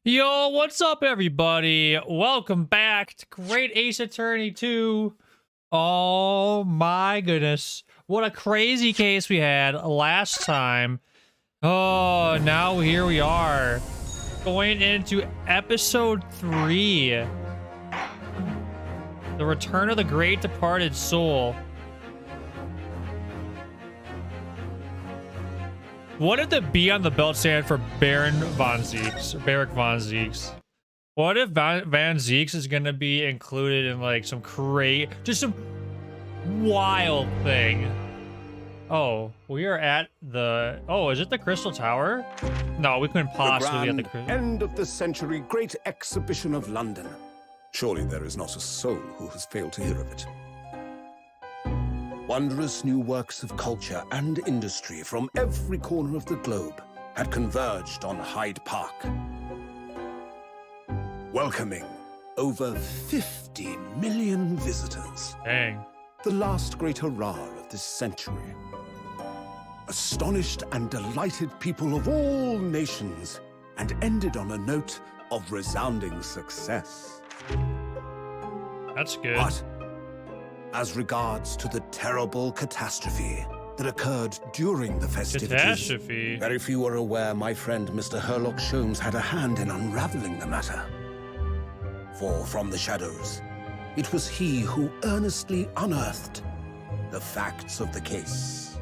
Yo, what's up, everybody? Welcome back to Great Ace Attorney 2. Oh my goodness. What a crazy case we had last time. Oh, now here we are. Going into episode 3. The Return of the Great Departed Soul. What if the B on the belt stand for Baron von Zieks, or Barrick von Zieks? What if Van Zieks is gonna be included in like some just some wild thing? Oh, we are at the, oh, is it the Crystal Tower? No, we couldn't possibly The get the grand end of the century Great Exhibition of London. Surely there is not a soul who has failed to hear of it. Wondrous new works of culture and industry from every corner of the globe had converged on Hyde Park, welcoming over 50 million visitors. Dang. The last great hurrah of this century. Astonished and delighted people of all nations, and ended on a note of resounding success. That's good. But as regards to the terrible catastrophe that occurred during the festivities, Catastrophe. very few are aware my friend Mr. Herlock Sholmes had a hand in unraveling the matter. For from the shadows, it was he who earnestly unearthed the facts of the case.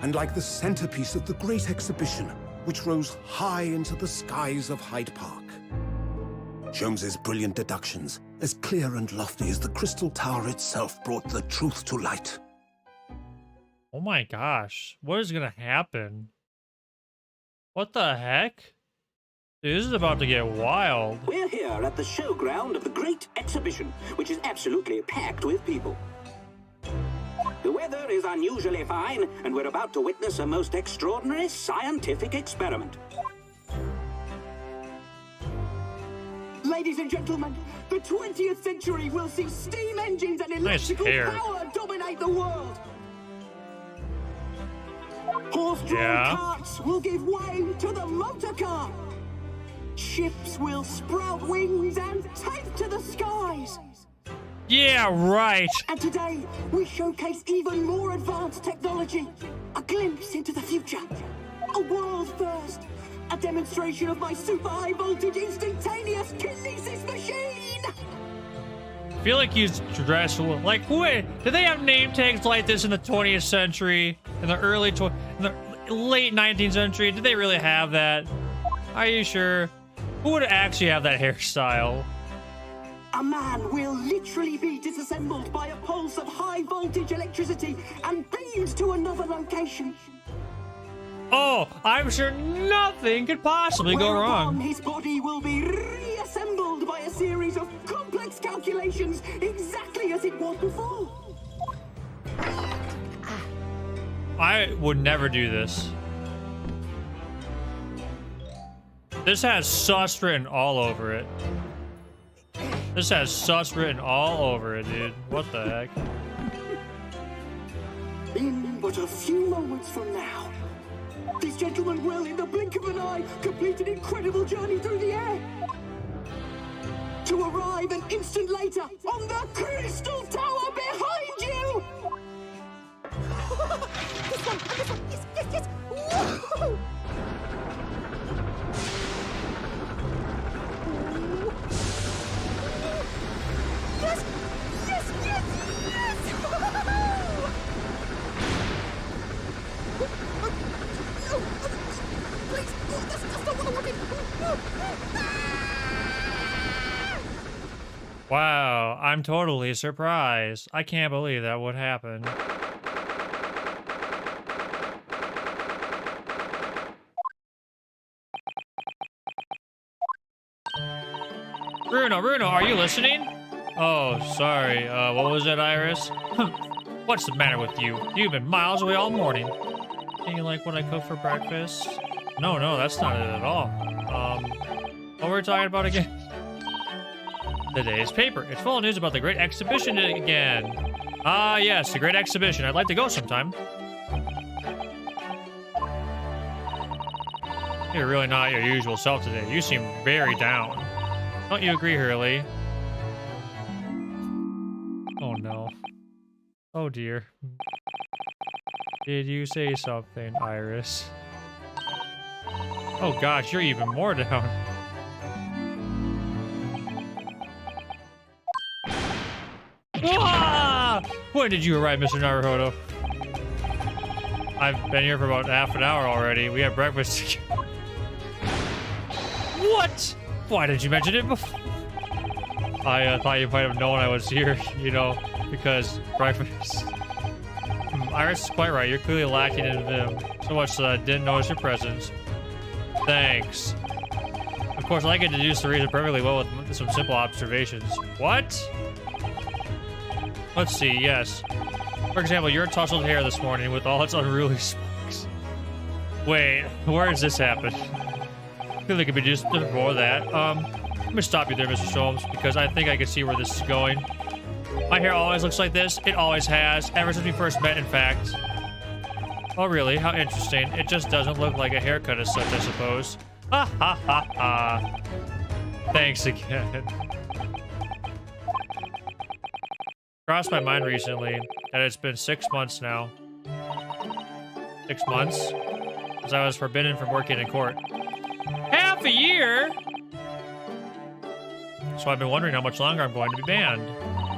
And like the centerpiece of the great exhibition, which rose high into the skies of Hyde Park, Sholmes's brilliant deductions, as clear and lofty as the Crystal Tower itself, brought the truth to light. Oh my gosh. What is gonna happen? What the heck? Dude, this is about to get wild. We're here at the showground of the Great Exhibition, which is absolutely packed with people. The weather is unusually fine, and we're about to witness a most extraordinary scientific experiment. Ladies and gentlemen, the 20th century will see steam engines and electrical hair. power dominate the world. Horse-drawn carts will give way to the motor car. Ships will sprout wings and take to the skies. Yeah, right. And today, we showcase even more advanced technology. A glimpse into the future. A world first. A demonstration of my super high voltage instantaneous kinesis machine! I feel like he's dressed like, wait, did they have name tags like this in the 20th century? In the in the late 19th century? Did they really have that? Are you sure? Who would actually have that hairstyle? A man will literally be disassembled by a pulse of high voltage electricity and beamed to another location. Oh, I'm sure nothing could possibly go Whereupon wrong. his body will be reassembled by a series of complex calculations exactly as it was before. I would never do this. This has sus written all over it. This has sus written all over it, dude. What the heck? In but a few moments from now, this gentleman will, in the blink of an eye, complete an incredible journey through the air. To arrive an instant later on the Crystal Tower behind you! This one, yes. Woo! Yes! Please, that's not what I wanted. Wow, I'm totally surprised. I can't believe that would happen. Bruno, are you listening? Oh, sorry. What was it, Iris? What's the matter with you? You've been miles away all morning. Do you like what I cook for breakfast? No, that's not it at all. What were we talking about again? Today's paper. It's full of news about the Great Exhibition again. Ah, yes, the Great Exhibition. I'd like to go sometime. You're really not your usual self today. You seem very down. Don't you agree, Hurley? Oh no. Oh dear. Did you say something, Iris? Oh gosh, you're even more down. Ah! When did you arrive, Mr. Naruhodo? I've been here for about half an hour already. We had breakfast. What? Why didn't you mention it before? I thought you might have known I was here, you know, because breakfast. Iris is quite right. You're clearly lacking in vim. So much that I didn't notice your presence. Thanks. Of course, I can deduce the reason perfectly well with some simple observations. What? Let's see, yes. For example, your tousled hair this morning with all its unruly spikes. Wait, where does this happen? Clearly could be just before that. Let me stop you there, Mr. Sholmes, because I think I can see where this is going. My hair always looks like this. It always has, ever since we first met, in fact. Oh, really? How interesting. It just doesn't look like a haircut as such, I suppose. Ha ha ha ha. Thanks again. Crossed my mind recently that it's been 6 months now. 6 months? As I was forbidden from working in court. Half a year? So I've been wondering how much longer I'm going to be banned.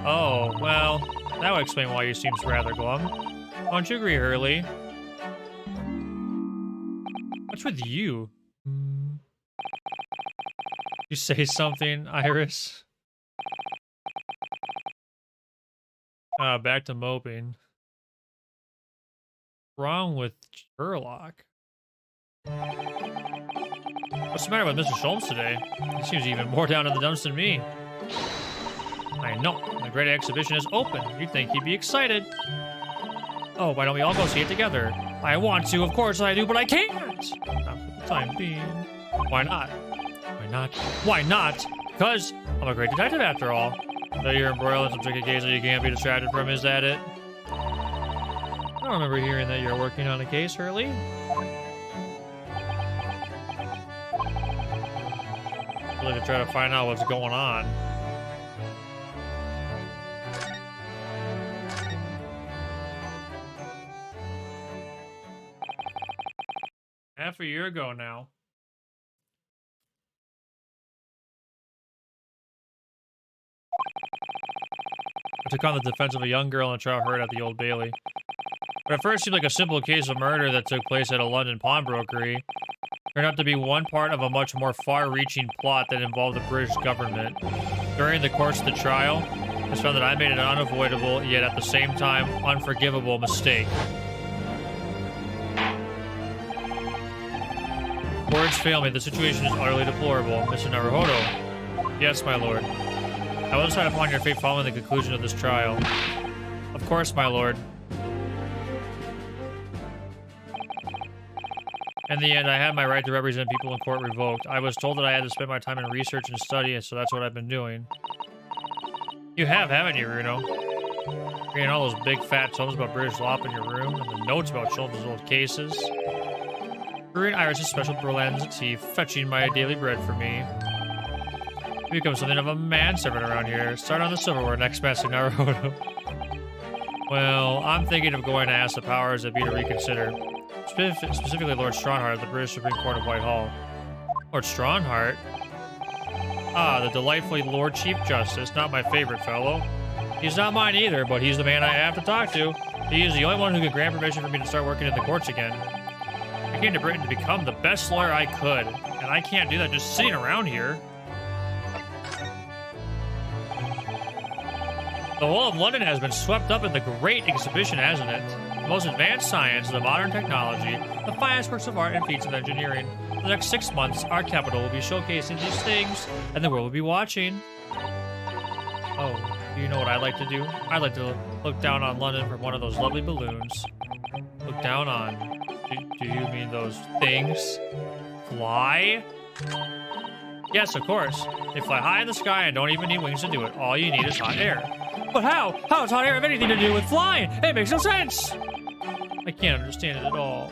Oh, well, that would explain why you seem rather glum. Don't you agree, Hurley? What's with you? You say something, Iris? Back to moping. What's wrong with Sherlock? What's the matter with Mr. Sholmes today? He seems even more down in the dumps than me. I know. The great exhibition is open. You'd think he'd be excited. Oh, why don't we all go see it together? I want to, of course I do, but I can't! Not for the time being. Why not? Why not? Why not? Because I'm a great detective after all. So you're embroiled in some tricky case that you can't be distracted from, is that it? I don't remember hearing that you're working on a case, Hurley. Really to try to find out what's going on. Half a year ago now. I took on the defense of a young girl in a trial heard at the Old Bailey. But at first it seemed like a simple case of murder that took place at a London pawnbrokery. Turned out to be one part of a much more far-reaching plot that involved the British government. During the course of the trial, it was found that I made an unavoidable, yet at the same time, unforgivable mistake. Words fail me. The situation is utterly deplorable. Mr. Naruhodo. Yes, my lord. I will decide upon your fate following the conclusion of this trial. Of course, my lord. In the end, I had my right to represent people in court revoked. I was told that I had to spend my time in research and study, and so that's what I've been doing. You have, haven't you, Bruno? Reading all those big fat tomes about British law up in your room, and the notes about Sholmes' old cases. Brewing Iris' special Berlans tea, fetching my daily bread for me. You become something of a manservant around here. Start on the silverware next, Master Naruhodo. Well, I'm thinking of going to ask the powers that be to reconsider. Specifically Lord Stronghart of the British Supreme Court of Whitehall. Lord Stronghart? Ah, the delightfully Lord Chief Justice, not my favorite fellow. He's not mine either, but he's the man I have to talk to. He is the only one who can grant permission for me to start working in the courts again. I came to Britain to become the best lawyer I could, and I can't do that just sitting around here. The whole of London has been swept up in the Great Exhibition, hasn't it? The most advanced science, the modern technology, the finest works of art and feats of engineering. For the next 6 months, our capital will be showcasing these things, and the world will be watching. Oh, do you know what I like to do? I like to look down on London from one of those lovely balloons. Look down on... Do you mean those things? Fly? Yes, of course. They fly high in the sky and don't even need wings to do it. All you need is hot air. But how? How does hot air have anything to do with flying? It makes no sense! I can't understand it at all.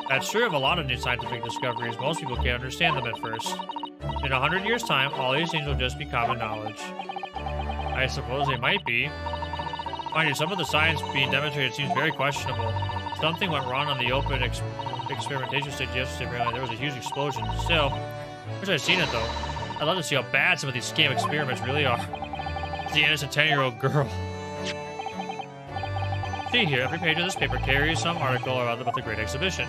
That's true of a lot of new scientific discoveries. Most people can't understand them at first. In 100 years' time, all these things will just be common knowledge. I suppose they might be. Mind you, some of the science being demonstrated seems very questionable. Something went wrong on the open experimentation stage yesterday. Apparently, there was a huge explosion. Still, I wish I'd seen it, though. I'd love to see how bad some of these scam experiments really are. It's the innocent 10-year-old girl. See here, every page of this paper carries some article about the Great Exhibition.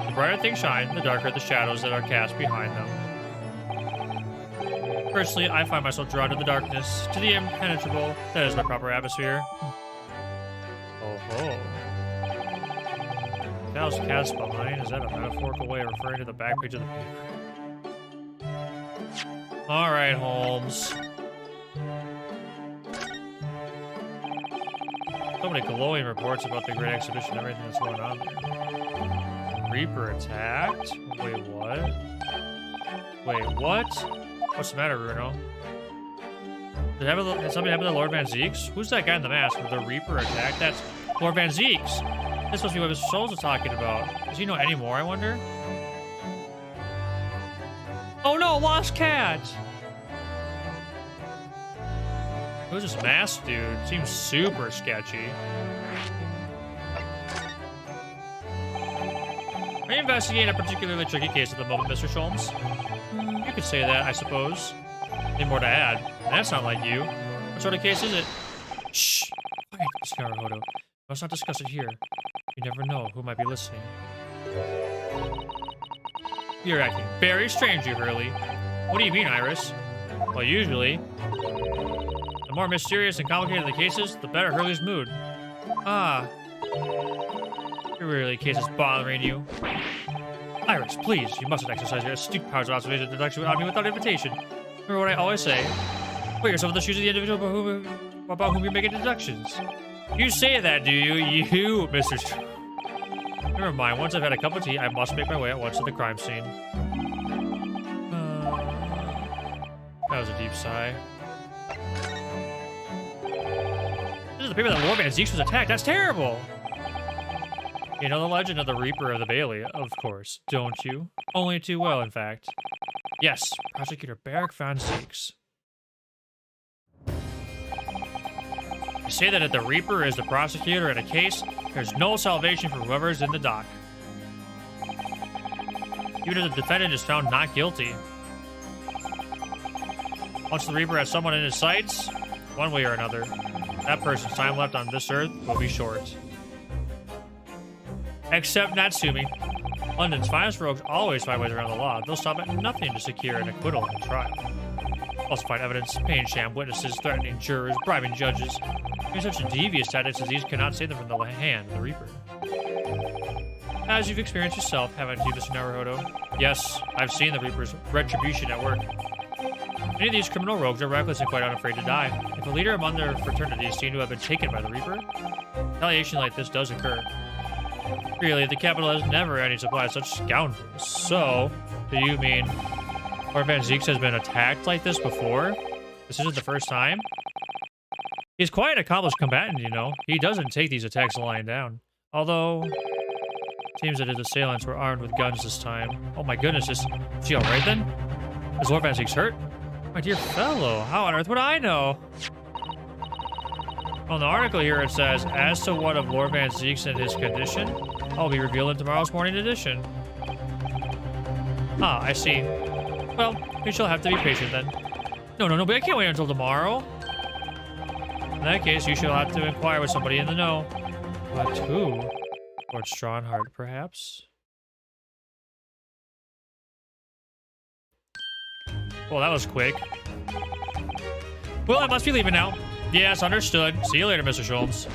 The brighter things shine, the darker the shadows that are cast behind them. Personally, I find myself drawn to the darkness, to the impenetrable. That is my proper atmosphere. Oh ho. Shadows cast behind, is that a metaphorical way of referring to the back page of the paper? Alright, Holmes. So many glowing reports about the Great Exhibition and everything that's going on there. Reaper attacked? Wait, what? Wait, what? What's the matter, Bruno? Did something happen to Lord Van Zieks? Who's that guy in the mask with the Reaper attack? That's Lord Van Zieks! This must be what Mr. Souls was talking about. Does he know any more, I wonder? Oh no, lost cat! Who's this masked dude? Seems super sketchy. Are you investigating a particularly tricky case at the moment, Mr. Sholmes? You could say that, I suppose. Any more to add? That's not like you. What sort of case is it? Shh! Quiet, Mr. Naruhodo. Let's not discuss it here. You never know who might be listening. You're acting very strange, you Hurley. What do you mean, Iris? Well, usually, the more mysterious and complicated the cases, the better Hurley's mood. Ah. Really, case is bothering you. Iris, please, you mustn't exercise your astute powers of observation and deduction on me without invitation. Remember what I always say. Put yourself in the shoes of the individual about whom you're making deductions. You say that, do you? You, Mr. Never mind, once I've had a cup of tea, I must make my way at once to the crime scene. That was a deep sigh. This is the paper that Lord Van Zieks was attacked. That's terrible! You know the legend of the Reaper of the Bailey, of course, don't you? Only too well, in fact. Yes, Prosecutor Beric Van Zieks. You say that if the Reaper is the prosecutor in a case, there's no salvation for whoever's in the dock. Even if the defendant is found not guilty. Once the Reaper has someone in his sights, one way or another, that person's time left on this earth will be short. Except Natsumi. London's finest rogues always find ways around the law. They'll stop at nothing to secure an acquittal in a trial. Falsified evidence, paying sham witnesses, threatening jurors, bribing judges. Even such devious tactics as these cannot save them from the hand of the Reaper. As you've experienced yourself, haven't you, Mr. Naruhodo? Yes, I've seen the Reaper's retribution at work. Many of these criminal rogues are reckless and quite unafraid to die. If a leader among their fraternity is seen to have been taken by the Reaper, retaliation like this does occur. Really, the capital has never any supply of such scoundrels. So, do you mean Lord Van Zieks has been attacked like this before? This isn't the first time? He's quite an accomplished combatant, you know. He doesn't take these attacks lying down. Although, it seems that his assailants were armed with guns this time. Oh my goodness, is she alright then? Is Lord Van Zieks hurt? My dear fellow, how on earth would I know? On the article here it says, as to what of Lord Van Zieks and his condition, I'll be revealed in tomorrow's morning edition. Ah, I see. Well, we shall have to be patient then. No, but I can't wait until tomorrow. In that case, you shall have to inquire with somebody in the know. But who? Lord Strongheart, perhaps? Well, that was quick. Well, I must be leaving now. Yes, understood. See you later, Mr. Sholmes.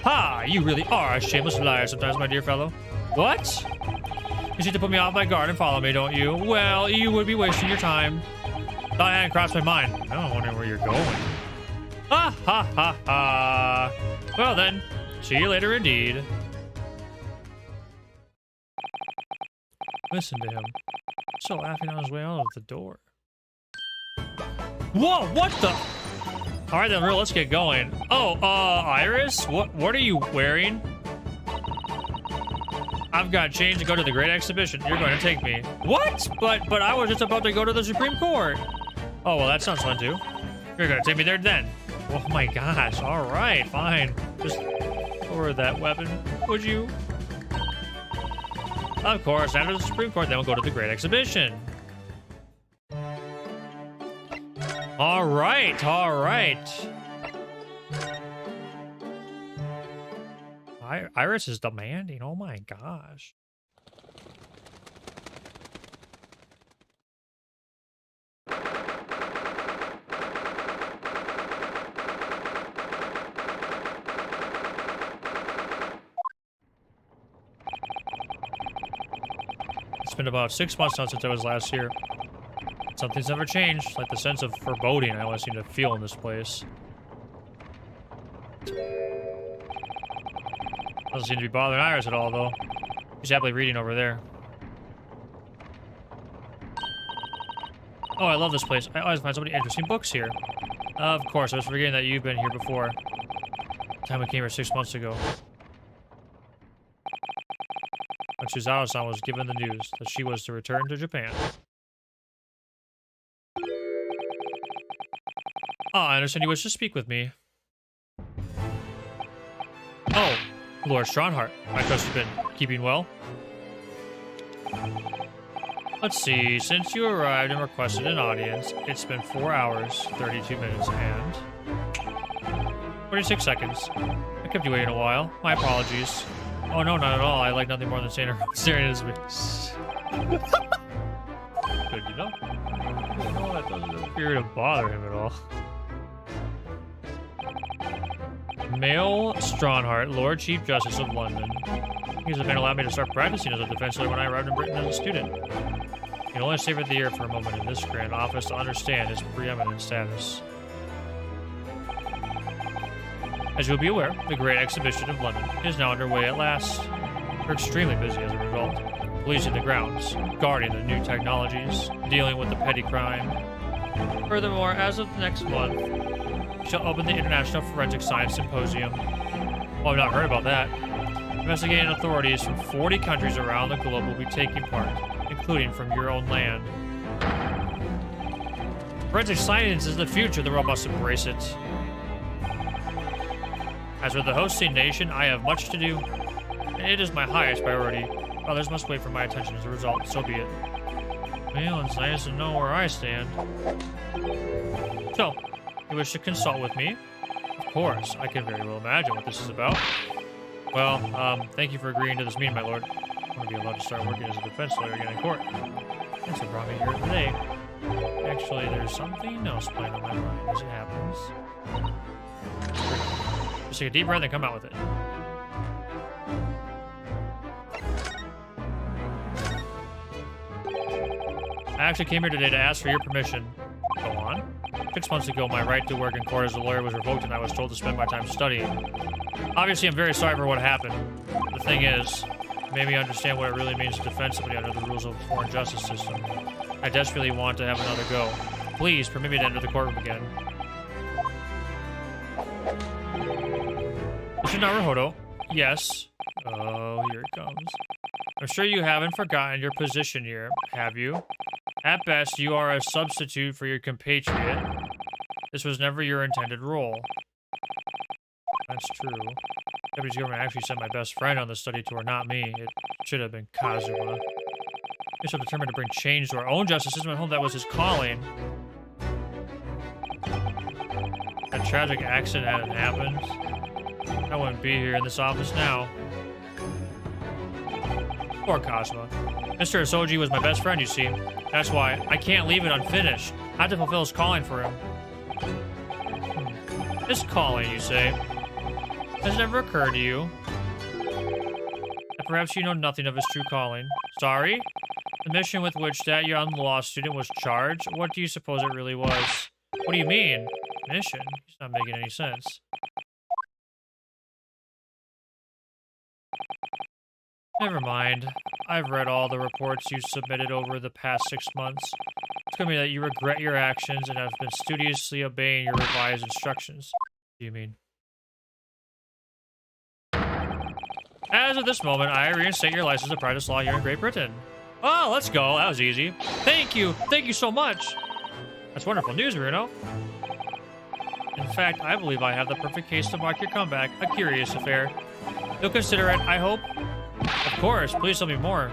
Ha! You really are a shameless liar sometimes, my dear fellow. What? You seem to put me off my guard and follow me, don't you? Well, you would be wasting your time. Thought I hadn't crossed my mind. Now I'm wondering where you're going. Ha ha ha ha! Well then, see you later indeed. Listen to him. Still laughing on his way out of the door. Whoa, what the? Alright then, let's get going. Oh, Iris? What are you wearing? I've got change to go to the Great Exhibition. You're going to take me. What? But I was just about to go to the Supreme Court. Oh, well, that sounds fun, too. You're going to take me there then. Oh, my gosh. All right, fine. Just lower that weapon, would you? Of course, after the Supreme Court, then we'll go to the Great Exhibition. All right, all right. Iris is demanding. Oh my gosh. It's been about 6 months now since I was last here. Something's never changed, like the sense of foreboding I always seem to feel in this place. Doesn't seem to be bothering Iris at all, though. She's happily reading over there. Oh, I love this place. I always find so many interesting books here. Of course, I was forgetting that you've been here before. The time we came here 6 months ago. When Suzawa-san was given the news that she was to return to Japan. Oh, I understand you wish to speak with me. Oh, Lord Strongheart. I trust you've been keeping well. Let's see. Since you arrived and requested an audience, it's been 4 hours, 32 minutes, and 26 seconds. I kept you waiting a while. My apologies. Oh, no, not at all. I like nothing more than staring at his face. Good to know. No, that doesn't appear to bother him at all. Male Strongheart, Lord Chief Justice of London. He's the man who allowed me to start practicing as a defense lawyer when I arrived in Britain as a student. You can only savor the ear for a moment in this grand office to understand his preeminent status. As you'll be aware, the Great Exhibition of London is now underway at last. We're extremely busy as a result, policing the grounds, guarding the new technologies, dealing with the petty crime. Furthermore, as of next month, we shall open the International Forensic Science Symposium. Well, I've not heard about that. Investigating authorities from 40 countries around the globe will be taking part, including from your own land. Forensic science is the future, the world must embrace it. As with the hosting nation, I have much to do, and it is my highest priority. Others must wait for my attention as a result, so be it. Well, it's nice to know where I stand. So, you wish to consult with me? Of course, I can very well imagine what this is about. Well, thank you for agreeing to this meeting, my lord. I want to be allowed to start working as a defense lawyer again in court. Thanks for brought me here today. Actually, there's something else playing on my mind as it happens. Just take a deep breath and come out with it. I actually came here today to ask for your permission. Go on. 6 months ago, my right to work in court as a lawyer was revoked and I was told to spend my time studying. Obviously, I'm very sorry for what happened. The thing is, it made me understand what it really means to defend somebody under the rules of the foreign justice system. I desperately want to have another go. Please, permit me to enter the courtroom again. Mr. Naruhodo, yes. Oh, here it comes. I'm sure you haven't forgotten your position here, have you? At best, you are a substitute for your compatriot. This was never your intended role. That's true. Deputy's government actually sent my best friend on the study tour, not me. It should have been Kazuma. We're so determined to bring change to our own justice system at home. That was his calling. That tragic accident hadn't happened. I wouldn't be here in this office now. Poor Kazuma. Mr. Asoji was my best friend, you see. That's why I can't leave it unfinished. I have to fulfill his calling for him. His calling, you say? Has it never occurred to you that perhaps you know nothing of his true calling? Sorry? The mission with which that young law student was charged? What do you suppose it really was? What do you mean? Mission? It's not making any sense. Never mind. I've read all the reports you submitted over the past 6 months. It's clear to me that you regret your actions and have been studiously obeying your revised instructions. What do you mean? As of this moment, I reinstate your license to practice law here in Great Britain. Oh, let's go. That was easy. Thank you. Thank you so much. That's wonderful news, Bruno. In fact, I believe I have the perfect case to mark your comeback. A curious affair. You'll consider it, I hope? Of course. Please tell me more.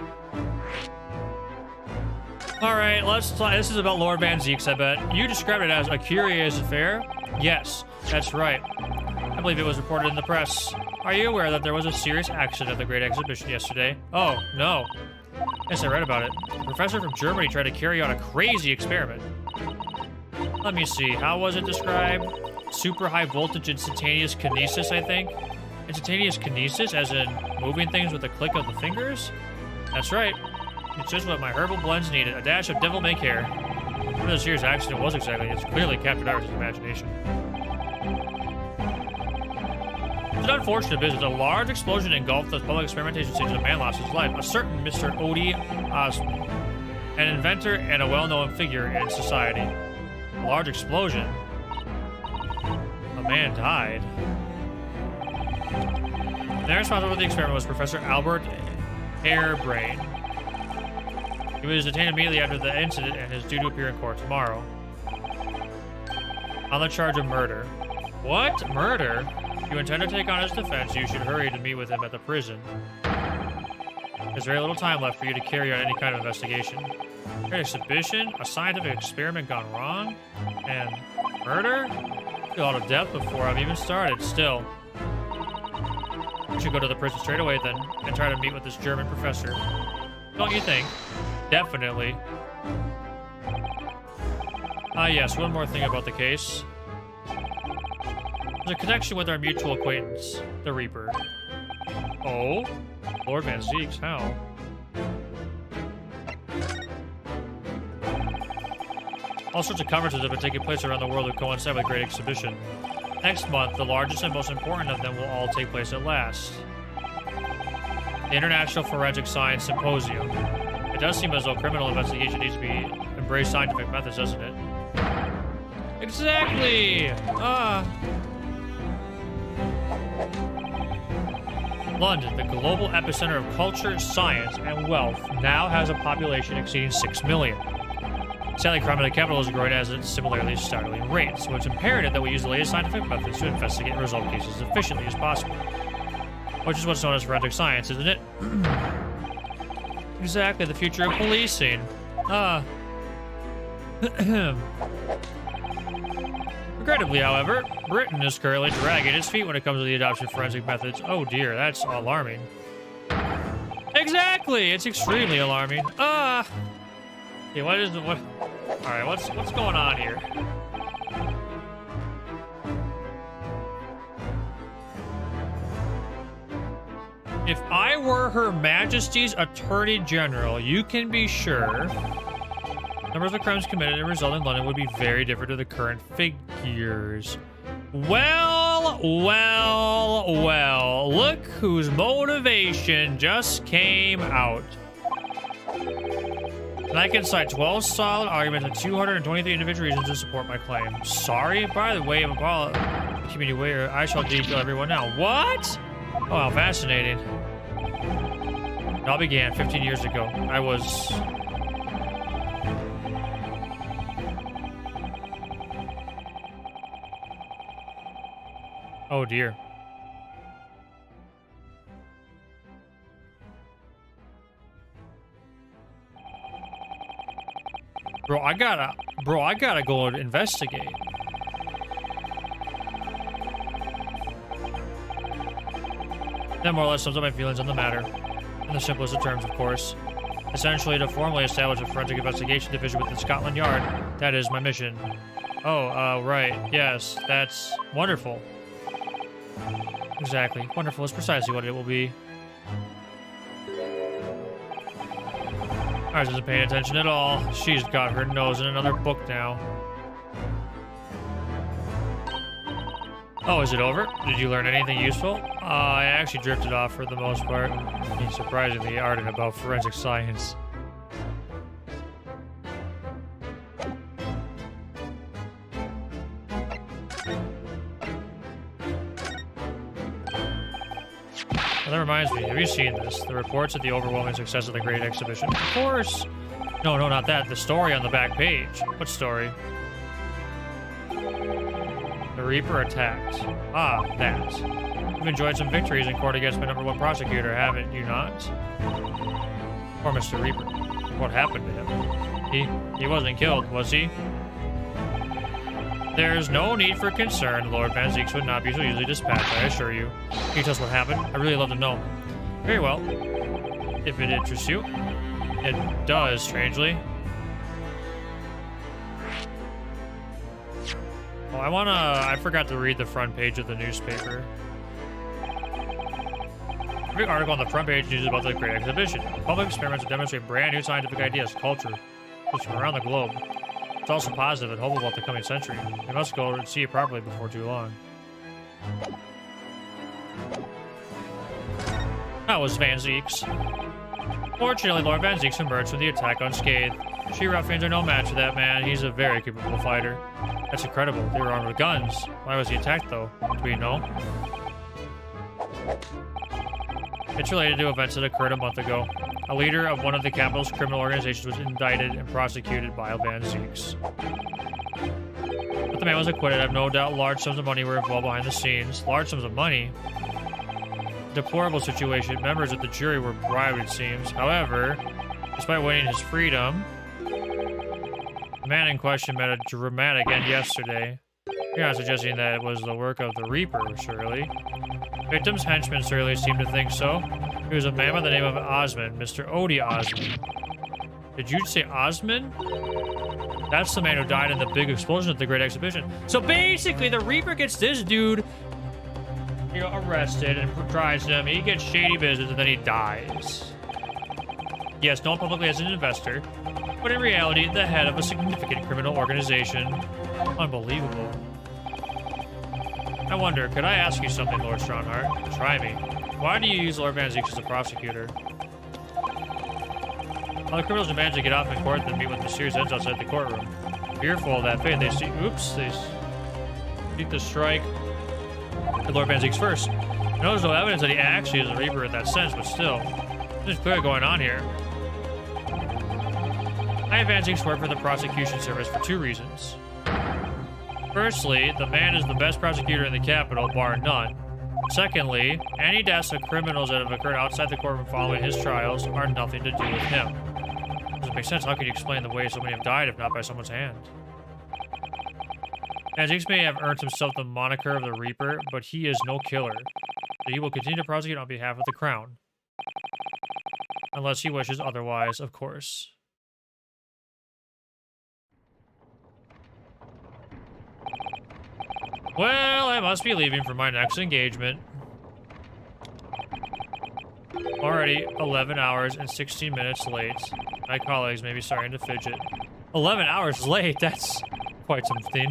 Alright, let's talk. This is about Lord Van Zeeks, I bet. You described it as a curious affair? Yes, that's right. I believe it was reported in the press. Are you aware that there was a serious accident at the Great Exhibition yesterday? Oh, no. Yes, I read about it. A professor from Germany tried to carry out a crazy experiment. Let me see. How was it described? Super high voltage instantaneous kinesis, I think. Instantaneous kinesis, as in moving things with a click of the fingers? That's right. It's just what my herbal blends needed. A dash of devil may care. What this year's accident was exactly, it's clearly captured Iris' imagination. It's an unfortunate business. A large explosion engulfed the public experimentation stage and a man lost his life. A certain Mr. Odie Osmond, an inventor and a well-known figure in society. A large explosion. A man died. The man responsible for the experiment was Professor Albert Harebrain. He was detained immediately after the incident and is due to appear in court tomorrow. On the charge of murder. What? Murder? If you intend to take on his defense, you should hurry to meet with him at the prison. There's very little time left for you to carry out any kind of investigation. An exhibition? A scientific experiment gone wrong? And murder? A lot of death before I've even started. Still. You should go to the prison straight away then, and try to meet with this German professor. Don't you think? Definitely. Yes, one more thing about the case. There's a connection with our mutual acquaintance, the Reaper. Oh? Lord Van Zeeks, how? All sorts of conferences have been taking place around the world that coincide with the Great Exhibition. Next month, the largest and most important of them will all take place at last. The International Forensic Science Symposium. It does seem as though criminal investigation needs to be embrace scientific methods, doesn't it? Exactly! London, the global epicenter of culture, science, and wealth, now has a population exceeding 6 million. Sadly, crime in the capital is growing at similarly startling rates, so it's imperative that we use the latest scientific methods to investigate and resolve cases as efficiently as possible. Which is what's known as forensic science, isn't it? Exactly, the future of policing. Regrettably, however, Britain is currently dragging its feet when it comes to the adoption of forensic methods. Oh dear, that's alarming. Exactly, it's extremely alarming. Okay, what is the what? All right, what's going on here? If I were Her Majesty's Attorney General, you can be sure numbers of crimes committed and result in London would be very different to the current figures. Well, look whose motivation just came out. And I can cite 12 solid arguments and 223 individual reasons to support my claim. Sorry, by the way, community where I shall detail everyone now. What? Oh, how fascinating. It all began 15 years ago. I was... Oh dear. Bro, I gotta go and investigate. That more or less sums up my feelings on the matter. In the simplest of terms, of course. Essentially, to formally establish a forensic investigation division within Scotland Yard. That is my mission. Oh, right. Yes, that's wonderful. Exactly. Wonderful is precisely what it will be. Iris isn't paying attention at all. She's got her nose in another book now. Oh, is it over? Did you learn anything useful? I actually drifted off for the most part. Being surprisingly ardent about forensic science. I reminds me, have you seen this? The reports of the overwhelming success of the Great Exhibition. Of course! No, not that. The story on the back page. What story? The Reaper attacked. Ah, that. You've enjoyed some victories in court against my #1 prosecutor, haven't you not? Poor Mr. Reaper. What happened to him? He wasn't killed, was he? There's no need for concern. Lord Van Zieks would not be so easily dispatched, I assure you. Can you tell us what happened? I'd really love to know. Very well. If it interests you. It does, strangely. Oh, I forgot to read the front page of the newspaper. Every article on the front page is about the Great Exhibition. Public experiments to demonstrate brand new scientific ideas, culture, from around the globe. It's also positive and hopeful about the coming century. We must go and see it properly before too long. That was Van Zieks. Fortunately, Lord Van Zieks emerged from the attack unscathed. She ruffians are no match for that man. He's a very capable fighter. That's incredible. They were armed with guns. Why was he attacked, though? Do we know? It's related to events that occurred a month ago. A leader of one of the capital's criminal organizations was indicted and prosecuted by Van Zieks. But the man was acquitted. I have no doubt large sums of money were involved behind the scenes. Large sums of money? Deplorable situation. Members of the jury were bribed, it seems. However, despite winning his freedom, the man in question met a dramatic end yesterday. You're not suggesting that it was the work of the Reaper, surely? Victim's henchmen certainly seem to think so. He was a man by the name of Osmond, Mr. Odie Osmond. Did you say Osmond? That's the man who died in the big explosion at the Great Exhibition. So basically, the Reaper gets this dude, arrested and tries him. He gets shady business and then he dies. Yes, known publicly as an investor, but in reality, the head of a significant criminal organization. Unbelievable. I wonder, could I ask you something, Lord Strongheart? Try me. Why do you use Lord Van Zieks as a prosecutor? All the criminals who manage to get off in court then meet with mysterious ends outside the courtroom. Fearful of that fate, they seek to strike at Lord Van Zieks first. I know there's no evidence that he actually is a Reaper in that sense, but still, there's clearly going on here. I have Van Zieks work for the prosecution service for 2 reasons. Firstly, the man is the best prosecutor in the capital, bar none. Secondly, any deaths of criminals that have occurred outside the courtroom following his trials are nothing to do with him. Doesn't make sense. How can you explain the way so many have died if not by someone's hand? Van Zieks may have earned himself the moniker of the Reaper, but he is no killer. So he will continue to prosecute on behalf of the Crown. Unless he wishes otherwise, of course. Well, I must be leaving for my next engagement. Already 11 hours and 16 minutes late. My colleagues may be starting to fidget. 11 hours late? That's quite something.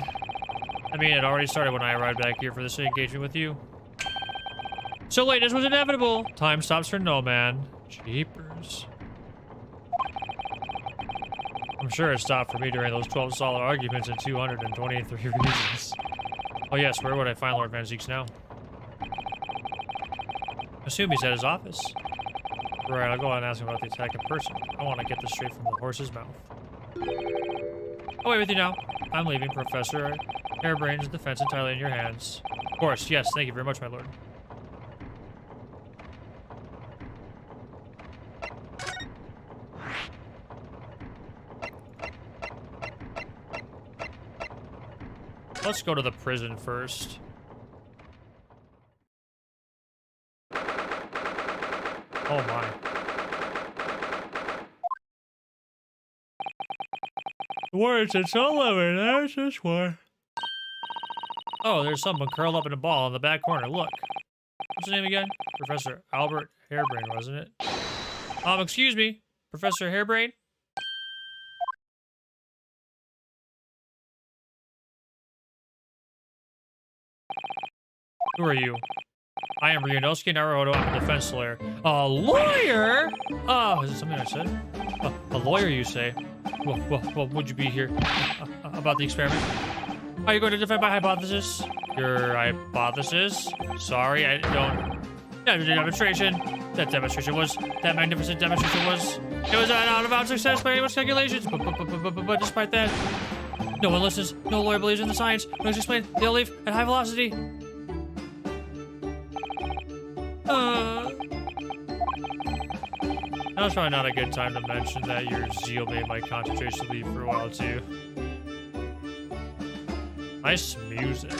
I mean, it already started when I arrived back here for this engagement with you. So lateness was inevitable. Time stops for no man. Jeepers. I'm sure it stopped for me during those 12 solid arguments and 223 reasons. Oh yes, where would I find Lord Van Zieks now? I assume he's at his office. Right, I'll go out and ask him about the attack in person. I want to get this straight from the horse's mouth. I'll wait with you now. I'm leaving, Professor Harebrain's defense entirely in your hands. Of course, yes, thank you very much, my lord. Let's go to the prison first. Oh my. Words, it's 11, there's this one. Oh, there's someone curled up in a ball in the back corner, look. What's his name again? Professor Albert Harebrain, wasn't it? Excuse me, Professor Harebrain? Who are you? I am Ryunosuke Naruhodo. I'm a defense lawyer. A lawyer? Oh, is it something I said? A lawyer, you say? Well, would you be here about the experiment? Are you going to defend my hypothesis? Your hypothesis? Sorry, I don't... That magnificent demonstration was, it was an out-of-out success by anyone's calculations. But despite that, no one listens. No lawyer believes in the science. No one's explained. They all leave at high velocity. That was probably not a good time to mention that your zeal made my concentration leave for a while too. Nice music.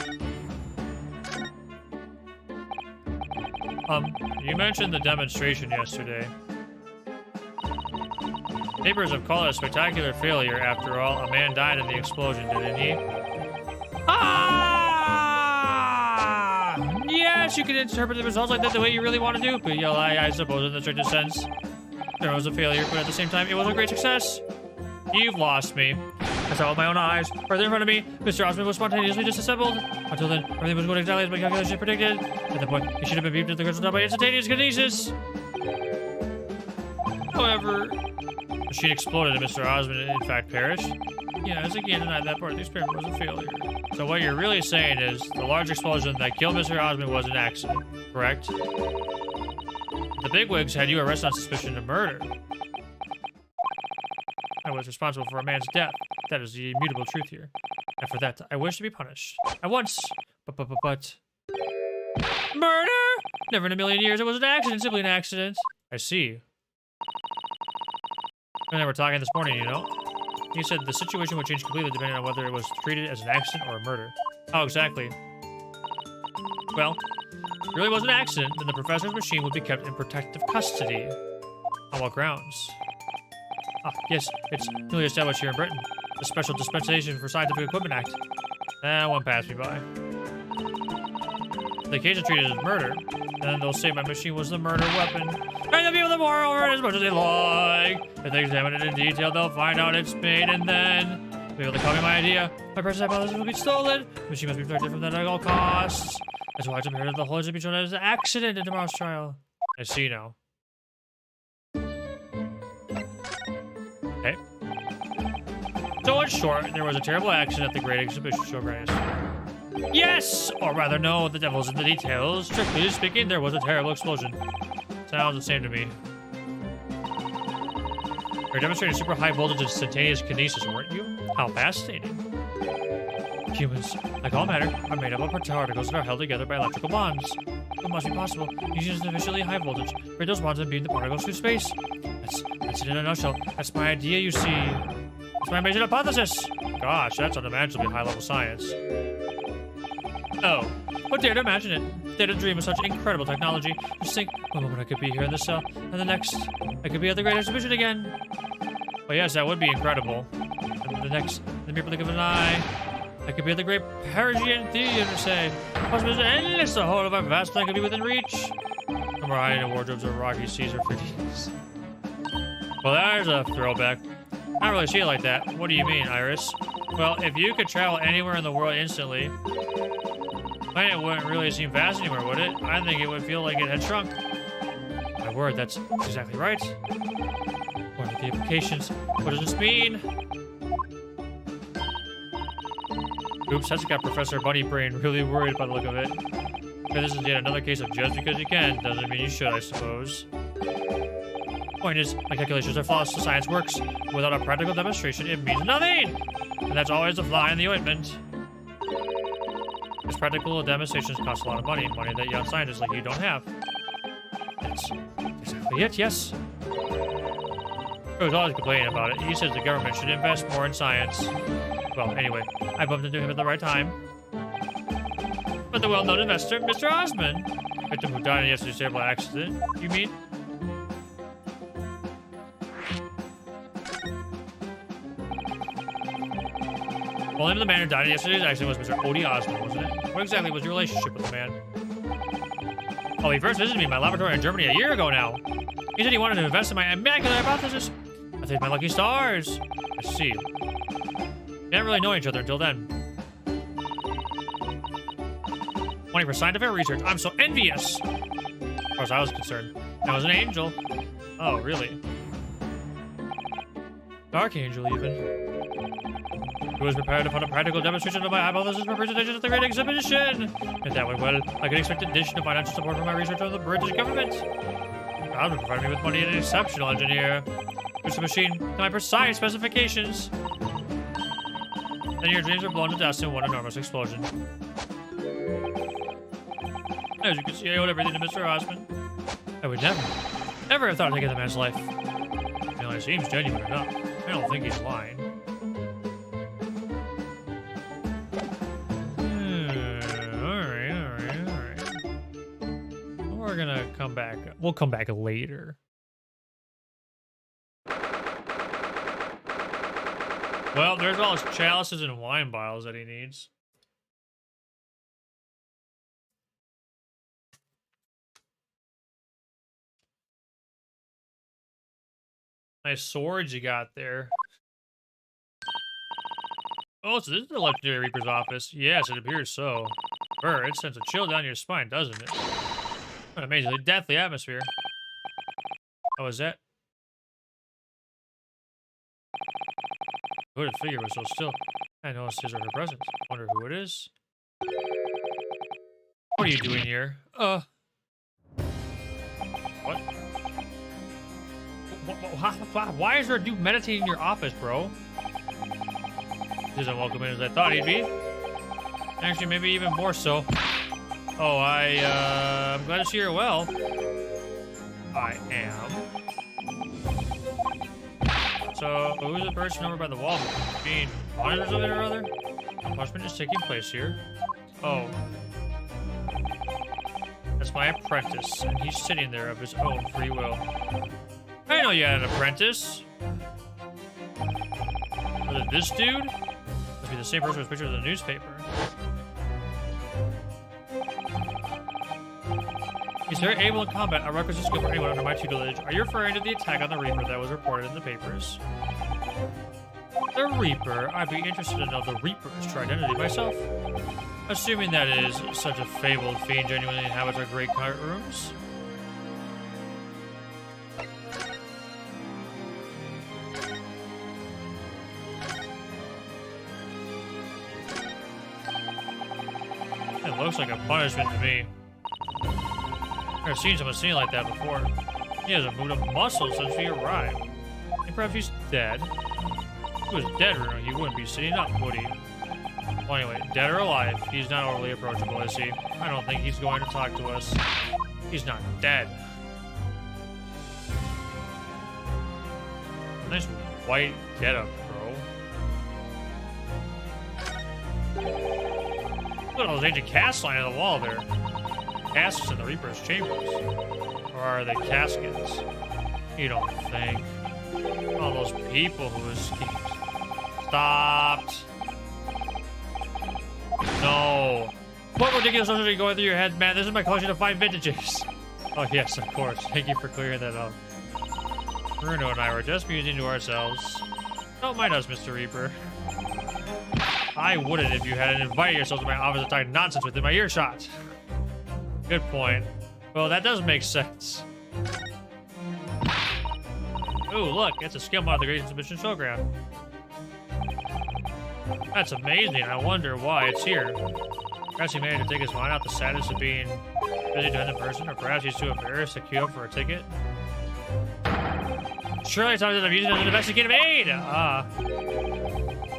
You mentioned the demonstration yesterday. Neighbors have called it a spectacular failure. After all, a man died in the explosion, didn't he? Ah! Yes, you can interpret the results like that the way you really want to do, but I suppose in the strictest sense, there was a failure, but at the same time, it was a great success. You've lost me. I saw with my own eyes. Right there in front of me, Mr. Osmond was spontaneously disassembled. Until then, everything was going exactly as my calculations predicted. At that point, he should have been beamed at the crystal top by instantaneous kinesis. However, the machine exploded and Mr. Osmond in fact perished. Yes, again, denied that part of the experiment was a failure. So what you're really saying is the large explosion that killed Mr. Osmond was an accident, correct? The bigwigs had you arrested on suspicion of murder. I was responsible for a man's death. That is the immutable truth here. And for that, I wish to be punished. At once. But... Murder? Never in a million years. It was an accident. Simply an accident. I see. And I were talking this morning, you know? He said the situation would change completely depending on whether it was treated as an accident or a murder. Oh, exactly. Well, if it really was an accident, then the professor's machine would be kept in protective custody. On what grounds? Ah, yes, it's newly established here in Britain. The Special Dispensation for Scientific Equipment Act. That one passed me by. The case is treated as murder, and then they'll say my machine was the murder weapon. And the people that more over it as much as they like. If they examine it in detail, they'll find out it's made, and then they'll be able to copy my idea. My precious hypothesis will be stolen. The machine must be protected from that at all costs. That's why it's imperative the whole should be shown as an accident in tomorrow's trial. I see now. Okay. So in short, there was a terrible accident at the Great Exhibition Showground. Yes! Or rather, no, the devil's in the details. Strictly speaking, there was a terrible explosion. Sounds the same to me. You're demonstrating super high voltage instantaneous kinesis, weren't you? How fascinating. Humans, like all matter, are made up of particles that are held together by electrical bonds. It must be possible, using sufficiently high voltage, break those bonds and beam the particles through space. That's it in a nutshell. That's my idea, you see. That's my amazing hypothesis. Gosh, that's unimaginably high-level science. Oh, but dare to imagine it. Dare to dream of such incredible technology. Just think, one moment I could be here in this cell, and the next, I could be at the Great Exhibition again. Well, yes, that would be incredible. And the next, in the mere blink of an eye, I could be at the Great Parisian Theater, say. Possibilities are endless. The whole of our vast land could be within reach. No more hiding in wardrobes or rocky Caesar freaks. Well, there's a throwback. I don't really see it like that. What do you mean, Iris? Well, if you could travel anywhere in the world instantly, planet wouldn't really seem vast anymore, would it? I think it would feel like it had shrunk. My word, that's exactly right. What are the implications? What does this mean? Oops, that's got Professor Bunny Brain really worried by the look of it. Okay, this is yet another case of just because you can doesn't mean you should, I suppose. Point is, my calculations are flawless, so science works. Without a practical demonstration, it means nothing! And that's always the fly in the ointment. These practical demonstrations cost a lot of money that young scientists like you don't have. That's exactly it, yes. He was always complaining about it. He says the government should invest more in science. Well, anyway, I bumped into him at the right time. But the well-known investor, Mr. Osmond. Victim who died in yesterday's terrible accident, you mean? Well, the name of the man who died in yesterday's accident was Mr. Odie Osmond, wasn't it? What exactly was your relationship with the man? Oh, he first visited me in my laboratory in Germany a year ago now. He said he wanted to invest in my immaculate hypothesis. I thanked my lucky stars. I see. We didn't really know each other until then. Money for scientific research. I'm so envious. As far as I was concerned, I was an angel. Oh, really? Dark angel, even. Who was prepared to put a practical demonstration of my hypothesis for presentation at the Great Exhibition? If that went well, I could expect additional financial support from my research on the British government. God would provide me with money and an exceptional engineer. Push the machine to my precise specifications. Then your dreams were blown to dust in one enormous explosion. As you can see, I owed everything to Mr. Osmond. I would never have thought of taking the man's life. You know, it seems genuine enough. I don't think he's lying. Alright. We're gonna come back. We'll come back later. Well, there's all his chalices and wine bottles that he needs. Nice swords you got there. Oh, so this is the Legendary Reaper's office. Yes, it appears so. Brr, it sends a chill down your spine, doesn't it? What an amazingly deathly atmosphere. Oh, is that? The hooded figure was so still. I noticed his or her presence. Wonder who it is. What are you doing here? What? Why is there a dude meditating in your office, bro? He's as unwelcoming as I thought he'd be. Actually, maybe even more so. Oh, I'm glad to see you're well. I am. So, who's the person over by the wall being haunted or something or other? A punishment is taking place here. Oh. That's my apprentice, and he's sitting there of his own free will. I know you had an apprentice. Was it this dude? Must be the same person who's pictured in the newspaper. He's very able in combat, a requisite skill for anyone under my tutelage. Are you referring to the attack on the Reaper that was reported in the papers? The Reaper? I'd be interested to know the Reaper's true identity myself. Assuming that is such a fabled fiend genuinely inhabits our great cart rooms. It looks like a punishment to me. I've never seen someone seen like that before. He hasn't moved a muscle since we arrived. And perhaps he's dead. If he was dead, Runo, he wouldn't be sitting up, would he? Well, anyway, dead or alive, he's not overly approachable, is he? I don't think he's going to talk to us. He's not dead. Nice white getup, bro. Look at all those ancient casts lying on the wall there. Casks in the Reaper's chambers. Or are they caskets? You don't think. All those people who escaped. Stopped. No. What ridiculous notions are going through your head, man? This is my collection of fine vintages. Oh, yes, of course. Thank you for clearing that up. Bruno and I were just musing to ourselves. Don't mind us, Mr. Reaper. I wouldn't if you hadn't invited yourself to my office and talked nonsense within my earshot. Good point. Well, that does make sense. Ooh, look, it's a skill mod of the Great Exhibition Showground. That's amazing. I wonder why it's here. Perhaps he managed to take his mind out the sadness of being busy to in person, or perhaps he's too embarrassed to queue up for a ticket. Surely it's not that I'm using it as an investigative aid!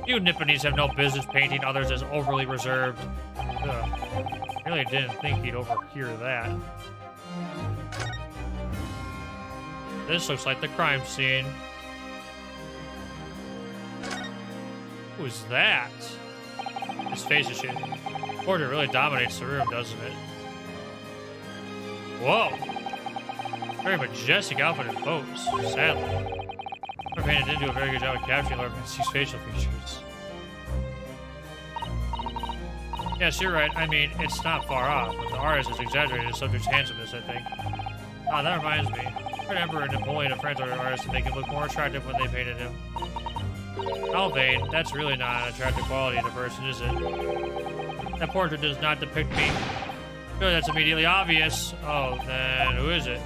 You Nipponese have no business painting others as overly reserved. Ugh. Really didn't think he'd overhear that. This looks like the crime scene. Who's that? His face is shit. Portrait really dominates the room, doesn't it? Whoa! Very majestic outfit and pose, sadly. Our painter didn't do a very good job of capturing Lord Vinci's facial features. Yes, you're right. I mean, it's not far off, but the artist has exaggerated the subject's handsomeness, I think. Ah, that reminds me. Our Emperor and Napoleon of France are artists to make him look more attractive when they painted him. Alvain, that's really not an attractive quality in a person, is it? That portrait does not depict me. Sure, that's immediately obvious. Oh, then who is it?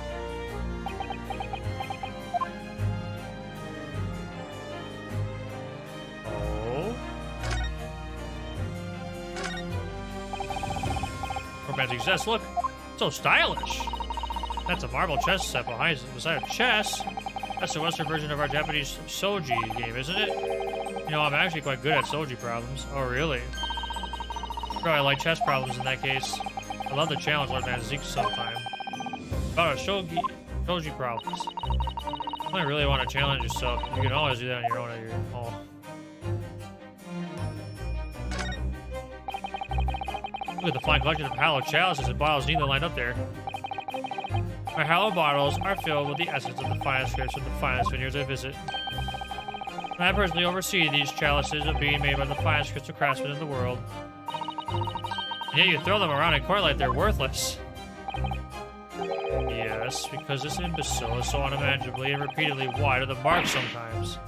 fancy zest. Look, so stylish. That's a marble chess set beside a chess. That's the Western version of our Japanese Soji game, isn't it? You know, I'm actually quite good at Soji problems. Oh, really? Probably like chess problems in that case. I love the challenge Lord Man Zeke sometime. About Soji problems. If you really want to challenge yourself, you can always do that on your own at your home. Look at the fine collection of hallowed chalices and bottles neatly lined up there. My hallowed bottles are filled with the essence of the finest grapes from the finest vineyards I visit. And I personally oversee these chalices of being made by the finest crystal craftsmen in the world. And yet you throw them around in court like they're worthless. Yes, because this imbecile is so unimaginably and repeatedly wide of the mark sometimes.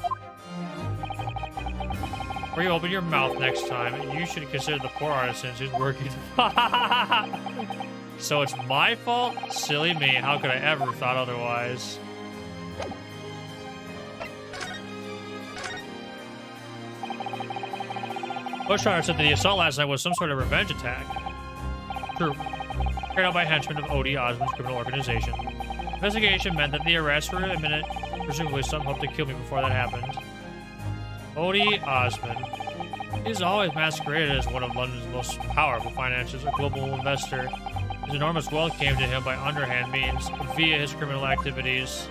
Before you open your mouth next time, you should consider the poor artisans who's working. So it's my fault? Silly me. How could I ever have thought otherwise? Bushrunner said that the assault last night was some sort of revenge attack. True. Carried out by henchmen of Odie Osmond's criminal organization. Investigation meant that the arrests were imminent. Presumably some hoped to kill me before that happened. Odie Osmond. He's always masqueraded as one of London's most powerful financiers, a global investor. His enormous wealth came to him by underhand means, via his criminal activities.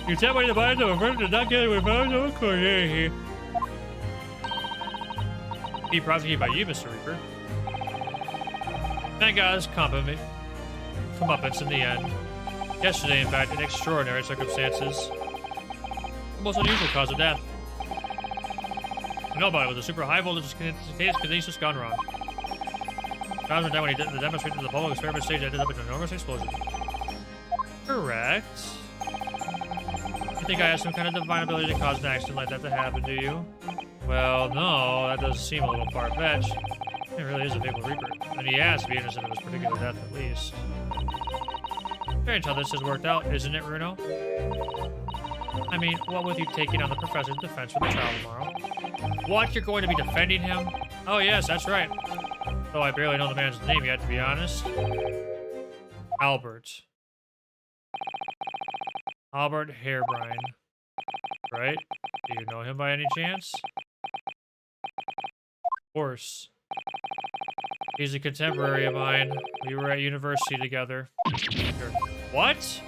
You tell me the body of a murder did not get away from no court. Be prosecuted by you, Mr. Reaper. Thank God his comeuppance in the end. Yesterday, in fact, in extraordinary circumstances. The most unusual cause of death. Nobody with a super high voltage kinesis gone wrong. Osmond died when he demonstrated to the public experiment stage ended up in an enormous explosion. Correct. You think I have some kind of divine ability to cause an accident like that to happen, do you? Well, no, that does seem a little far-fetched. It really is a Fabled Reaper, and he has to be innocent of his particular death at least. Strange how this has worked out, isn't it, Runo? I mean, what with you taking on the professor's defense for the trial tomorrow? What, you're going to be defending him? Oh yes, that's right. Though I barely know the man's name yet, to be honest. Albert. Albert Harebrine. Right? Do you know him by any chance? Of course. He's a contemporary of mine. We were at university together. Sure. What?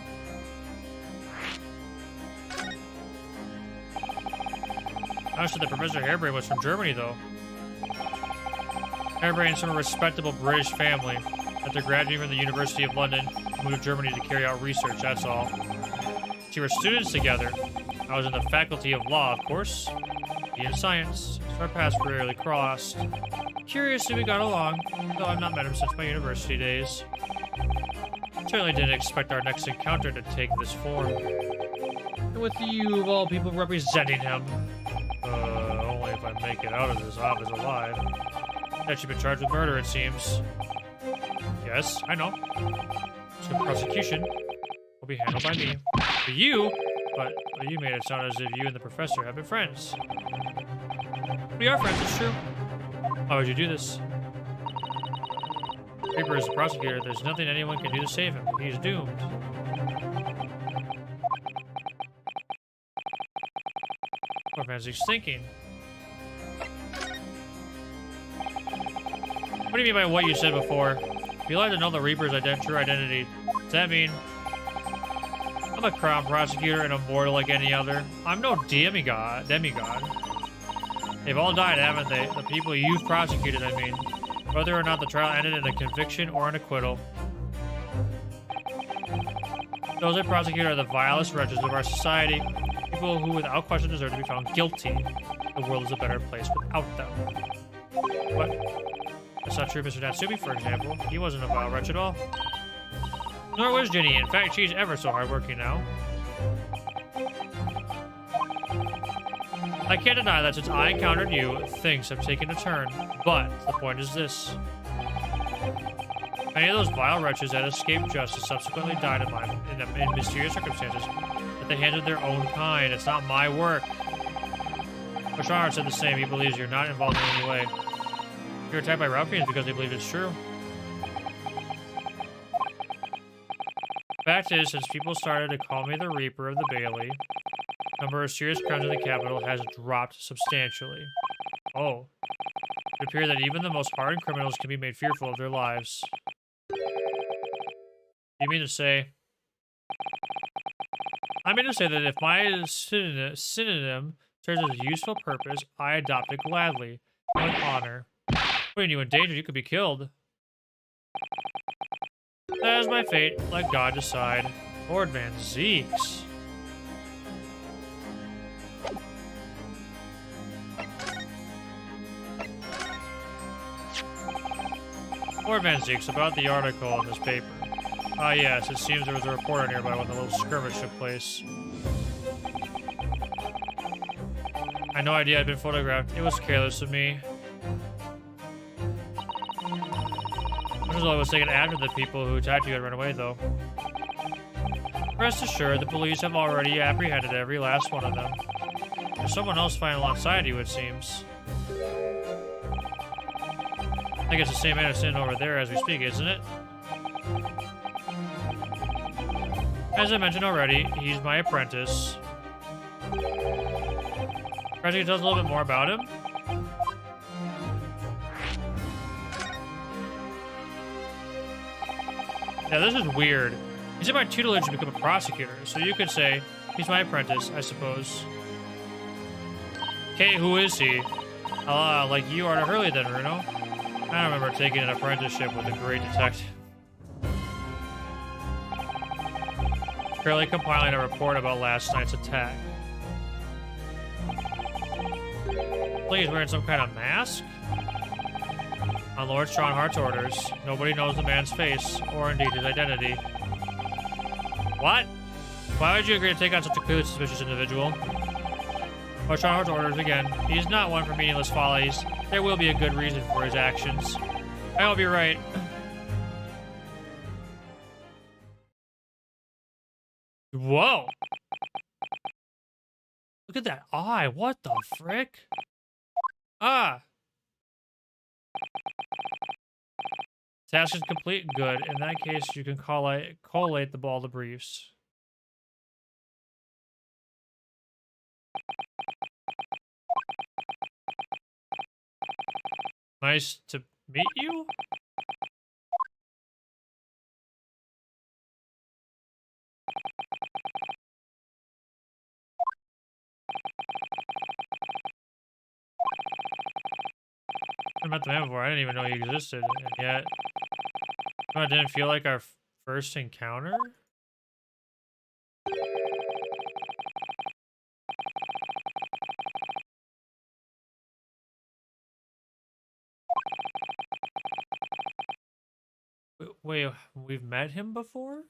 I understood that Professor Harebrine was from Germany, though. Harebrine's from a respectable British family. After graduating from the University of London, moved to Germany to carry out research, that's all. We were students together. I was in the faculty of law, of course. He in science, so our paths rarely crossed. Curiously, we got along, though I've not met him since my university days. Certainly didn't expect our next encounter to take this form. And with you, of all people, representing him. Only if I make it out of this office alive. That you've been charged with murder, it seems. Yes, I know. So prosecution will be handled by me. For you? But you made it sound as if you and the professor have been friends. We are friends, it's true. Why would you do this? Reaper is the prosecutor. There's nothing anyone can do to save him. He's doomed. What man's he thinking? What do you mean by what you said before? You'll have to know the Reaper's true identity. Does that mean I'm a crown prosecutor and immortal like any other? I'm no demigod. They've all died, haven't they? The people you've prosecuted, I mean. Whether or not the trial ended in a conviction or an acquittal. Those I prosecute are the vilest wretches of our society. People who, without question, deserve to be found guilty. The world is a better place without them. What? That's not true, Mr. Natsume, for example. He wasn't a vile wretch at all. Nor was Ginny. In fact, she's ever so hardworking now. I can't deny that since I encountered you, things have taken a turn. But the point is this. Many of those vile wretches that escaped justice subsequently died in mysterious circumstances at the hands of their own kind. It's not my work. Bashar said the same. He believes you're not involved in any way. you're attacked by ruffians because they believe it's true. Fact is, since people started to call me the Reaper of the Bailey, the number of serious crimes in the capital has dropped substantially. Oh. It appears that even the most hardened criminals can be made fearful of their lives. You mean to say... I mean to say that if my synonym serves as a useful purpose, I adopt it gladly, and with honor. Putting you in danger, you could be killed. That is my fate. Let God decide. Lord Van Zeeks. Lord Van Zeeks, about the article in this paper. Ah, yes, it seems there was a reporter nearby when the little skirmish took place. I had no idea I'd been photographed. It was careless of me. I was taken after the people who attacked you had run away, though. Rest assured, the police have already apprehended every last one of them. There's someone else fighting alongside you, it seems. I think it's the same man sitting over there as we speak, isn't it? As I mentioned already, he's my apprentice. Perhaps you can tell us a little bit more about him? Yeah, this is weird. He's in my tutelage to become a prosecutor, so you could say he's my apprentice, I suppose. Okay, who is he? Like you are to Hurley then, Runo. I don't remember taking an apprenticeship with a great detective. Currently compiling a report about last night's attack. He's wearing some kind of mask? On Lord Strongheart's orders, nobody knows the man's face, or indeed his identity. What? Why would you agree to take on such a clearly suspicious individual? Lord Strongheart's orders again. He's not one for meaningless follies. There will be a good reason for his actions. I hope you're right. Whoa! Look at that eye. What the frick? Ah! Task is complete. Good. In that case, you can collate the ball to briefs. Nice to meet you? I met the man before. I didn't even know he existed, and yet it didn't feel like our first encounter. Wait, we've met him before?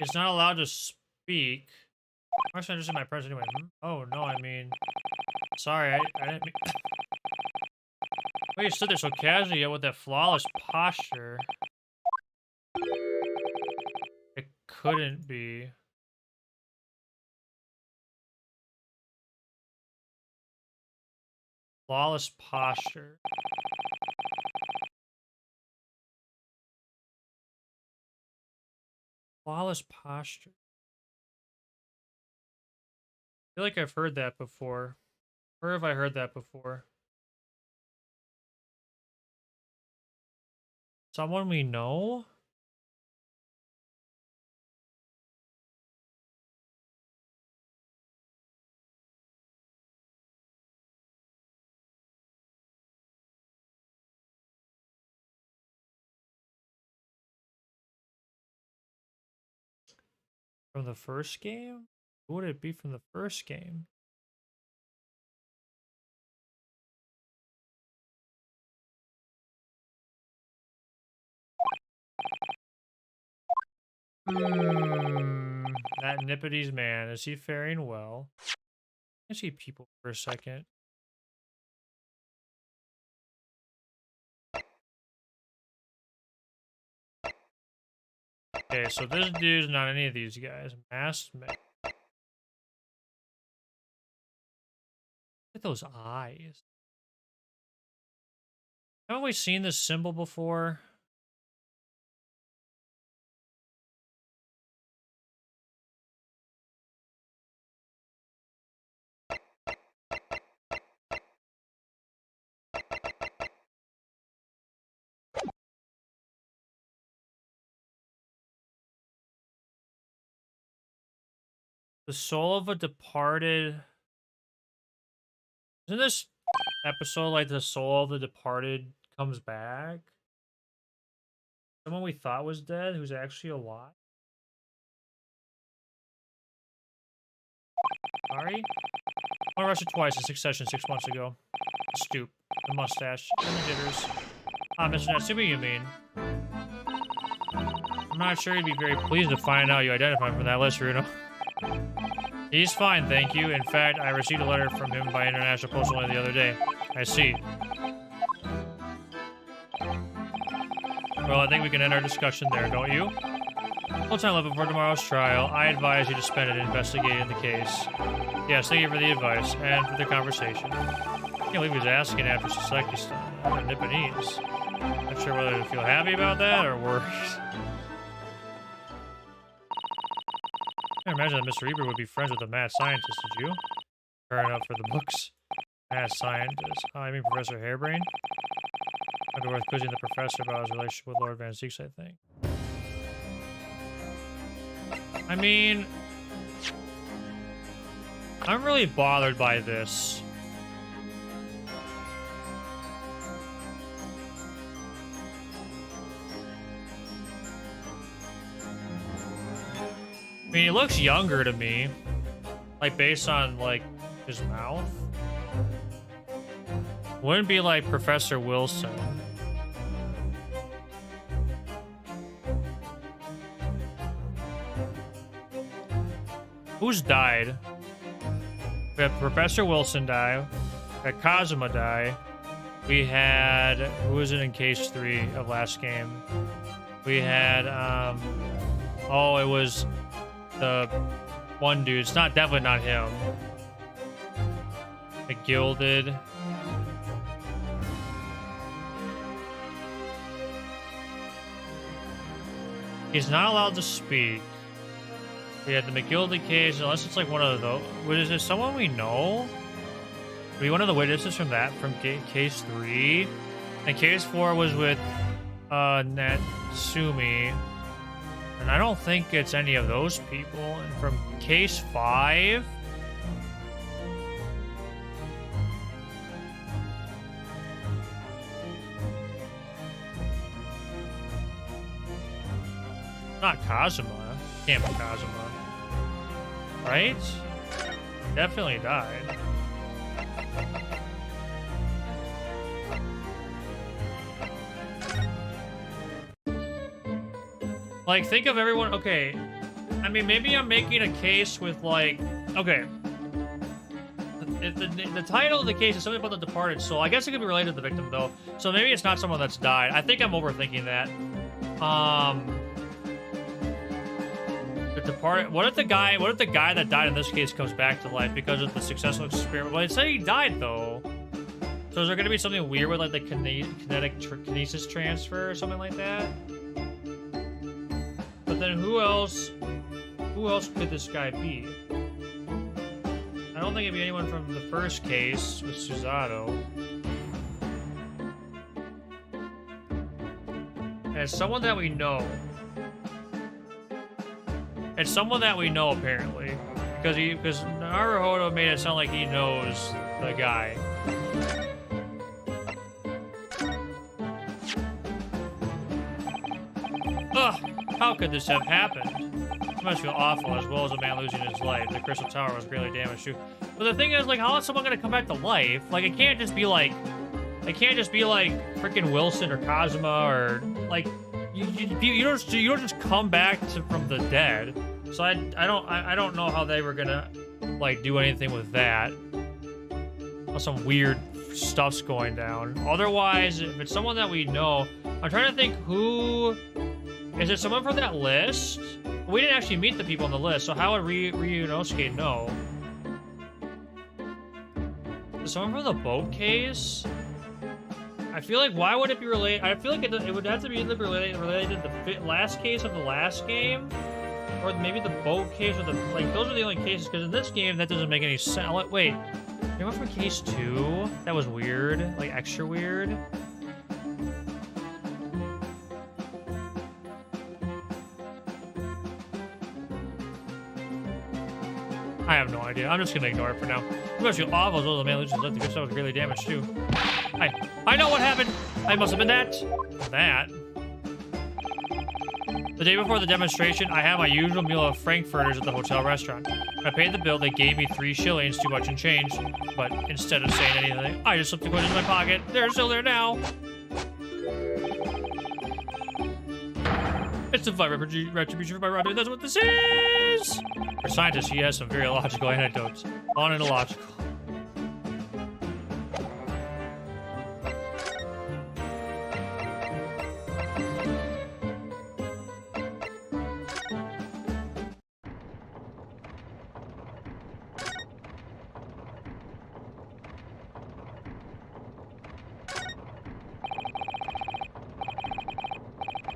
It's not allowed to speak. I'm actually interested in my presence anyway. Oh, no, I mean... Sorry, I didn't mean... Wait, you stood there so casually, yet with that flawless posture. It couldn't be. Flawless posture. Flawless posture. I feel like I've heard that before. Where have I heard that before? Someone we know? From the first game? Who would it be from the first game? That Nippity's man, is he faring well? I see people for a second. Okay, so this dude's not any of these guys. Masked man. Look at those eyes. Haven't we seen this symbol before? The soul of a departed. Isn't this episode like the soul of the departed comes back? Someone we thought was dead who's actually alive? Sorry? I arrested twice in succession 6 months ago. The stoop, the mustache, and the jitters. Ah, Mr. Natsumi, you mean? I'm not sure he'd be very pleased to find out you identified him from that list, Runo. He's fine, thank you. In fact, I received a letter from him by International Postal only the other day. I see. Well, I think we can end our discussion there, don't you? Well, time left before tomorrow's trial. I advise you to spend it investigating the case. Yes, thank you for the advice and for the conversation. I can't believe he was asking after Sasaki-san in Nipponese. Not sure whether to feel happy about that or worried. I imagine that Mr. Eber would be friends with a mad scientist, did you? Turn up for the books. Mad scientist. Oh, I mean Professor Harebrained? Might be worth quizzing the professor about his relationship with Lord Van Zieks, I think. I mean, I'm really bothered by this. I mean, he looks younger to me. Like, based on, like, his mouth. Wouldn't be like Professor Wilson. Who's died? We had Professor Wilson die. We had Kazuma die. We had... Who was it in Case 3 of last game? We had, oh, it was the one dude. It's not... Definitely not him. The Gilded. He's not allowed to speak. We had the McGilded case, unless it's like one of those. Is it someone we know? Were you one of the witnesses from that, from case 3? And case 4 was with Natsumi. And I don't think it's any of those people. And from case 5... Not Kazuma. Can't be Kazuma. Right? Definitely died. Like, think of everyone... Okay. I mean, maybe I'm making a case with, like... Okay. The title of the case is something about the departed soul. I guess it could be related to the victim, though. So maybe it's not someone that's died. I think I'm overthinking that. The departed... What if the guy that died in this case comes back to life because of the successful experiment? Well, it said he died, though. So is there going to be something weird with, like, the kinetic kinesis transfer or something like that? But then who else could this guy be? I don't think it'd be anyone from the first case with Susato. And it's someone that we know. It's someone that we know, apparently. Because Naruhodo made it sound like he knows the guy. Ugh! How could this have happened? It must feel awful, as well as a man losing his life. The Crystal Tower was greatly damaged too. But the thing is, like, how is someone gonna come back to life? Like, it can't just be like freaking Wilson or Kazuma or like you don't just come back from the dead. So I don't know how they were gonna like do anything with that. Some weird stuff's going down. Otherwise, if it's someone that we know, I'm trying to think who Is it someone from that list? We didn't actually meet the people on the list, so how would Ryunosuke know? Is someone from the boat case? I feel like, why would it be related? I feel like it would have to be related to the last case of the last game, or maybe the boat case, or the, like, those are the only cases, because in this game, that doesn't make any sense. Wait, anyone from case 2? That was weird, like, extra weird. I have no idea. I'm just gonna ignore it for now. It must be awful as well as the man loses left. The good stuff was greatly damaged too. I know what happened. I must have been that. The day before the demonstration, I had my usual meal of frankfurters at the hotel restaurant. When I paid the bill, they gave me 3 shillings, too much in change. But instead of saying anything, I just slipped the coins in my pocket. They're still there now. It's divine retribution for my robbery. That's what this is! For scientists, he has some very logical anecdotes. On and illogical.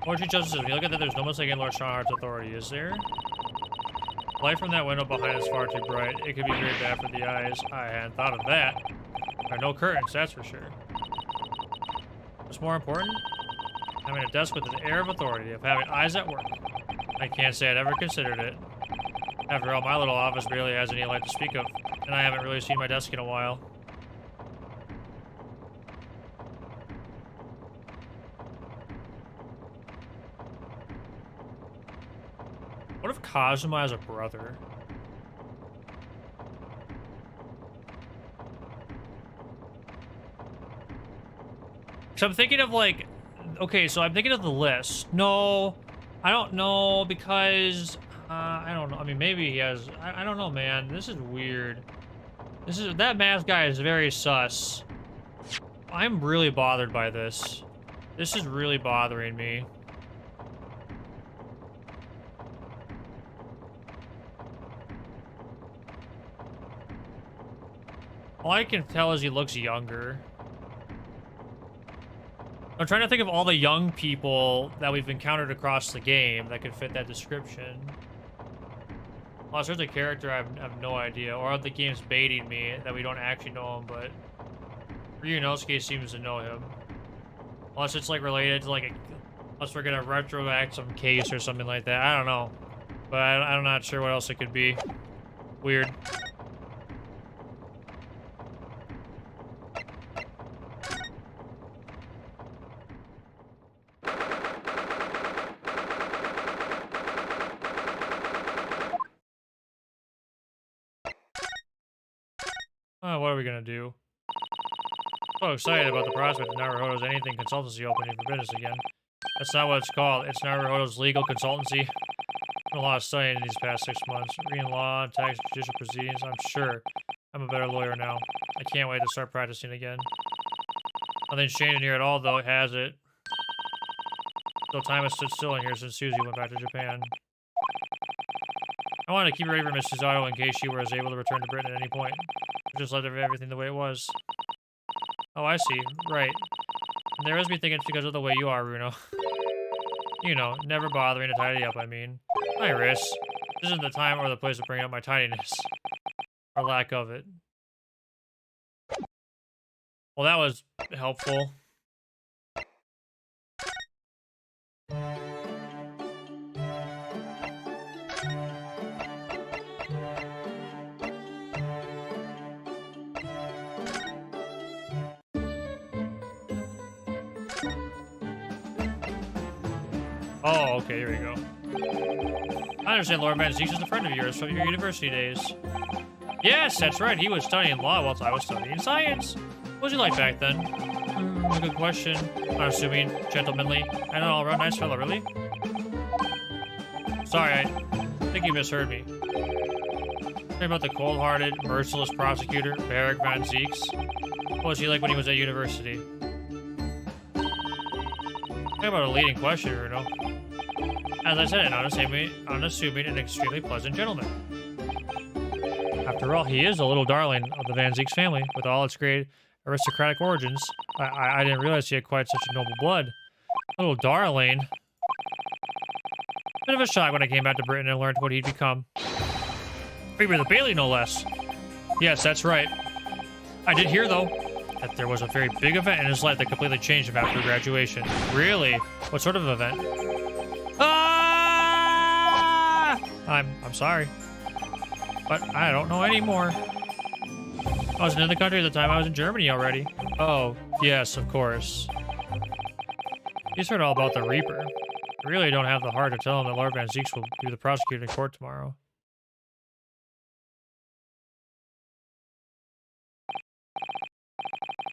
Lord Justice, when you look at that, there's no mistake in Lord Strongheart's authority, is there? Light from that window behind is far too bright. It could be very bad for the eyes. I hadn't thought of that. There are no curtains, that's for sure. What's more important? Having a desk with an air of authority, of having eyes at work. I can't say I'd ever considered it. After all, my little office barely has any light to speak of, and I haven't really seen my desk in a while. What if Kazuma has a brother? So I'm thinking of like, okay, so I'm thinking of the list. No, I don't know because, I don't know. I mean, maybe he has, I don't know, man. This is weird. That math guy is very sus. I'm really bothered by this. This is really bothering me. All I can tell is he looks younger. I'm trying to think of all the young people that we've encountered across the game that could fit that description. Unless there's a character I have no idea, or the game's baiting me that we don't actually know him, but Ryunosuke seems to know him. Unless it's like related to like unless we're gonna retroact some case or something like that. I don't know. But I'm not sure what else it could be. Weird. Oh, what are we gonna do? So excited about the prospect of Naruhodo's anything consultancy opening for business again. That's not what it's called. It's Naruhodo's legal consultancy. Done a lot of studying in these past 6 months. Reading law, tax, judicial proceedings. I'm sure I'm a better lawyer now. I can't wait to start practicing again. Nothing's changing here at all, though, has it? So time has stood still in here since Susie went back to Japan. I wanted to keep it ready for Miss Susato in case she was able to return to Britain at any point. I just left everything the way it was. Oh, I see. Right. And there is me thinking it's because of the way you are, Runo. You know, never bothering to tidy up, I mean. Iris, this isn't the time or the place to bring up my tidiness. Or lack of it. Well, that was helpful. Oh, okay, here we go. I understand Lord Van Zeeks is a friend of yours from your university days. Yes, that's right. He was studying law whilst I was studying science. What was he like back then? Good question. Unassuming, gentlemanly, and an all-around nice fellow, really? Sorry, I think you misheard me. Talking about the cold-hearted, merciless prosecutor, Barrick Van Zeeks. What was he like when he was at university? Talk about a leading question, Bruno. As I said, an unassuming and extremely pleasant gentleman. After all, he is a little darling of the Van Zieks family, with all its great aristocratic origins. I didn't realize he had quite such a noble blood. A little darling. Bit of a shock when I came back to Britain and learned what he'd become. Reaper the Bailey, no less. Yes, that's right. I did hear, though, that there was a very big event in his life that completely changed him after graduation. Really? What sort of event? Ah! I'm sorry, but I don't know anymore. I wasn't in the country at the time. I was in Germany already. Oh, yes, of course. He's heard all about the Reaper. I really don't have the heart to tell him that Lord Van Zieks will do the prosecutor in court tomorrow.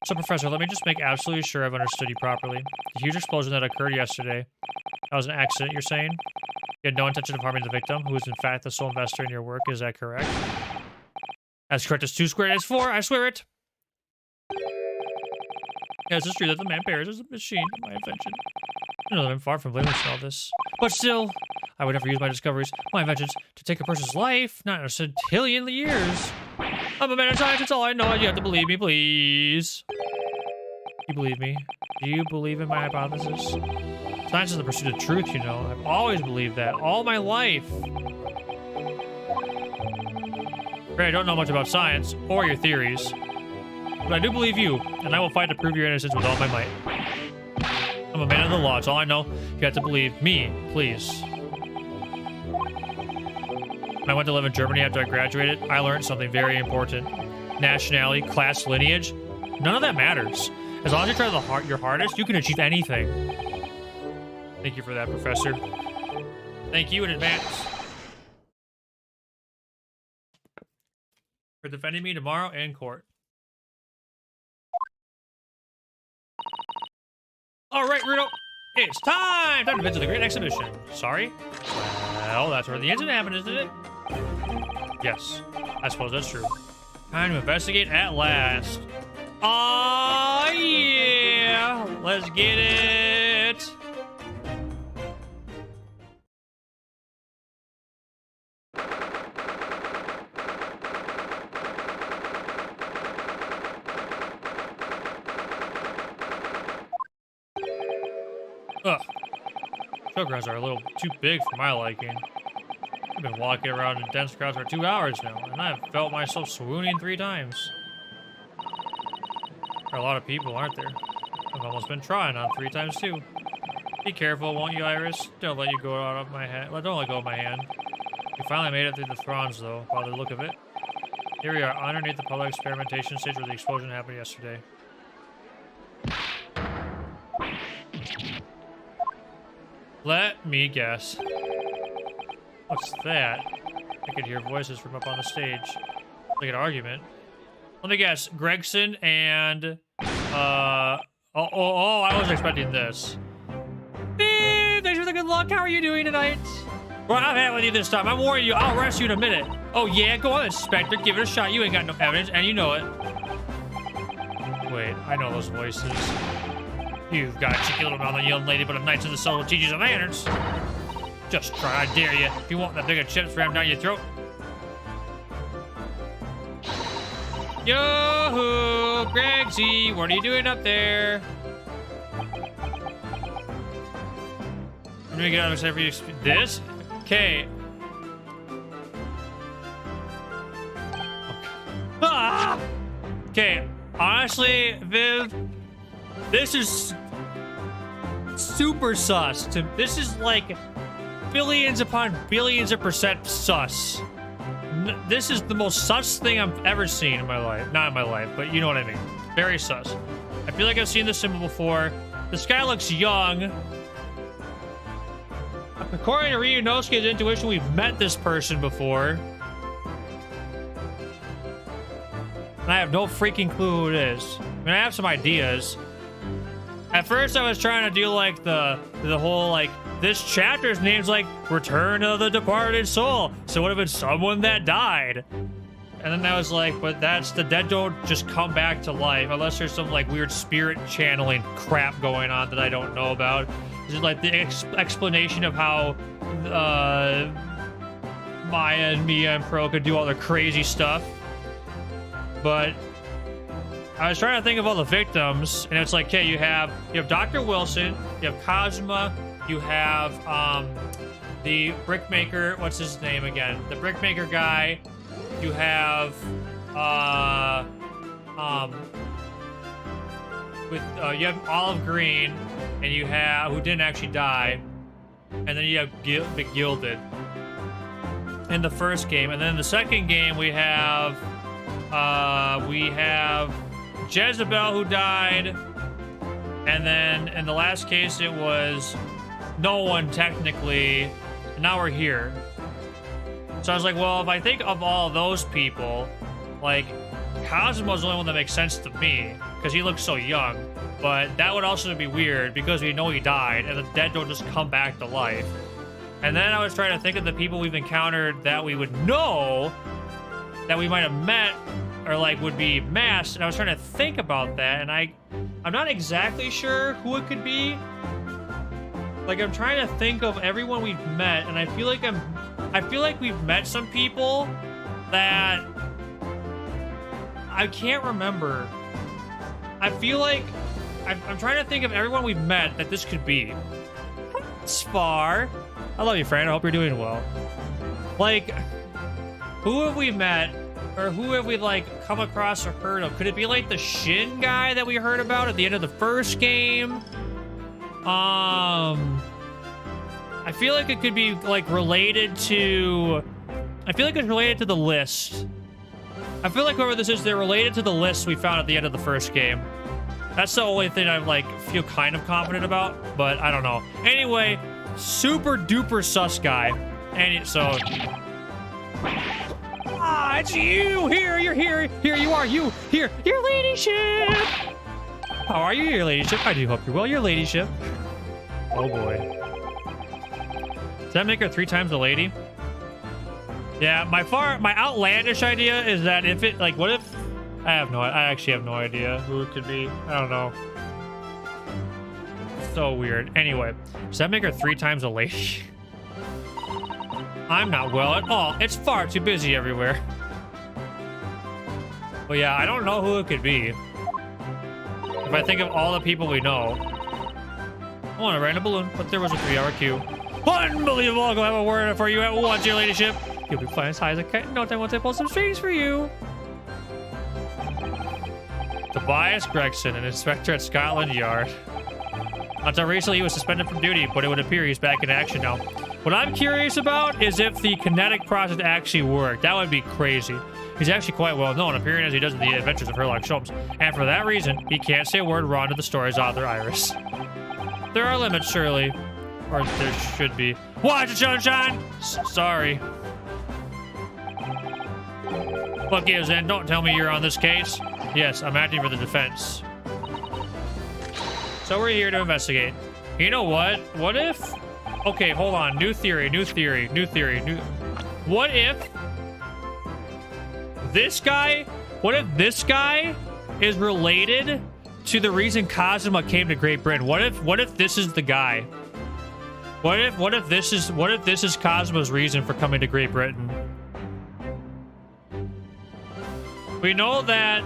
So, Professor, let me just make absolutely sure I've understood you properly. The huge explosion that occurred yesterday, that was an accident, you're saying? You had no intention of harming the victim, who is in fact the sole investor in your work, is that correct? That's correct as 2 squared is 4, I swear it! Yes, it's true that the man bears is a machine, my invention. I know that I'm far from blameless in all this. But still, I would never use my discoveries, my inventions, to take a person's life, not in a centillion years. I'm a man of science, it's all I know, and you have to believe me, please. You believe me? Do you believe in my hypothesis? Science is the pursuit of truth, you know. I've always believed that, all my life. Gray, I don't know much about science, or your theories. But I do believe you, and I will fight to prove your innocence with all my might. I'm a man of the law, it's all I know. You have to believe me, please. When I went to live in Germany after I graduated, I learned something very important. Nationality, class, lineage, none of that matters. As long as you try your hardest, you can achieve anything. Thank you for that, Professor. Thank you in advance for defending me tomorrow in court. All right, Rudo, it's time to visit the Great Exhibition. Sorry? Well, that's where the incident happened, isn't it? Yes, I suppose that's true. Time to investigate at last. Oh yeah! Let's get it! Ugh. Showgrounds are a little too big for my liking. I've been walking around in dense crowds for 2 hours now, and I've felt myself swooning 3 times. There are a lot of people, aren't there? I've almost been trying on 3 times too. Be careful, won't you, Iris? Don't let you go out of my hand. Don't let go of my hand. We finally made it through the throngs, though, by the look of it. Here we are, underneath the public experimentation stage where the explosion happened yesterday. Let me guess. What's that? I could hear voices from up on the stage. Like an argument. Let me guess. Gregson and... I was expecting this. Thanks for the good luck. How are you doing tonight? Well, I've had it with you this time. I'm warning you. I'll arrest you in a minute. Oh, yeah? Go on, Inspector. Give it a shot. You ain't got no evidence, and you know it. Wait, I know those voices. You've got a cheeky little mouth on young lady, but a Knights of the Soul will teach you some manners. Just try, I dare you. If you want that big of chips rammed down your throat. Yo-hoo! Gregsy, what are you doing up there? Let me get out of here for you. This? Okay. Ah! Okay, honestly, Viv, this is super sus. This is like billions upon billions of percent sus. This is the most sus thing I've ever seen in my life. Not in my life, but you know what I mean. Very sus. I feel like I've seen this symbol before. This guy looks young. According to Ryunosuke's intuition, we've met this person before. And I have no freaking clue who it is. I mean, I have some ideas. At first, I was trying to do like the whole like, this chapter's name's like Return of the Departed Soul. So it would have been someone that died. And then I was like, but that's the dead don't just come back to life unless there's some like weird spirit channeling crap going on that I don't know about. Is it like the explanation of how Maya and Mia and Pro could do all their crazy stuff? But I was trying to think of all the victims, and it's like, okay, you have Dr. Wilson, you have Kazuma, you have the brickmaker, what's his name again? The brickmaker guy. You have you have Olive Green, and you have who didn't actually die, and then you have Gilded in the first game, and then in the second game we have Jezebel who died, and then in the last case it was no one technically, and now we're here. So I was like, well, if I think of all those people, like, Cosmo's the only one that makes sense to me, because he looks so young. But that would also be weird, because we know he died, and the dead don't just come back to life. And then I was trying to think of the people we've encountered that we would know, that we might have met, or, like, would be masked, and I was trying to think about that, and I'm not exactly sure who it could be. Like, I'm trying to think of everyone we've met, and I feel like we've met some people that I can't remember. I feel like I'm trying to think of everyone we've met that this could be. Spar, I love you, friend. I hope you're doing well. Like, who have we met, or who have we like come across or heard of? Could it be like the Shin guy that we heard about at the end of the first game? I feel like it could be like related to. I feel like it's related to the list. I feel like whoever this is, they're related to the list we found at the end of the first game. That's the only thing I like feel kind of confident about, but I don't know. Anyway, super duper sus guy, and so. Ah, it's you! Here, you're here! Here you are, you! Here, your ladyship! How are you, your ladyship? I do hope you're well, your ladyship. Oh boy. Does that make her 3 times a lady? Yeah, my outlandish idea is that if it, like, what if... I actually have no idea who it could be. I don't know. So weird. Anyway, does that make her 3 times a lady? I'm not well at all. It's far too busy everywhere. But yeah, I don't know who it could be. If I think of all the people we know. I want to rent a balloon, but there was a 3-hour queue. Unbelievable! I'll go have a word for you at once, your ladyship. You'll be flying as high as a kite in no time once I pull some strings for you. Tobias Gregson, an inspector at Scotland Yard. Until recently, he was suspended from duty, but it would appear he's back in action now. What I'm curious about is if the kinetic process actually worked. That would be crazy. He's actually quite well known, appearing as he does in the adventures of Sherlock Holmes. And for that reason, he can't say a word wrong to the story's author, Iris. There are limits, surely. Or there should be. Watch it, sunshine! Sorry. What gives in? Don't tell me you're on this case. Yes, I'm acting for the defense. So we're here to investigate. You know what? What if... Okay, hold on. New theory. What if... This guy... What if this guy is related to the reason Kazuma came to Great Britain? What if this is the guy? What if this is Kazuma's reason for coming to Great Britain? We know that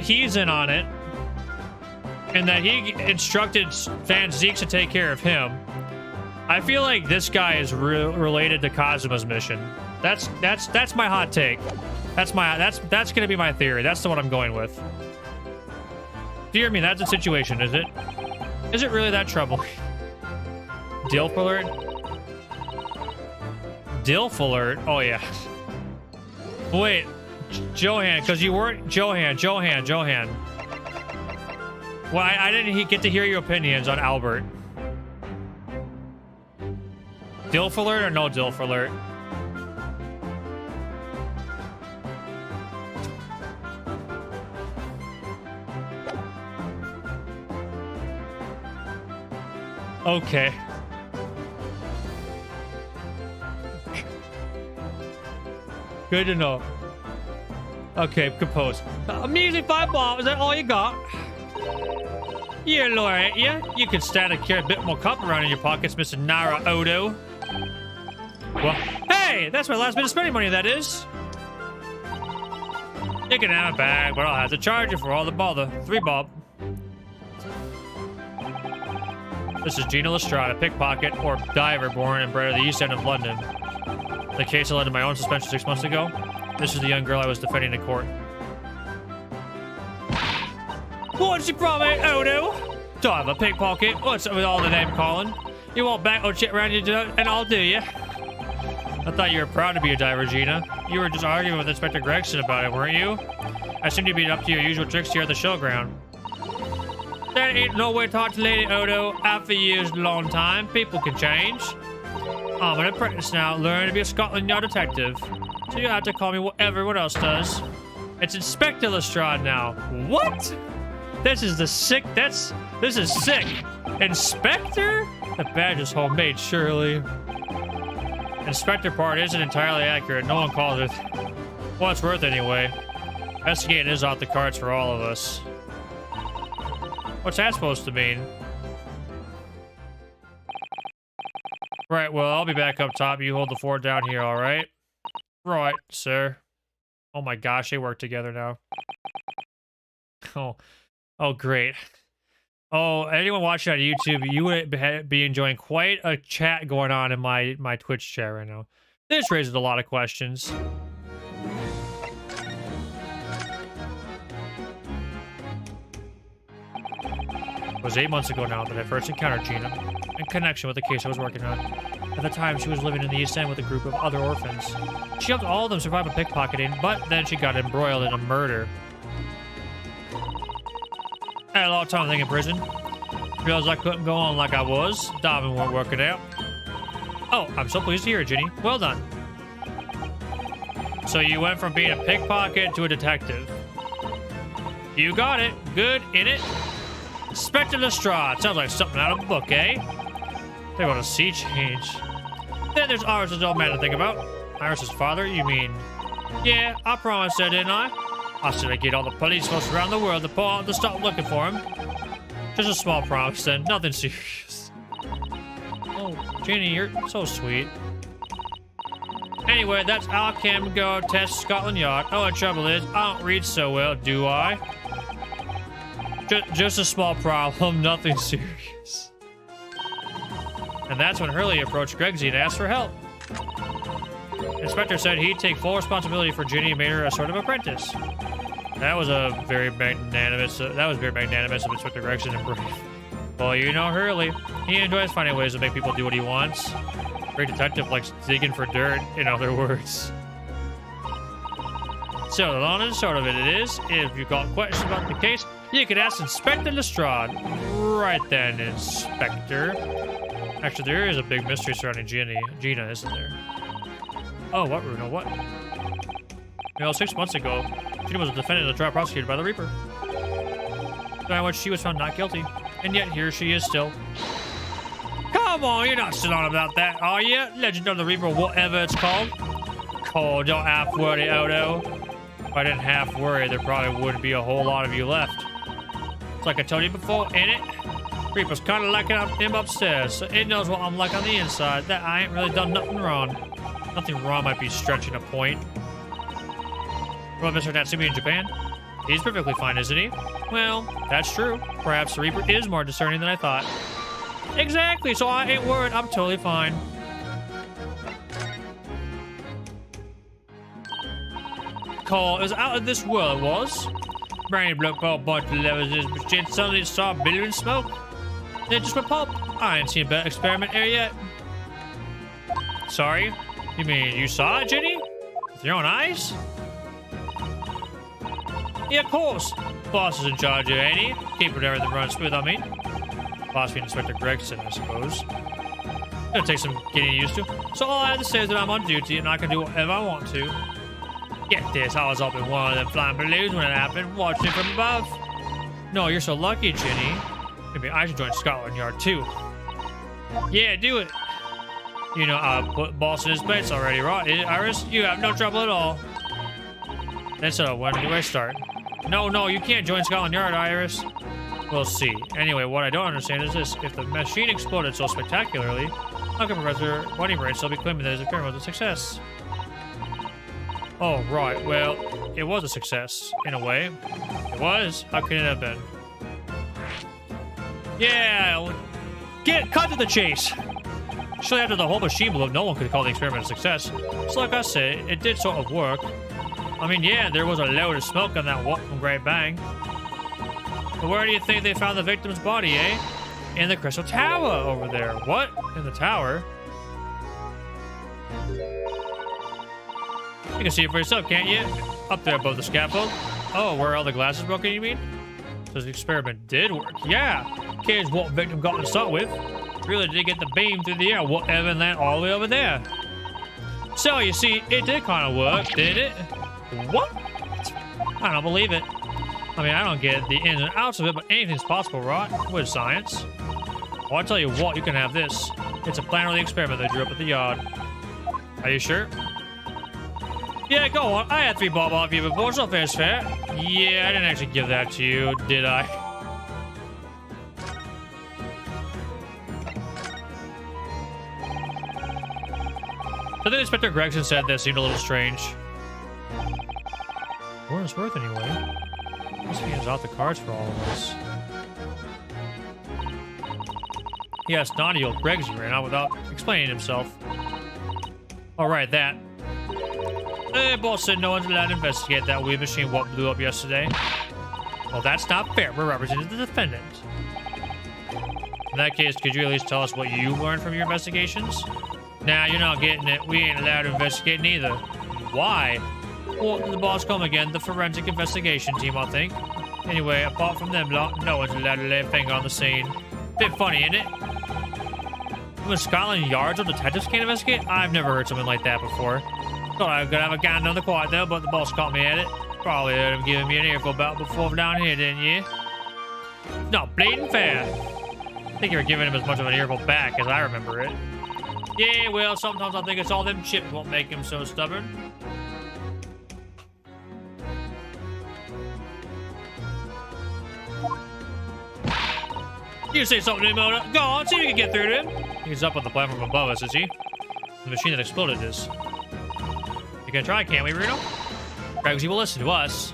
he's in on it, and that he instructed Van Zeke to take care of him. I feel like this guy is related to Kazuma's mission. That's my hot take. That's gonna be my theory. That's the one I'm going with. Dear me, that's the situation, is it? Is it really that troubling? Dilf alert? Dilf alert? Oh yeah. Wait, Johan, because you weren't Johan. Well, I didn't get to hear your opinions on Albert. Dilf alert or no Dilf alert? Okay. Good to know. Okay, compose. I'm using 5 bob. Is that all you got? You're a lawyer, ain't you? You can stand to carry a bit more copper around in your pockets, Mr. Naira Odo. Well, hey! That's my last bit of spending money, that is. You can have it back, but I'll have to charge you for all the bother. 3 bob. This is Gina Lestrade, a pickpocket or diver born and bred at the East End of London. The case that led to my own suspension 6 months ago. This is the young girl I was defending in court. What's your problem, Odo? Diver, pickpocket, what's up with all the name calling? You want back or shit around you and I'll do you. I thought you were proud to be a diver, Gina. You were just arguing with Inspector Gregson about it, weren't you? I seem to be up to your usual tricks here at the showground. There ain't no way to talk to Lady Odo. After years, long time, people can change. I'm an apprentice now, learning to be a Scotland Yard detective. So you have to call me whatever everyone else does. It's Inspector Lestrade now. What? This is the sick, this is sick. Inspector? The badge is homemade, surely. Inspector part isn't entirely accurate. No one calls it. Well, it's worth anyway. Investigating is off the cards for all of us. What's that supposed to mean? Right, well, I'll be back up top. You hold the fort down here, all right? Right, sir. Oh my gosh, they work together now. Oh, great. Oh, anyone watching on YouTube, you would be enjoying quite a chat going on in my Twitch chat right now. This raises a lot of questions. It was 8 months ago now that I first encountered Gina in connection with the case I was working on. At the time, she was living in the East End with a group of other orphans. She helped all of them survive a pickpocketing, but then she got embroiled in a murder. I had a lot of time thinking prison. Realized I couldn't go on like I was. Diving weren't working out. Oh, I'm so pleased to hear it, Ginny. Well done. So you went from being a pickpocket to a detective. You got it. Good, innit? Inspector Lestrade. Sounds like something out of a book, eh? They want to see change. Then there's Iris's old man to think about. Iris's father, you mean? Yeah, I promised her, didn't I? I said I'd get all the police force around the world to stop looking for him. Just a small promise then, nothing serious. Oh, Ginny, you're so sweet. Anyway, that's Al Camgo Test Scotland Yard. Oh, the trouble is, I don't read so well, do I? Just a small problem, nothing serious. And that's when Hurley approached Gregsy to ask for help. Inspector said he'd take full responsibility for Ginny and made her a sort of apprentice. That was very magnanimous of Inspector Gregson and Brave. Well, you know Hurley. He enjoys finding ways to make people do what he wants. Great detective likes digging for dirt, in other words. So the long and short of it is, if you've got questions about the case, you can ask Inspector Lestrade. Right then, Inspector. Actually, there is a big mystery surrounding Gina, isn't there? Oh, what, Bruno? What? You know, 6 months ago, Gina was a defendant in a trial prosecuted by the Reaper. By which she was found not guilty. And yet, here she is still. Come on, you're not still on about that, are you? Legend of the Reaper, whatever it's called. Oh, don't half worry, Odo. If I didn't half worry, there probably wouldn't be a whole lot of you left. It's like I told you before, ain't it? Reaper's kind of like him upstairs, so it knows what I'm like on the inside. That I ain't really done nothing wrong. Nothing wrong might be stretching a point. What about Mr. Natsumi in Japan? He's perfectly fine, isn't he? Well, that's true. Perhaps the Reaper is more discerning than I thought. Exactly, so I ain't worried. I'm totally fine. Call is out of this world, it was. Brain bloke called bunch of levels is machine suddenly saw billowing smoke. Then just went pulp. I ain't seen a better experiment here yet. Sorry? You mean you saw it, Ginny? With your own eyes? Yeah, of course. Boss is in charge here, ain't he? Keeping everything running smooth, I mean. Boss being Inspector Gregson, I suppose. Gonna take some getting used to. So all I have to say is that I'm on duty and I can do whatever I want to. Get this, I was up in one of them flying balloons when it happened, watching it from above. No, you're so lucky, Ginny. Maybe I should join Scotland Yard too. Yeah, do it. You know, I put boss in his place already, right? Iris, you have no trouble at all. Then so, when do I start? No, you can't join Scotland Yard, Iris. We'll see. Anyway, what I don't understand is this. If the machine exploded so spectacularly, how can Professor Bunnybrain still be claiming that his experiment was a success? Oh, right. Well, it was a success, in a way. It was? How could it have been? Yeah! Cut to the chase! Surely after the whole machine blew up, no one could call the experiment a success. So like I said, it did sort of work. I mean, yeah, there was a load of smoke on that walk from Great Bang. But where do you think they found the victim's body, eh? In the Crystal Tower over there. What? In the tower? You can see it for yourself, can't you? Up there above the scaffold. Oh, where all the glasses broken, you mean? So the experiment did work. Yeah. Cares what victim got to start with. Really did get the beam through the air, whatever, and land all the way over there. So, you see, it did kind of work, did it? What? I don't believe it. I mean, I don't get the ins and outs of it, but anything's possible, right? With science. Well, I'll tell you what, you can have this. It's a plan of the experiment they drew up at the yard. Are you sure? Yeah, go on. I had 3 bob off you before, so fair's fair. Yeah, I didn't actually give that to you, did I? So then Inspector Gregson said that seemed a little strange. For what it's worth, anyway. This game's off the cards for all of us. Yes, naughty old Gregsy ran out without explaining himself. Alright, that. The boss said no one's allowed to investigate that weird machine what blew up yesterday. Well, that's not fair. We're representing the defendant. In that case, could you at least tell us what you learned from your investigations? Nah, you're not getting it. We ain't allowed to investigate neither. Why? Well, the boss come again, the forensic investigation team, I think. Anyway, apart from them lot, no one's allowed to lay a finger on the scene. Bit funny, isn't it? When Scotland Yard's or detectives can't investigate? I've never heard something like that before. Thought I was gonna have a gander on the quiet though, but the boss caught me at it. Probably heard him giving me an earful about before down here, didn't you? Not bleeding fair. I think you were giving him as much of an earful back as I remember it. Yeah, well, sometimes I think it's all them chips won't make him so stubborn. You say something to him, Mona. Go on, see if you can get through to him. He's up on the platform above us, is he? The machine that exploded is. You can try, can't we, Bruno? Gregsy will listen to us.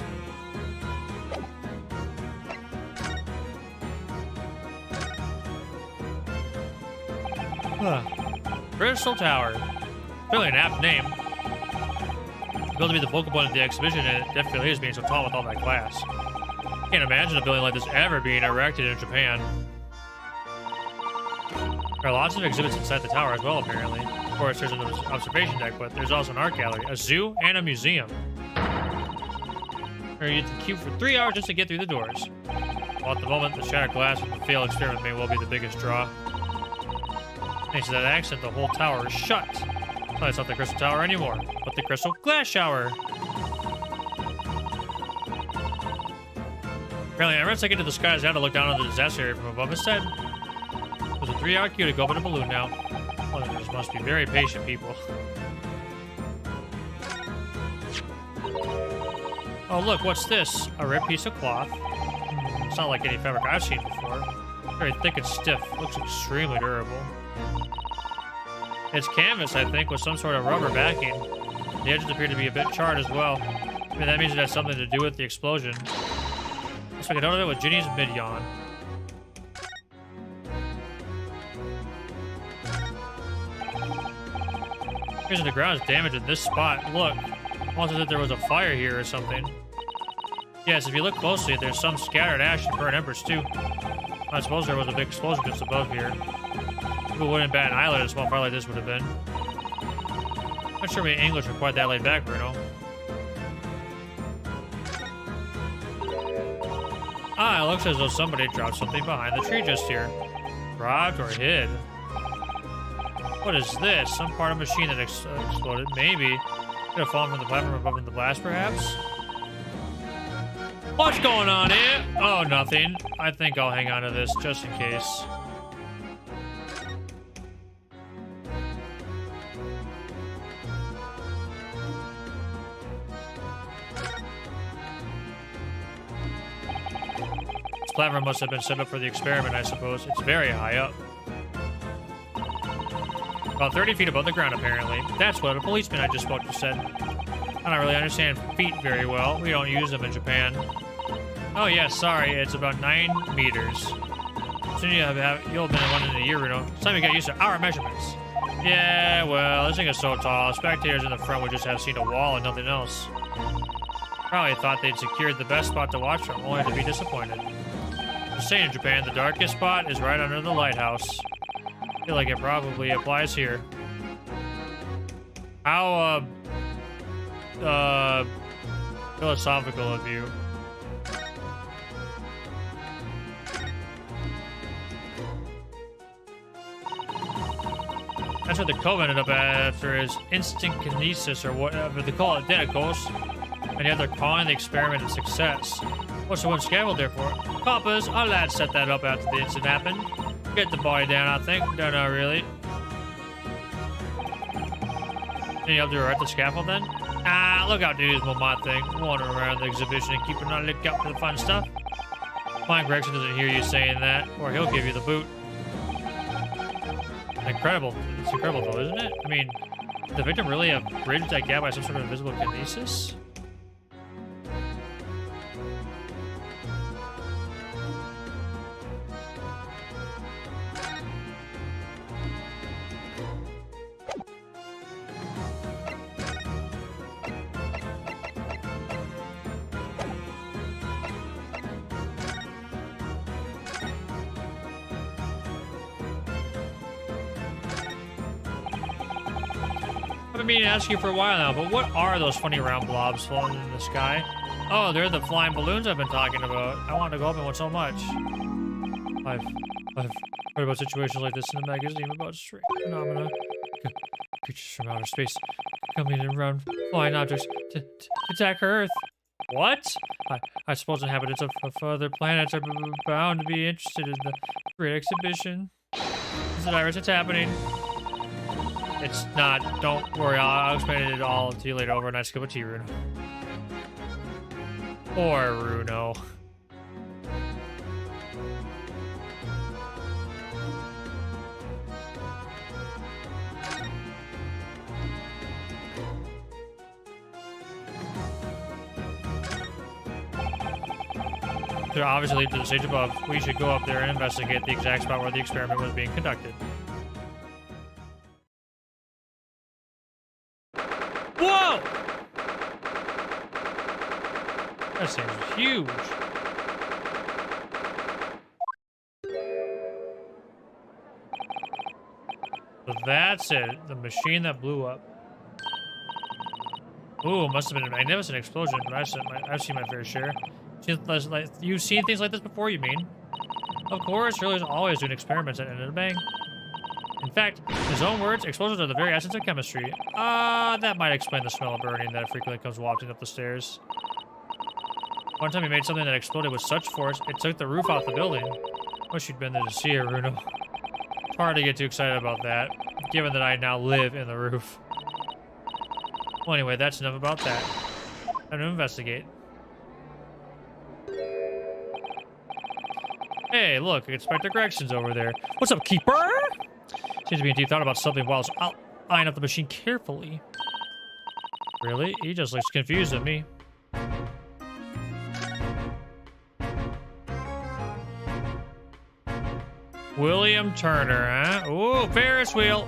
Crystal Tower. Really an apt name. It's built to be the focal point of the exhibition, and it definitely is being so tall with all that glass. Can't imagine a building like this ever being erected in Japan. There are lots of exhibits inside the tower as well, apparently. Of course, there's an observation deck, but there's also an art gallery, a zoo, and a museum. Or you have to queue for 3 hours just to get through the doors. Well, at the moment, the shattered glass of the failed experiment may well be the biggest draw. Thanks to that accident, the whole tower is shut. Well, it's not the Crystal Tower anymore, but the Crystal Glass Shower. Apparently, I ran second to the skies now to look down on the disaster area from above instead. There's a 3-hour queue to go up in a balloon now. Well, there must be very patient people. Oh, look, what's this? A ripped piece of cloth. It's not like any fabric I've seen before. Very thick and stiff. Looks extremely durable. It's canvas, I think, with some sort of rubber backing. The edges appear to be a bit charred as well. I mean, that means it has something to do with the explosion. Looks like a donut with Ginny's mid-yawn. The ground is damaged in this spot. Look, almost as if there was a fire here or something. Yes, if you look closely, there's some scattered ash and burnt embers too. I suppose there was a big explosion just above here. People wouldn't bat an eyelid at a small fire like this would have been. Not sure we English are quite that laid back, Bruno. Ah, it looks as though somebody dropped something behind the tree just here. Dropped or hid. What is this? Some part of a machine that exploded? Maybe. Could have fallen from the platform above in the blast, perhaps? What's going on here? Oh, nothing. I think I'll hang on to this just in case. platform must have been set up for the experiment, I suppose. It's very high up. About 30 feet above the ground, apparently. That's what a policeman I just spoke to said. I don't really understand feet very well. We don't use them in Japan. Oh, yeah, sorry. It's about 9 meters. Soon you'll have been one in a year, Runo. It's time you get used to our measurements. Yeah, well, this thing is so tall. Spectators in the front would just have seen a wall and nothing else. Probably thought they'd secured the best spot to watch from, only to be disappointed. Just saying, in Japan, the darkest spot is right under the lighthouse. I feel like it probably applies here. How, philosophical of you. That's what the Cove ended up after his instant kinesis, or whatever they call it, Dennikos. And yet they're calling the experiment a success. What's the one scrambled there for? Coppers, our lad set that up after the incident happened. Get the body down, I think. Don't know, really. Any up there at the scaffold, then? Ah, look out, dudes, my thing. Wandering around the exhibition and keeping on the lookout for the fun stuff. Mike Gregson doesn't hear you saying that, or he'll give you the boot. Incredible. It's incredible, though, isn't it? I mean, did the victim really have bridged that gap by some sort of invisible kinesis? I've been meaning to ask you for a while now, but what are those funny round blobs floating in the sky? Oh, they're the flying balloons I've been talking about. I want to go up in one so much. I've heard about situations like this in the magazine about strange phenomena. Creatures from outer space coming in around flying objects to attack Earth. What? I suppose inhabitants of other planets are bound to be interested in the great exhibition. Is it Iris? It's happening. It's not. Don't worry. I'll explain it all to you later over a nice cup of tea, Runo. Poor Runo. They're obviously lead to the stage above. We should go up there and investigate the exact spot where the experiment was being conducted. Whoa! That seems huge. So that's it. The machine that blew up. Ooh, must have been a magnificent explosion, but I've seen my fair share. You've seen things like this before, you mean? Of course, Shirley's always doing experiments that end in a bang. In fact, in his own words, explosions are the very essence of chemistry. That might explain the smell of burning that frequently comes wafting up the stairs. One time he made something that exploded with such force, it took the roof off the building. Wish you'd been there to see it, Runo. It's hard to get too excited about that, given that I now live in the roof. Well, anyway, that's enough about that. Time to investigate. Hey, look, Inspector Gregson's over there. What's up, Keeper? Seems to be in deep thought about something while I'll eyeing up the machine carefully. Really? He just looks confused at me. William Turner, huh? Ooh, Ferris wheel.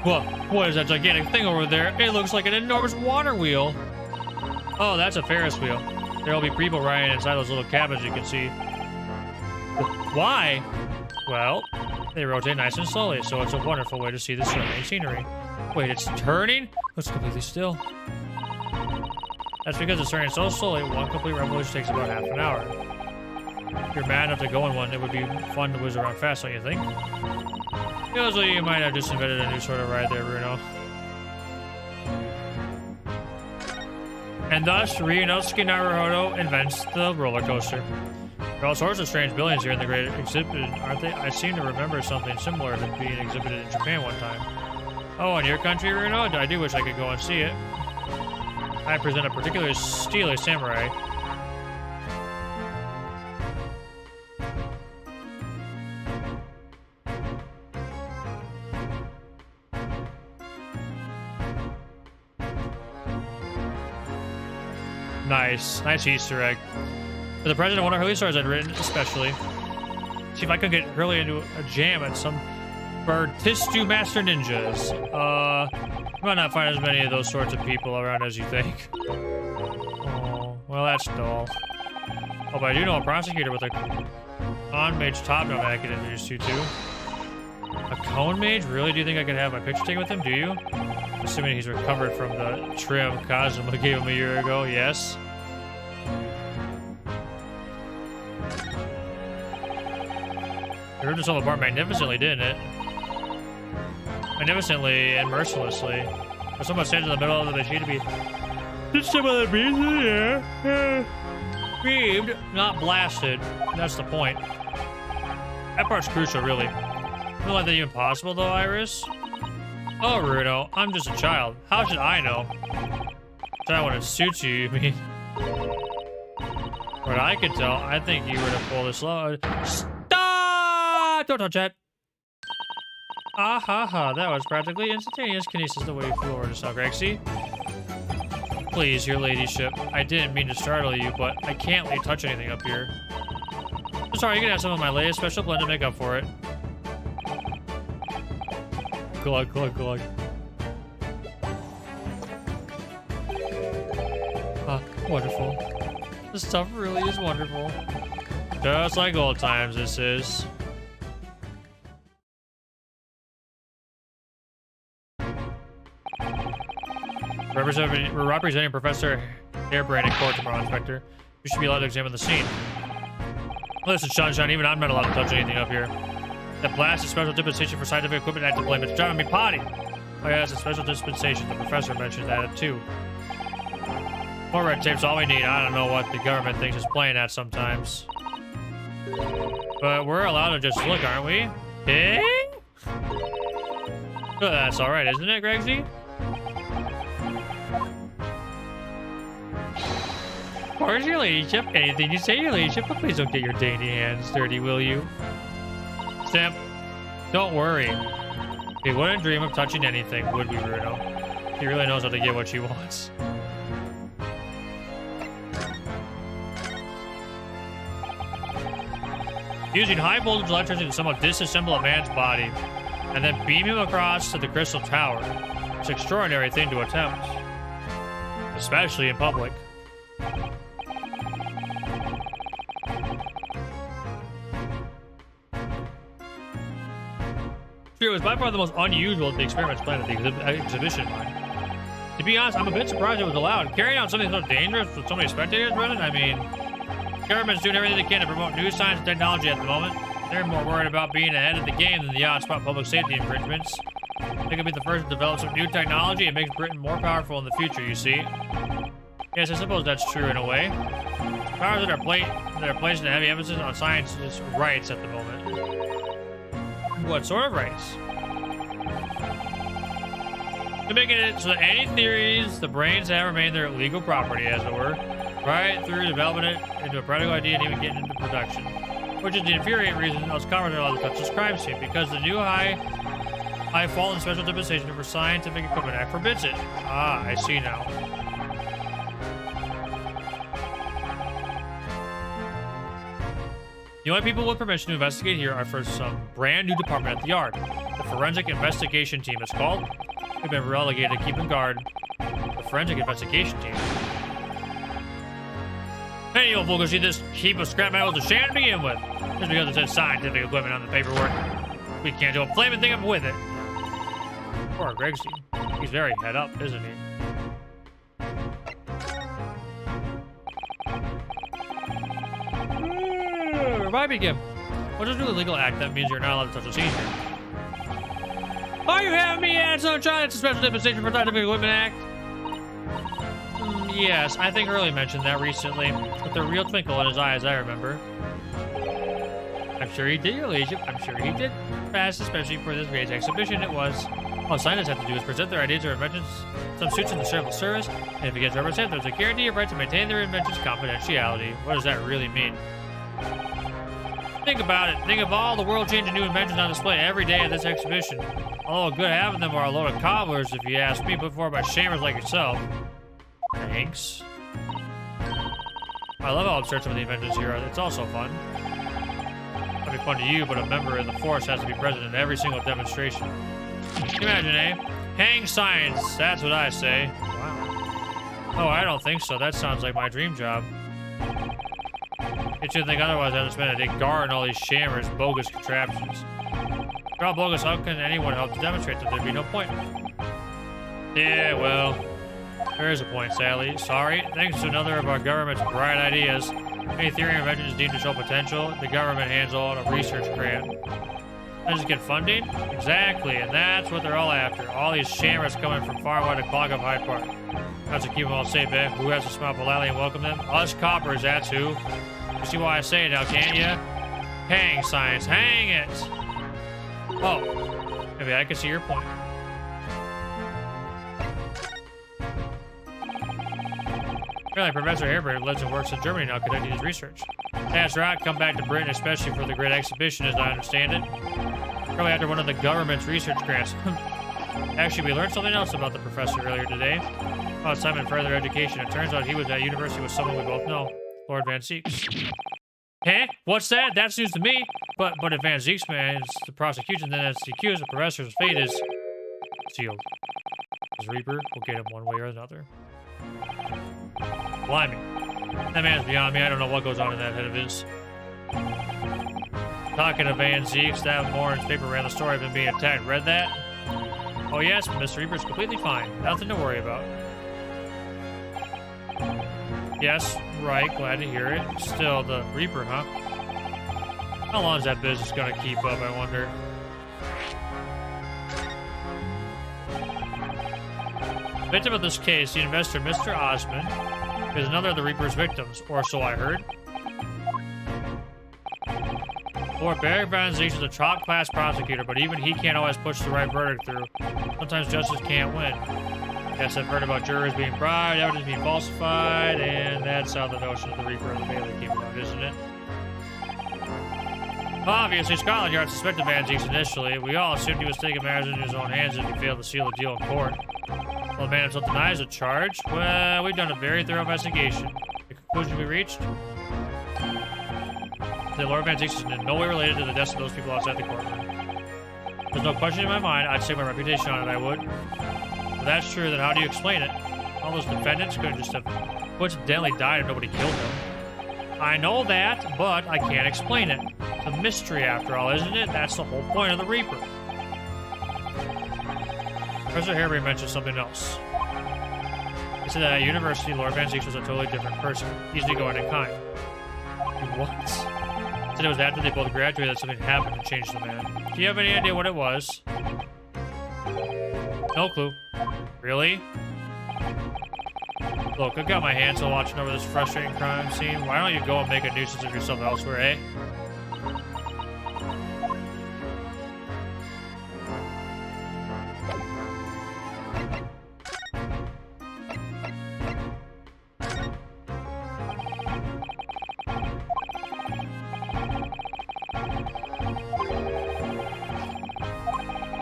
Well, what is that gigantic thing over there? It looks like an enormous water wheel. Oh, that's a Ferris wheel. There'll be people riding inside those little cabins you can see. Why? Well, they rotate nice and slowly, so it's a wonderful way to see the surrounding scenery. Wait, it's turning? It's completely still. That's because it's turning so slowly, one complete revolution takes about half an hour. If you're mad enough to go in one, it would be fun to whiz around fast, don't you think? Feels like you might have just invented a new sort of ride there, Bruno. And thus, Ryunosuke Naruhodo invents the roller coaster. There are all sorts of strange buildings here in the great exhibit, aren't they? I seem to remember something similar to being exhibited in Japan one time. Oh, in your country, Runo? I do wish I could go and see it. I present a particularly steely samurai. Nice. Nice Easter egg. For the president, what Hurley stories I'd written, especially. See if I could get Hurley into a jam at some Bartistu Master Ninjas. You might not find as many of those sorts of people around as you think. Oh, well, that's dull. Oh, but I do know a prosecutor with a Cone Mage top note I could introduce you to. A Cone Mage? Really? Do you think I could have my picture taken with him? Do you? Assuming he's recovered from the trim Kazuma gave him a year ago, yes. It ripped itself apart magnificently, didn't it? Magnificently and mercilessly. But someone stands in the middle of the machine to be... Just some of the bees in the air. Beamed, not blasted. That's the point. That part's crucial, really. You don't like that even possible, though, Iris? Oh, Runo, I'm just a child. How should I know? Child when it suits you, you mean? What I could tell, I think you were to pull this load. Stop! Don't touch that. Ah ha ha, that was practically instantaneous kinesis the way you flew over to South Grexy. Please, your ladyship. I didn't mean to startle you, but I can't let you touch anything up here. I'm sorry, you can have some of my latest special blend to make up for it. Glug, glug, glug. Ah, wonderful. This stuff really is wonderful. Just like old times, this is. We're representing Professor Hairbrain in court tomorrow, Inspector. You should be allowed to examine the scene. Listen, Sunshine, even I'm not allowed to touch anything up here. That blast is special dispensation for scientific equipment I had to blame. It's driving me potty. Oh yeah, it's a special dispensation. The professor mentioned that too. More red tape's all we need. I don't know what the government thinks is playing at sometimes. But we're allowed to just look, aren't we? Ding? Oh, that's alright, isn't it, Gregsy? Of course, your ladyship. Anything you say, your ladyship, but please don't get your dainty hands dirty, will you? Stamp, don't worry. He wouldn't dream of touching anything, would we, Bruno? He really knows how to get what she wants. Using high voltage electricity to somewhat disassemble a man's body, and then beam him across to the Crystal Tower. It's an extraordinary thing to attempt. Especially in public. It was by far the most unusual of the experiments planned at the exhibition. To be honest, I'm a bit surprised it was allowed. Carrying out something so dangerous with so many spectators present? I mean, the government's doing everything they can to promote new science and technology at the moment. They're more worried about being ahead of the game than the odd spot public safety infringements. They could be the first to develop some new technology and make Britain more powerful in the future, you see. Yes, I suppose that's true in a way. Powers that are placing a heavy emphasis on science's rights at the moment. What sort of rights? They're making it so that any theories the brains have remain their legal property, as it were, right through developing it into a practical idea and even getting into production. Which is the infuriating reason those Congress are allowed to touch this crime scene, because the new high fault and special dispensation for Scientific Equipment Act forbids it. Ah, I see now. The only people with permission to investigate here are for some brand new department at the yard. The Forensic Investigation Team, it's called. They've been relegated to keeping guard. The Forensic Investigation Team. Hey, you fool, go see this heap of scrap metal to sham to begin with. Just because it says scientific equipment on the paperwork. We can't do a flaming thing with it. Poor Gregsy. He's very head up, isn't he? Remind me again. What does new illegal act that means you're not allowed to touch the scene here? Are you having me add Sunshine? It's a special dispensation for Scientific Equipment Act. Yes, I think Hurley mentioned that recently, with a real twinkle in his eye, as I remember. I'm sure he did, your ladyship. I'm sure he did. Fast, especially for this great exhibition it was. All scientists have to do is present their ideas or inventions, some suits in the civil service, and if it gets represented, there's a guarantee of right to maintain their invention's confidentiality. What does that really mean? Think about it. Think of all the world-changing new inventions on display every day at this exhibition. Although good having them are a load of cobblers, if you ask me, put forward by shamers like yourself. Thanks. I love how absurd some of the inventions here are. It's also fun. It'll be fun to you, but a member of the force has to be present in every single demonstration. Can you imagine, eh? Hang science, that's what I say. Wow. Oh, I don't think so. That sounds like my dream job. It should think otherwise. I just spend a day guarding all these shammers, bogus contraptions. They're all bogus. How can anyone help to demonstrate that there'd be no point? Yeah, well, there is a point, sadly. Sorry. Thanks to another of our government's bright ideas, any theory or invention is deemed to show potential. The government hands all out a research grant. They just get funding? Exactly, and that's what they're all after. All these shammers coming from far away to clog up Hyde Park. That's to keep them all safe, eh? Who has to smile politely and welcome them? Us coppers, that's who. You see why I say it now, can't you? Hang science, hang it! Oh, maybe I can see your point. Apparently, Professor Harebrant lives and works in Germany now, conducting his research. That's right, come back to Britain, especially for the Great Exhibition, as I understand it. Probably after one of the government's research grants. Actually, we learned something else about the professor earlier today. About Simon further education. It turns out he was at university with someone we both know, Lord Van Zieks. Hey, what's that? That's news to me. But if Van Zieks man is the prosecution, then that's the accused. The professor's fate is sealed. His Reaper will get him one way or another. Blimey. That man's beyond me. I don't know what goes on in that head of his. Talking to Van Zieks, that morning's paper ran the story of him being attacked. Read that? Oh yes, but Mr. Reaper's completely fine. Nothing to worry about. Yes, right. Glad to hear it. Still, the Reaper, huh? How long is that business gonna keep up, I wonder? Victim of this case, the investor, Mr. Osmond, is another of the Reaper's victims, or so I heard. Lord Barry Van Zieks is a top-class prosecutor, but even he can't always push the right verdict through. Sometimes justice can't win. Yes, I've heard about jurors being bribed, evidence being falsified, and that's how the notion of the Reaper and the Bailey came about, isn't it? Obviously, Scotland Yard suspected Van Zieks initially. We all assumed he was taking matters into his own hands if he failed to seal the deal in court. Well, the man himself denies the charge. Well, we've done a very thorough investigation. The conclusion we reached? That Lord Van Zieks is in no way related to the deaths of those people outside the courtroom. There's no question in my mind. I'd stake my reputation on it, I would. If that's true, then how do you explain it? All those defendants could just have coincidentally died if nobody killed them. I know that, but I can't explain it. It's a mystery after all, isn't it? That's the whole point of the Reaper. Professor Harebrant mentioned something else. He said that at university, Lord Van Zieks was a totally different person. Easygoing and kind. What? He said it was after they both graduated that something happened and changed the man. Do you have any idea what it was? No clue. Really? Look, I've got my hands full watching over this frustrating crime scene. Why don't you go and make a nuisance of yourself elsewhere, eh?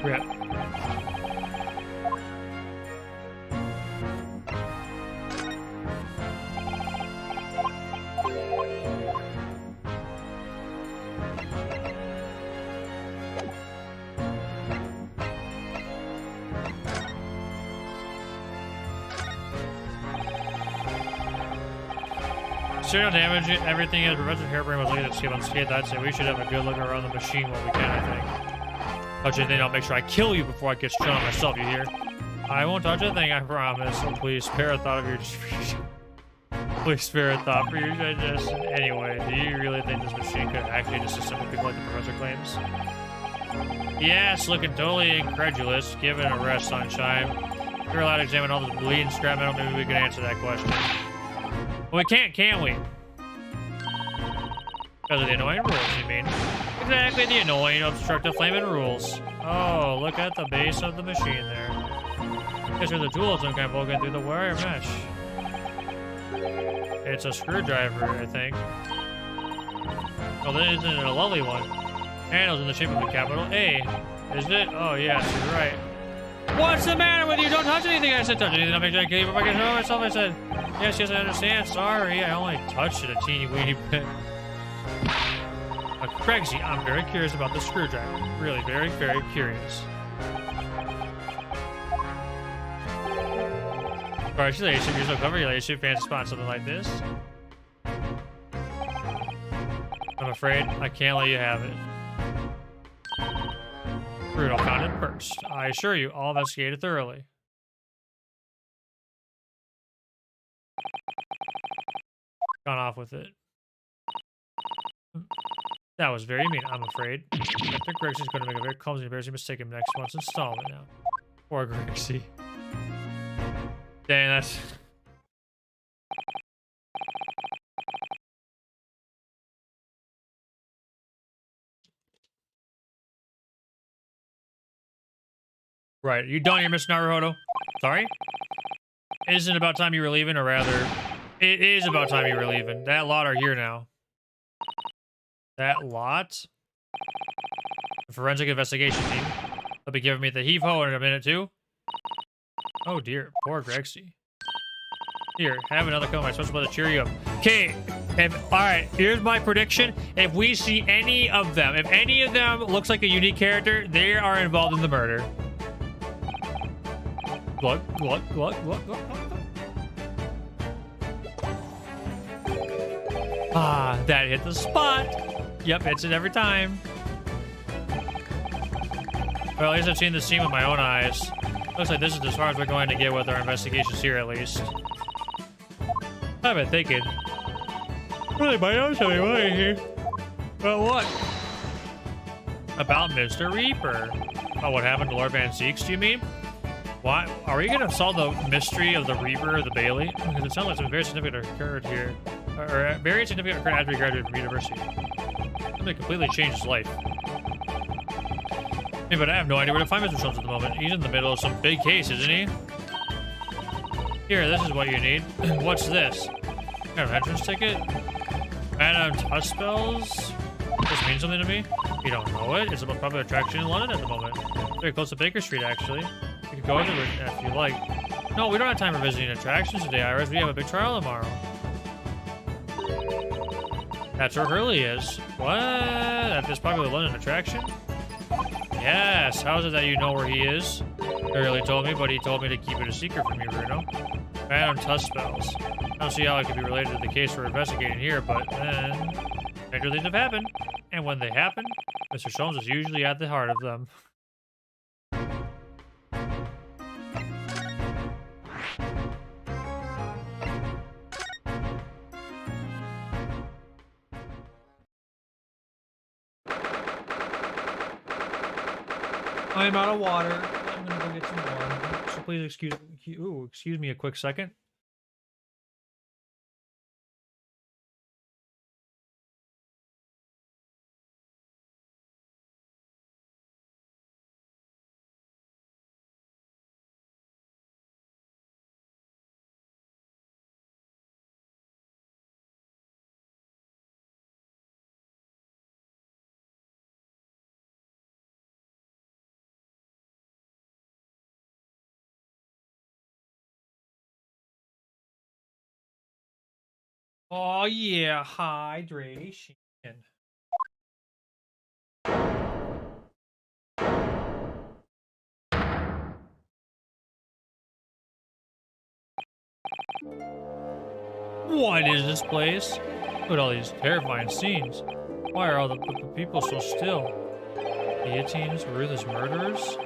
Rip. Serial damage, everything is. Professor Harebrant was looking at skip unscathed. I'd say we should have a good look around the machine while we can, I think. Touch anything, I'll make sure I kill you before I get shot on myself, you hear? I won't touch a thing, I promise. So please spare a thought of your digestion. Please spare a thought for your digestion. Anyway, do you really think this machine could actually disassemble people like the professor claims? Yes, looking totally incredulous. Give it a rest, sunshine. If you're allowed to examine all this bleeding scrap metal, maybe we can answer that question. Well, we can't we? Because of the annoying rules, you mean? Exactly, the annoying, obstructive, flaming rules. Oh, look at the base of the machine there. Guess there's a tool of some kind poking through the wire mesh. It's a screwdriver, I think. Oh, that isn't it a lovely one? Handles in the shape of a capital A. Is it? Oh, yes, you're right. What's the matter with you? Don't touch anything. I said touch anything. I'll make sure I kill you before I get home myself. I said. Yes, yes, I understand. Sorry, I only touched it a teeny weeny bit. Gregsy, I'm very curious about the screwdriver. Really, very, very curious. Congratulations, you're so clever. You should fancy spot something like this. I'm afraid I can't let you have it. Bruno found it first. I assure you, I'll investigate it thoroughly. Gone off with it. That was very mean, I'm afraid. I think Grexy's going to make a very clumsy and embarrassing mistake in next month's installment now. Poor Grexy. Dang, that's... Right, you done here, Mr. Naruhodo? Sorry? Isn't it about time you were leaving, or rather, it is about time you were leaving. That lot are here now. That lot? The forensic investigation team. They'll be giving me the heave-ho in a minute, too. Oh, dear. Poor Grexy. Here, have another cup of my special blood to cheer you up. Okay, alright, here's my prediction. If we see any of them, if any of them looks like a unique character, they are involved in the murder. Look. Ah, that hit the spot. Yep, hits it every time. Well, at least I've seen the scene with my own eyes. Looks like this is as far as we're going to get with our investigations here, at least. I've been thinking. Really, my nose having money here. But what? About Mr. Reaper. Oh, what happened to Lord Van Zeeks, do you mean? Why? Are we going to solve the mystery of the Reaper or the Bailey? Because it sounds like something very significant occurred here. Or very significant occurred after he graduated from university. Something completely changed his life. Hey, but I have no idea where to find Mr. Jones at the moment. He's in the middle of some big case, isn't he? Here, this is what you need. What's this? Kind of entrance ticket? Madame Tuspells? This means something to me? You don't know it? It's the most popular attraction in London at the moment. Very close to Baker Street, actually. You can go into it if you like. No, we don't have time for visiting attractions today, Iris. We have a big trial tomorrow. That's where Hurley is. What? At this popular London attraction? Yes. How is it that you know where he is? Hurley told me, but he told me to keep it a secret from you, Bruno. Madame Tuspells. I don't see how it could be related to the case we're investigating here, but then stranger things have happened. And when they happen, Mr. Sholmes is usually at the heart of them. I'm out of water. I'm gonna go get some more. So please excuse me a quick second. Oh yeah, hydration. What is this place? Look at all these terrifying scenes. Why are all the people so still? Guillotines, ruthless murderers?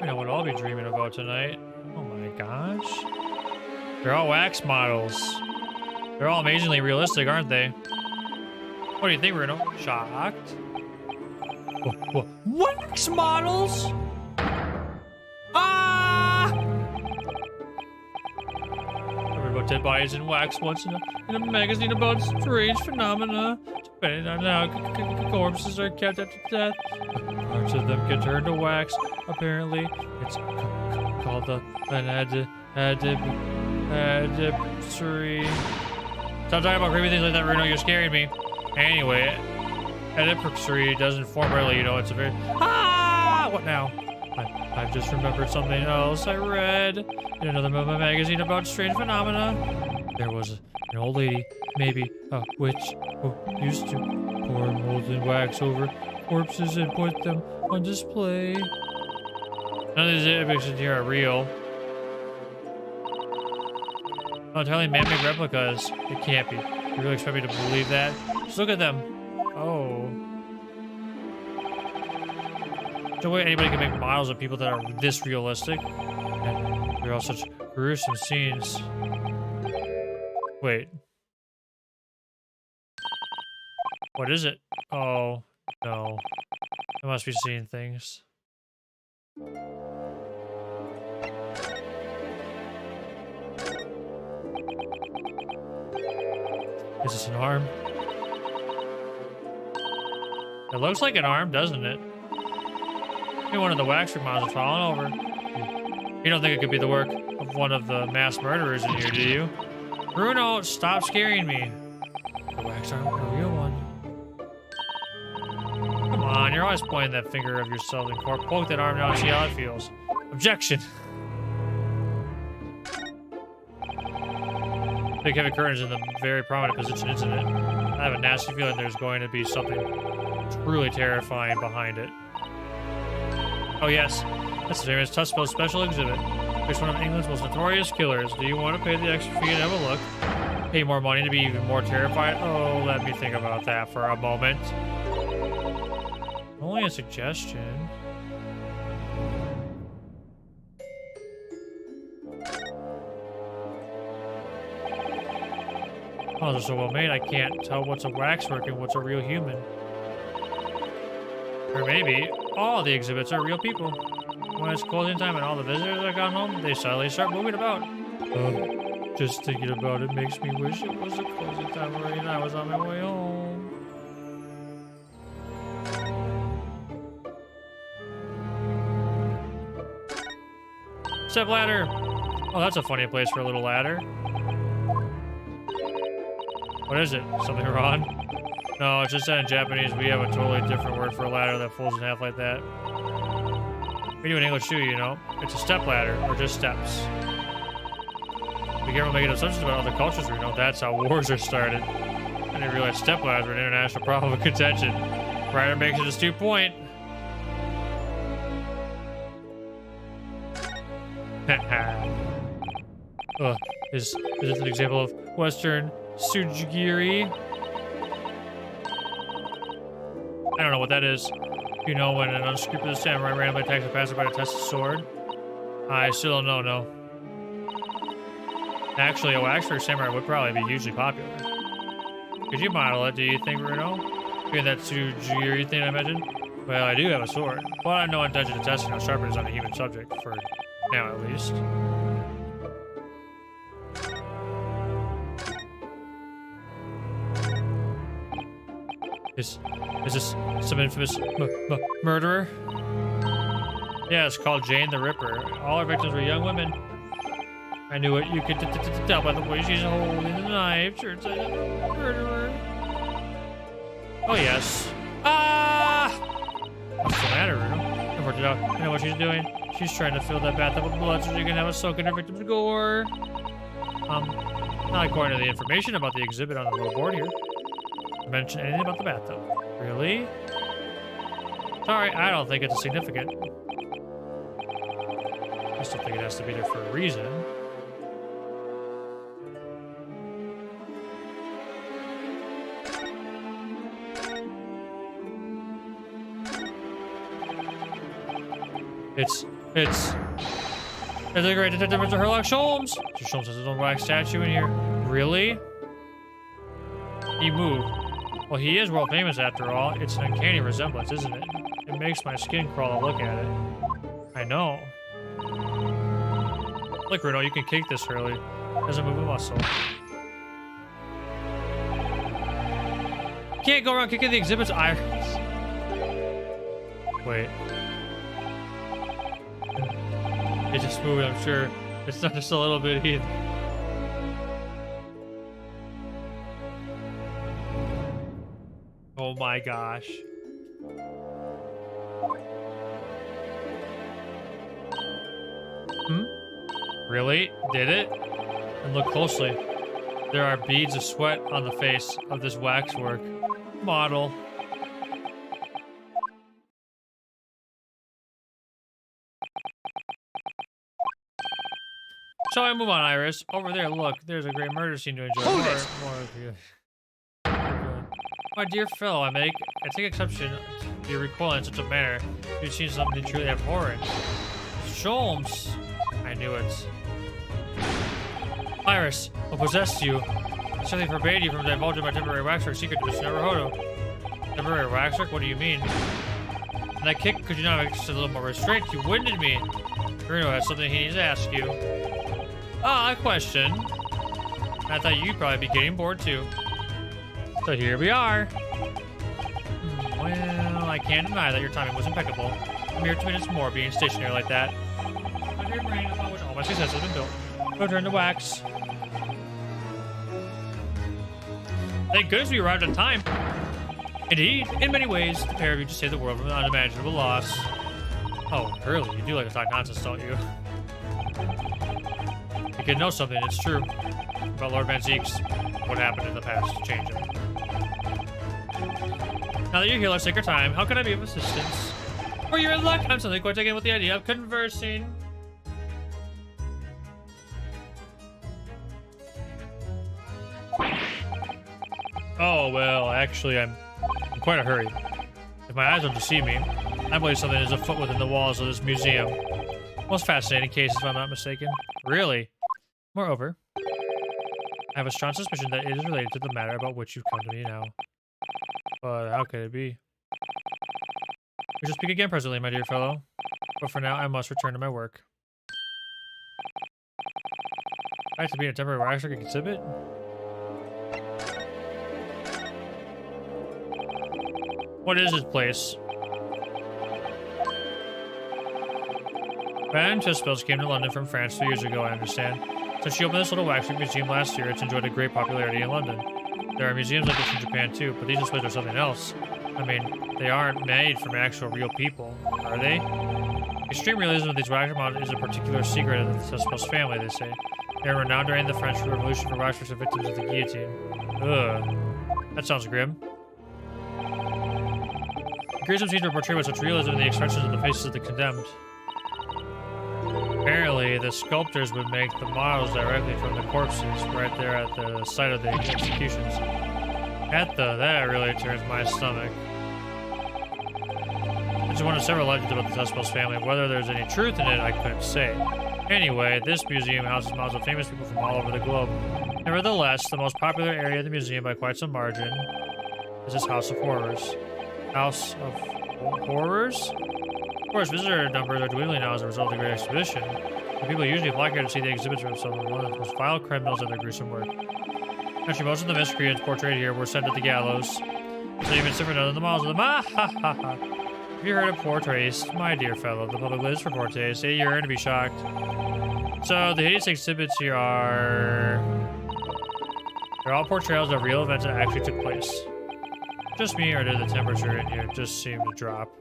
I know what I'll be dreaming about tonight. Oh my gosh. They're all wax models. They're all amazingly realistic, aren't they? What do you think, Bruno? Shocked? Wax models? Ah! I read about dead bodies in wax once in a magazine about strange phenomena. Depending on how corpses are kept after death, parts of them get turned to wax. Apparently, it's called an adipsary. Stop talking about creepy things like that, Bruno. You're scaring me. Anyway, adipsary doesn't form early, you know. It's a very... Ah! What now? I've just remembered something else I read in another magazine about strange phenomena. There was an old lady, maybe a witch, who used to pour molten wax over corpses and put them on display. None of these depictions here are real. Oh, entirely man-made replicas. It can't be. You really expect me to believe that? Just look at them. Oh. No way anybody can make models of people that are this realistic. And they're all such gruesome scenes. Wait. What is it? Oh, no. I must be seeing things. Is this an arm? It looks like an arm, doesn't it? Maybe one of the wax remodels has fallen over. You don't think it could be the work of one of the mass murderers in here, do you? Bruno, stop scaring me. The wax arm, a real one. Come on, you're always pointing that finger of yourself in court. Poke that arm down and see how it feels. Objection. Big heavy curtains in the very prominent position, isn't it? I have a nasty feeling there's going to be something truly terrifying behind it. Oh yes, that's the famous Tussville special exhibit. It's one of England's most notorious killers. Do you want to pay the extra fee and have a look? Pay more money to be even more terrified? Oh, let me think about that for a moment. Only a suggestion. Oh, they're so well made, I can't tell what's a waxwork and what's a real human. Or maybe all the exhibits are real people. When it's closing time and all the visitors are gone home, they suddenly start moving about. Just thinking about it makes me wish it was the closing time already and I was on my way home. Step ladder! Oh, that's a funny place for a little ladder. What is it? Something wrong? No, it's just that in Japanese we have a totally different word for a ladder that folds in half like that. We do in English too, you know. It's a step ladder, or just steps. Be careful making assumptions about other cultures, we know that's how wars are started. I didn't realize step ladders were an international problem of contention. Ryder makes an astute point. Is this an example of Western Sujigiri? I don't know what that is. You know when an unscrupulous samurai randomly attacks a passerby to test his sword? I still don't know, no. Actually, a waxwork samurai would probably be hugely popular. Could you model it, do you think, Bruno? Being that Sujigiri thing I mentioned? Well, I do have a sword, but I have no intention of testing how sharp it is on a human subject, for now at least. Is this some infamous murderer? Yeah, it's called Jane the Ripper. All our victims were young women. I knew it. You could tell by the way she's holding the knife. Sure, it's a murderer. Oh, yes. Ah! What's the matter, Bruno? I worked it out. I know what she's doing. She's trying to fill that bathtub with blood so she can have a soak in her victim's gore. Not according to the information about the exhibit on the little board here. Mention anything about the bathtub. Really? Sorry, I don't think it's significant. I still think it has to be there for a reason. It's the great detective Mr. Sherlock Holmes. Mr. Holmes has his own wax statue in here. Really? He moved. Well, he is world famous after all. It's an uncanny resemblance, isn't it? It makes my skin crawl to look at it. I know. Look, Bruno, you can kick this early. Doesn't move a muscle. Can't go around kicking the exhibit's Iris. Wait. It's just moving, I'm sure. It's not just a little bit either. Oh my gosh. Really? Did it? And look closely. There are beads of sweat on the face of this waxwork model. Shall I move on, Iris? Over there, look. There's a great murder scene to enjoy. Hold more, it! more of you. My dear fellow, I take exception to your recoil in such a manner. You've seen something truly abhorrent. Sholmes! I knew it. Iris, what possessed you? I simply forbade you from divulging my temporary waxwork secret to Mr. Naruhodo. Temporary waxwork? What do you mean? And that kick, could you not have just a little more restraint? You winded me. Bruno has something he needs to ask you. Ah, a question. I thought you'd probably be getting bored too. So here we are. Well, I can't deny that your timing was impeccable. A mere 2 minutes more being stationary like that. Under your brain upon which all my success has been built. Return to wax. Thank goodness we arrived on time. Indeed, in many ways, the pair of you just saved the world from an unimaginable loss. Oh, Hurley, you do like to talk nonsense, don't you? You can know something, it's true. About Lord Van Zeeks, what happened in the past to change him. Now that you're here, let's take our time. How can I be of assistance? Or you're in luck. I'm suddenly quite taken with the idea of conversing. Oh, well, actually, I'm in quite a hurry. If my eyes don't deceive me, I believe something is afoot within the walls of this museum. Most fascinating case, if I'm not mistaken. Really? Moreover, I have a strong suspicion that it is related to the matter about which you've come to me now. But how could it be? We shall speak again presently, my dear fellow. But for now, I must return to my work. Back to being a temporary waxwork exhibit? What is this place? Madame Tussauds came to London from France 2 years ago, I understand. Since she opened this little waxwork museum last year, it's enjoyed a great popularity in London. There are museums like this in Japan too, but these displays are something else. I mean, they aren't made from actual real people, are they? Extreme realism of these waxwork models is a particular secret of the Tussauds family, they say. They are renowned during the French Revolution for waxworks of victims of the guillotine. Ugh. That sounds grim. The gruesome scenes are portrayed with such realism in the expressions of the faces of the condemned. Apparently, the sculptors would make the models directly from the corpses right there at the site of the executions. That really turns my stomach. It's one of several legends about the Tussauds family. Whether there's any truth in it, I couldn't say. Anyway, this museum houses models of famous people from all over the globe. Nevertheless, the most popular area of the museum by quite some margin is this House of Horrors. House of Horrors? Of course, visitor numbers are dwindling now as a result of the Great Exhibition. The people usually flock here to see the exhibits of some of one of the most vile criminals and their gruesome work. Actually, most of the miscreants portrayed here were sent to the gallows. So you've been different than the models of them. Ah, ha, ha, ha. Have you heard of poor taste? My dear fellow, the public lives for poor taste. Hey, you're to be shocked. So, the hideous exhibits here are... They're all portrayals of real events that actually took place. Just me, or did the temperature in here just seem to drop?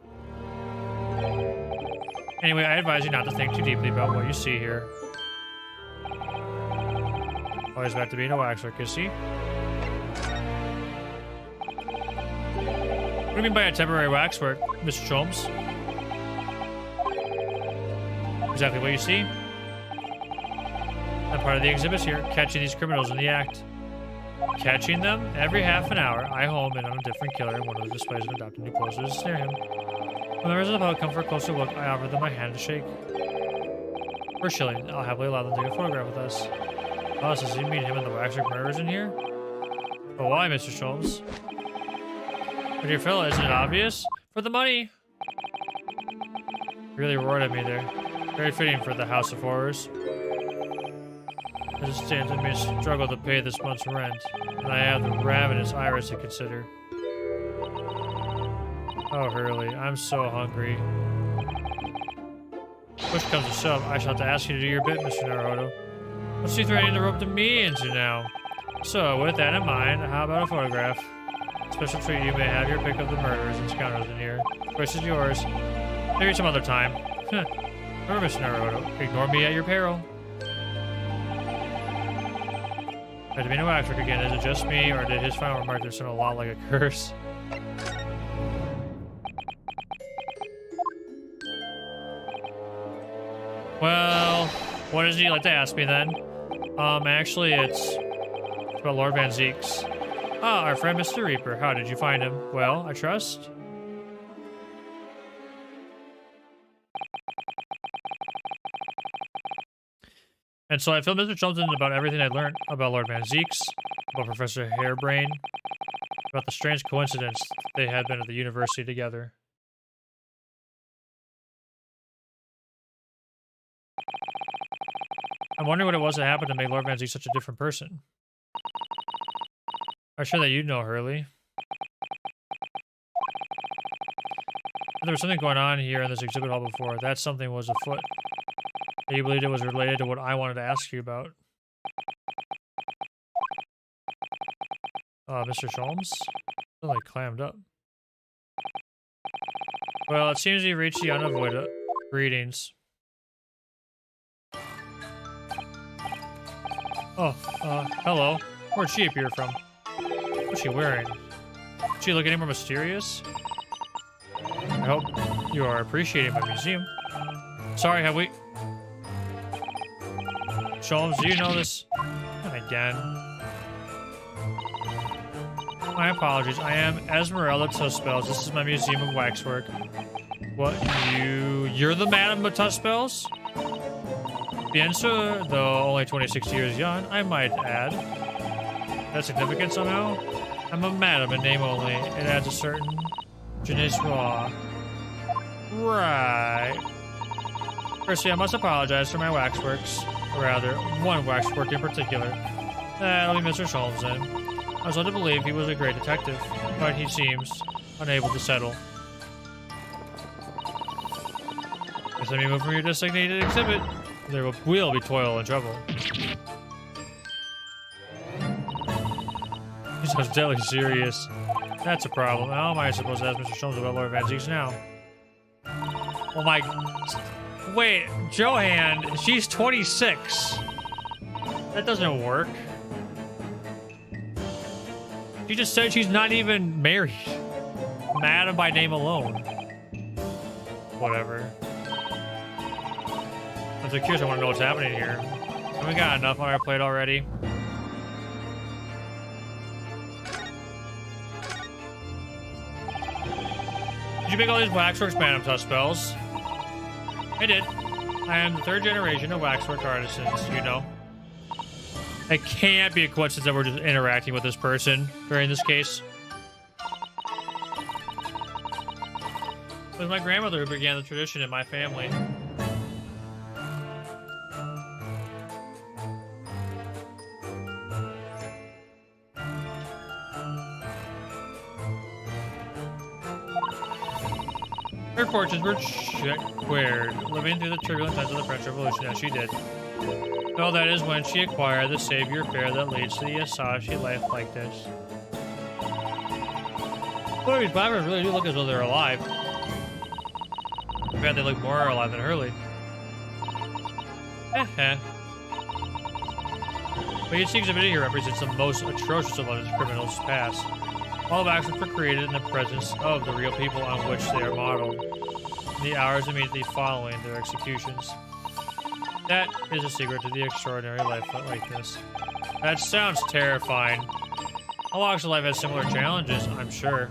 Anyway, I advise you not to think too deeply about what you see here. Always back to being a waxwork, is he? What do you mean by a temporary waxwork, Mr. Sholmes? Exactly what you see. I'm part of the exhibits here, catching these criminals in the act. Catching them? Every half an hour, I home in on a different killer in one of the displays and adopt a new pose to snare him. When members of the public come for a closer look, I offer them my hand to shake. For a shilling, I'll happily allow them to take a photograph with us. Oh, so you mean him and the waxwork murderers in here? But why, Mr. Sholmes? My dear fellow, isn't it obvious? For the money! Really roared at me there. Very fitting for the House of Horrors. As it stands, I may struggle to pay this month's rent, and I have the ravenous Iris to consider. Oh, Hurley, I'm so hungry. Push comes to shove, I shall have to ask you to do your bit, Mr. Naruhodo. What's he threatening to rope me into now? So, with that in mind, how about a photograph? Special treat, you may have your pick of the murderers and scoundrels in here. Choice is yours. Maybe some other time. Remember, Mr. Naruhodo, ignore me at your peril. Did we know waxwork again? Is it just me, or did his final remark sound a lot like a curse? Well, what does he like to ask me then? Actually, it's about Lord Van Zeeks. Ah, our friend Mr. Reaper. How did you find him? Well, I trust. And so I filled Mr. Chilton about everything I'd learned about Lord Van Zeeks, about Professor Harebrain, about the strange coincidence they had been at the university together. I'm wondering what it was that happened to make Lord Van Zeeks such a different person. I'm sure that you know, Hurley. There was something going on here in this exhibit hall before. That something was afoot. You believed it was related to what I wanted to ask you about. Mr. Sholmes? Suddenly clammed up. Well, it seems you reached the unavoidable. Greetings. Oh, hello. Where'd she appear from? What's she wearing? Does she look any more mysterious? I hope you are appreciating my museum. Sorry, have we... Sholmes, do you know this? Again. My apologies. I am Esmeralda Tuspells. This is my museum of waxwork. What? You're the Madame of Tuspells? Bien sûr, though only 26 years young, I might add. That's significant somehow? I'm a madam in name only. It adds a certain je ne sais quoi. Right. Firstly, I must apologize for my waxworks. Or rather, one waxwork in particular. That'll be Mr. Sholmes then. I was led to believe he was a great detective, but he seems unable to settle. Guess let me move from your designated exhibit. There will be toil and trouble. He sounds deadly serious. That's a problem. How am I supposed to ask Mr. Sholmes about Lord Van Zeeks now? Oh my... Wait, Johann, she's 26. That doesn't work. She just said she's not even married. Madam by name alone. Whatever. I'm so curious, I want to know what's happening here. And we got enough on our plate already. Did you make all these waxworks, Madam Tuspells? I did. I am the third generation of waxwork artisans, you know. It can't be a coincidence that we're just interacting with this person during this case. It was my grandmother who began the tradition in my family. Her fortunes were squared, living through the turbulent times of the French Revolution as she did. No, that is when she acquired the savior fare that leads to the Asashi life like this. Both of these blabbers really do look as though they're alive. In fact, they look more alive than Hurley. But each exhibit here represents the most atrocious of London's criminals' past. All waxworks were created in the presence of the real people on which they are modeled, in the hours immediately following their executions. That is a secret to the extraordinary life like this. That sounds terrifying. All walks of life has similar challenges, I'm sure.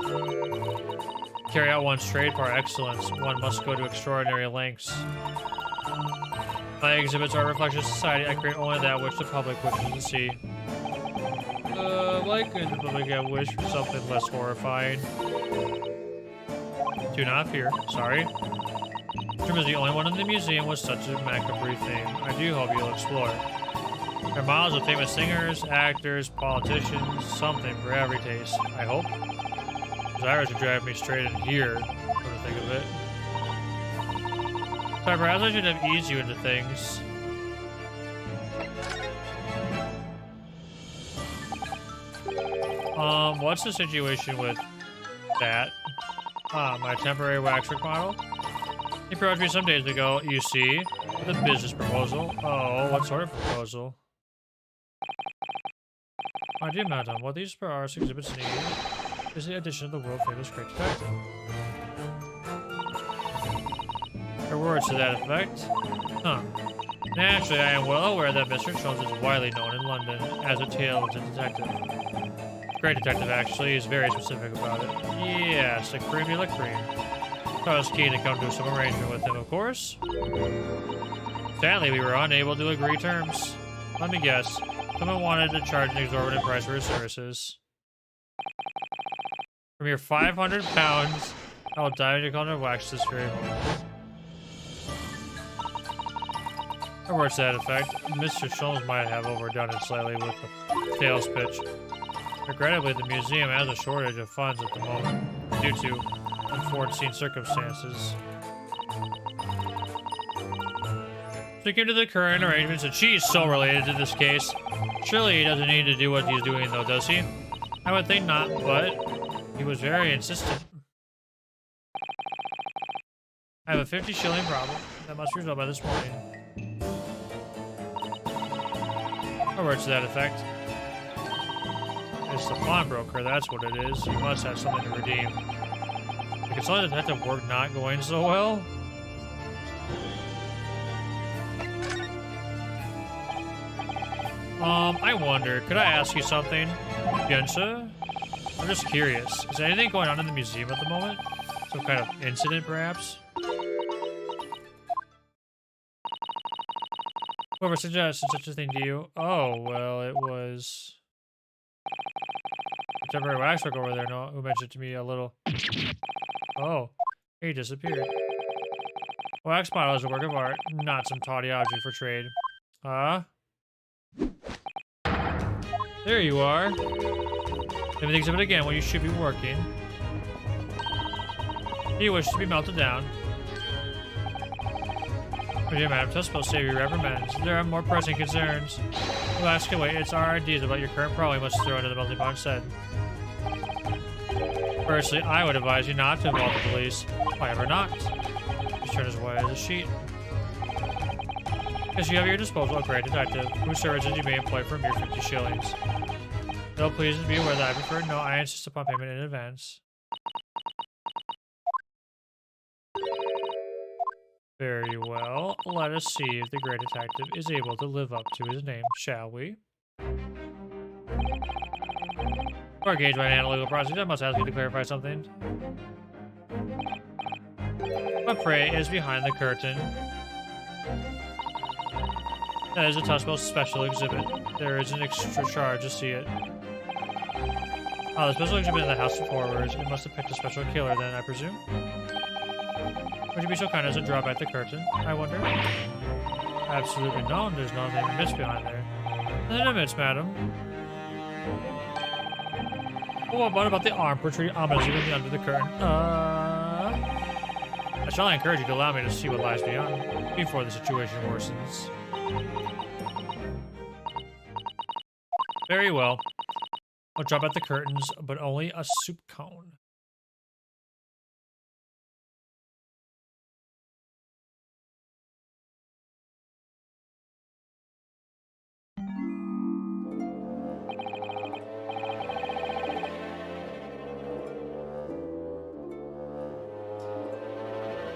To carry out one's trade for excellence, one must go to extraordinary lengths. My exhibits are a reflection of society. I create only that which the public wishes to see. Why couldn't the public have wished for something less horrifying? Do not fear. Sorry. Jim is the only one in the museum with such a macabre theme. I do hope you'll explore. There are miles of famous singers, actors, politicians, something for every taste. I hope. Desires to drive me straight in here, come to think of it. Sorry, perhaps I should have eased you into things. What's the situation with that? My temporary waxwork model? He approached me some days ago, you see, with a business proposal. Oh, what sort of proposal? My dear madam, what these Paras exhibits need is the addition of the world famous Great Detective. Her words to that effect? Huh. Naturally, I am well aware that Mr. Jones is widely known in London as a talented detective. Great detective, actually, is very specific about it. Yes, a cream de la cream. So I was keen to come to some arrangement with him, of course. Sadly, we were unable to agree terms. Let me guess. Someone wanted to charge an exorbitant price for his services. From your 500 pounds, I will dive into color wax this very moment. Her words to that effect, Mr. Sholmes might have overdone it slightly with the sales pitch. Regrettably, the museum has a shortage of funds at the moment, due to unforeseen circumstances. Speaking to the current arrangements, and she's so related to this case. Surely he doesn't need to do what he's doing, though, does he? I would think not, but he was very insistent. I have a 50 shilling problem that must be resolved by this morning. Or words to that effect. It's the pawnbroker, that's what it is. You must have something to redeem. The consultant detective work not going so well? I wonder, could I ask you something? Gensa? I'm just curious. Is anything going on in the museum at the moment? Some kind of incident, perhaps? Whoever suggested such a thing to you? Oh, well, it was... a temporary waxwork over there, no, who mentioned to me a little... Oh, he disappeared. Wax model is a work of art, not some tawdry object for trade. There you are. Maybe the exhibit again when you should be working. You wish to be melted down. My dear madam, Tuspo save your reprimands. There are more pressing concerns. We'll ask away. It's our ideas about your current problem we must throw into the melting pot instead. Firstly, I would advise you not to involve the police. Why ever not? Just turn as white as a sheet. Because you have at your disposal a great detective, whose services you may employ for a mere 50 shillings. Though please be aware that I prefer no, I insist upon payment in advance. Very well. Let us see if the great detective is able to live up to his name, shall we? Before engaged by an analytical process, I must ask you to clarify something. What prey is behind the curtain? That is a Tuspo special exhibit. There is an extra charge to see it. The special exhibit in the House of Horrors. It must depict a special killer then, I presume? Would you be so kind as to draw back the curtain, I wonder? Absolutely no, there's nothing amiss behind there. Nothing amiss, madam. Oh, what about the arm protruding ominously under the curtain? I shall encourage you to allow me to see what lies beyond, before the situation worsens. Very well. I'll drop out the curtains, but only a soup cone.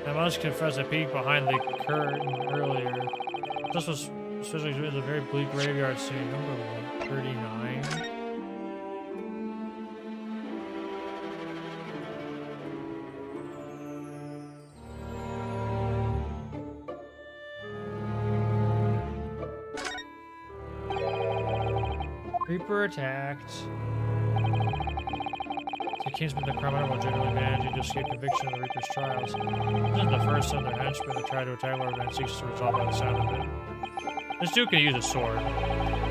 I must confess I peeked behind the curtain earlier. This was especially in a very bleak graveyard scene, number 139. Reaper attacked. The Kingsman, the criminal, will generally managing to escape conviction of the Reaper's trials. This isn't the first of their henchmen to try to attack Lord Van seeks to resolve by the sound of it. This dude can use a sword.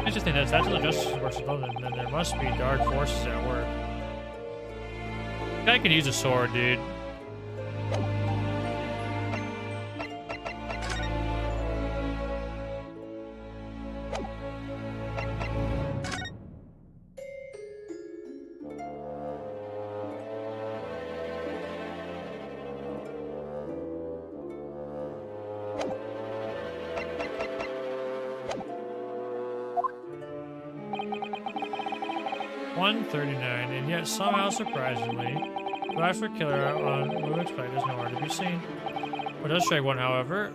Interesting that that's how the justice works in London, then there must be dark forces at work. This guy can use a sword, dude. 139, and yet somehow, surprisingly, the Waxwork killer on Blue Expect is nowhere to be seen. What does strike one, however,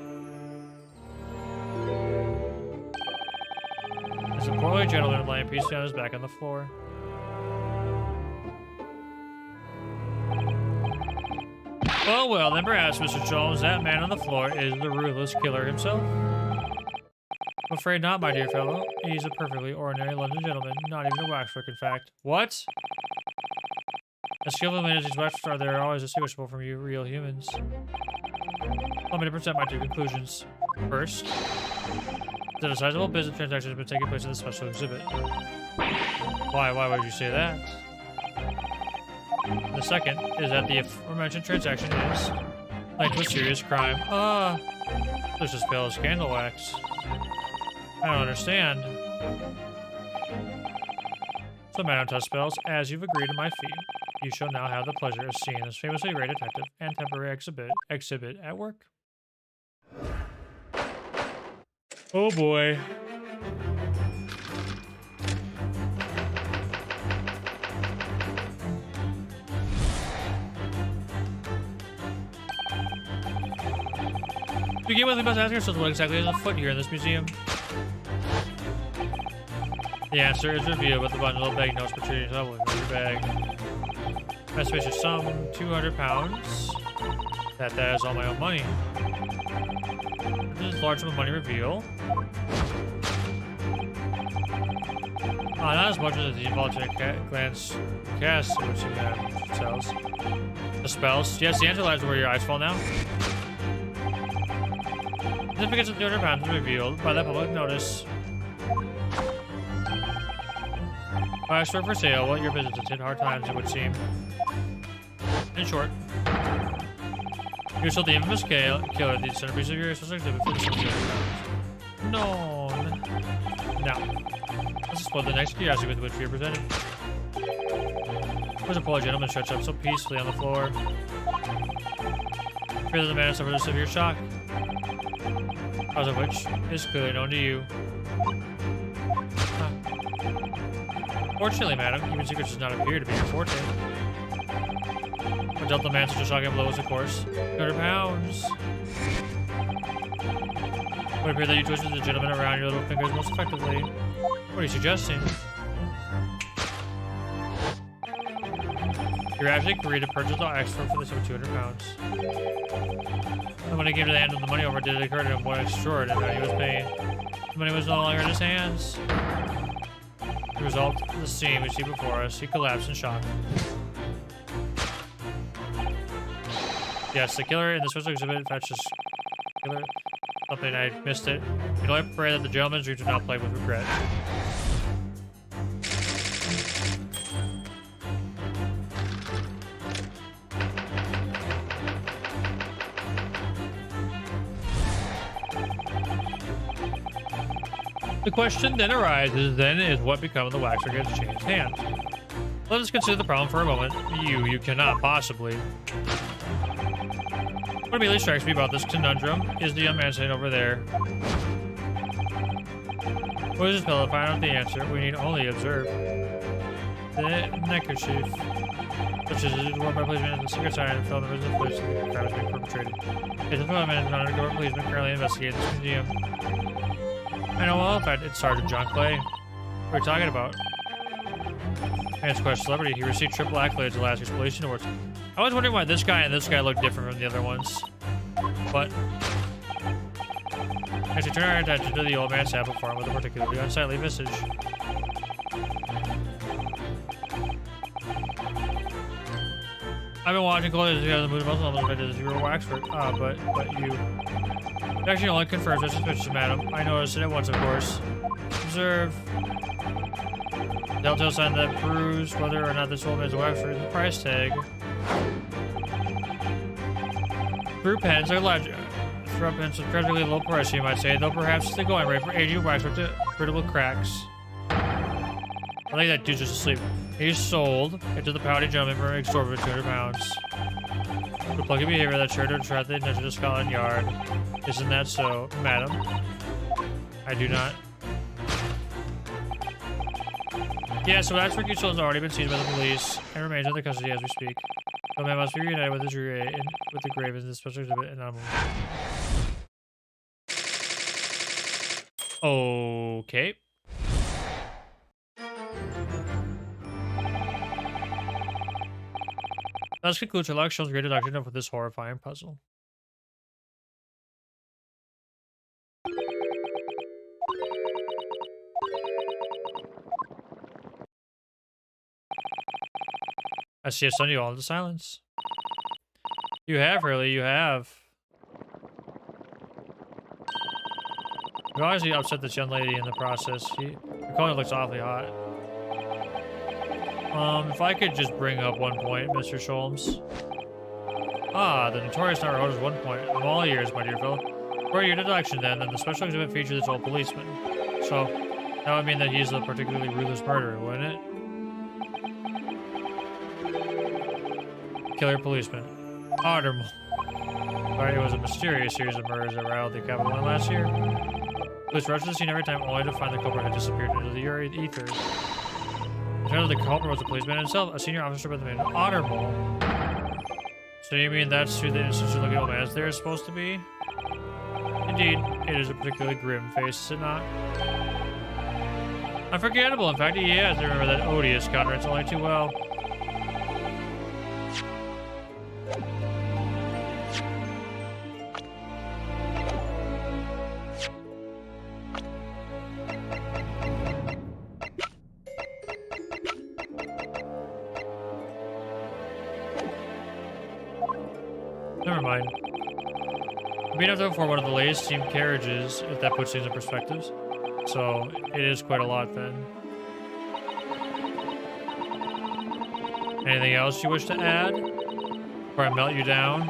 is a poorly gentleman lying peacefully on his back on the floor. Oh well, then perhaps, Mr. Jones, that man on the floor is the ruthless killer himself. I'm afraid not, my dear fellow. He's a perfectly ordinary London gentleman, not even a waxwork, in fact. What? As skillful men as these waxworks are, they're always distinguishable from you real humans. Allow me to present my two conclusions. First, that a sizable business transaction has been taking place in this special exhibit. Why would you say that? The second is that the aforementioned transaction is linked to a serious crime. There's as pale as candle wax. I don't understand. So, Madam Tuspells, as you've agreed to my fee, you shall now have the pleasure of seeing this famously great detective and temporary exhibit at work. Oh boy. To begin with, we must ask ourselves what exactly is afoot here in this museum. The answer is revealed with the bundle of banknotes protruding from your bag. Estimation sum £200. That is all my own money. This is large sum of money reveal. Not as much as the involuntary glance cast, which you have tells. The spells. Yes, the answer lies where your eyes fall now. The significance of £200 is revealed by that public notice. Waxwork for sale. Well, your business has hit hard times, it would seem. In short, you sold the infamous killer, the centerpiece of your special exhibit for the £200. No. Now, let's explore the next curiosity with which we are presented. Where's a poor gentleman stretched up so peacefully on the floor? I fear that the man has suffered a severe shock, cause of which is clearly known to you. Fortunately, madam, even secrets does not appear to be your forte. What dealt the man such a shocking blow was, of course, £200. It would appear that you twisted the gentleman around your little fingers most effectively. What are you suggesting? You're actually agreed to purchase the expert for the sum of £200. And when he came to the hand of the money over, did it occur to him what extraordinary that he was paying? The money was no longer in his hands. The result of the scene we see before us, he collapsed in shock. Yes, the killer in the special exhibit fetched this killer. Something I missed it. You know, I pray that the gentleman's dreams do not plague with regret. The question then arises, is what become of the waxwork in changed hands? Let us consider the problem for a moment. You cannot possibly. What immediately strikes me about this conundrum is the young man sitting over there. What is this pillow? Find out the answer. We need only observe. The neckerchief, which is worn by policemen in the secret side and filled in the place the crime is being perpetrated. It's a fellow man is an undercover policeman currently investigating this museum. I know well, in fact, it's Sergeant John Clay. What are you talking about? And Square Celebrity. He received triple accolades at the last year's police awards. I was wondering why this guy and this guy look different from the other ones. But as we turn our attention to the old man sat before him with a particularly unsightly visage. I've been watching closely as you have the mood of Muslim as you were waxwork. But you actually only confirms your suspicions, madam. I noticed it at once, of course. Observe. Telltale sign that proves whether or not this woman is a waxwork. The price tag. Fruit pens are large. Fruit pens are incredibly low price, you might say, though perhaps the going rate for aging waxwork to critical cracks. I think that dude's just asleep. He's sold it to the pouty gentleman for an exorbitant £200. The plucky behavior that's sure to attract the attention of Scotland Yard. Isn't that so, madam? I do not. Yeah, so that's Ricky Children's already been seized by the police and remains under custody as we speak. The man must be reunited with the grave in the special exhibit and animal. Okay. Thus concludes Sherlock Holmes' great deduction of this horrifying puzzle. I see a son you all into silence. You have, Hurley, you have. You obviously upset this young lady in the process. Your color looks awfully hot. If I could just bring up one point, Mr. Sholmes. Ah, the notorious Naruto is 1 point. I'm all ears, my dear fellow. For your deduction, then the special exhibit features this old policeman. So, that would mean that he's a particularly ruthless murderer, wouldn't it? Killer policeman. Ottermore. Alright, it was a mysterious series of murders that riled the capital last year. Police rushed to the scene every time only to find the culprit had disappeared into the ether. It turns out the culprit was the policeman himself, a senior officer by the name of Ottermore. So you mean that's who the innocent-looking old man there is supposed to be? Indeed, it is a particularly grim face, is it not? Unforgettable, in fact, he has. I remember that odious countenance only too well. Never mind. Being up there for one of the latest team carriages, if that puts things in perspective. So, it is quite a lot then. Anything else you wish to add? Before I melt you down?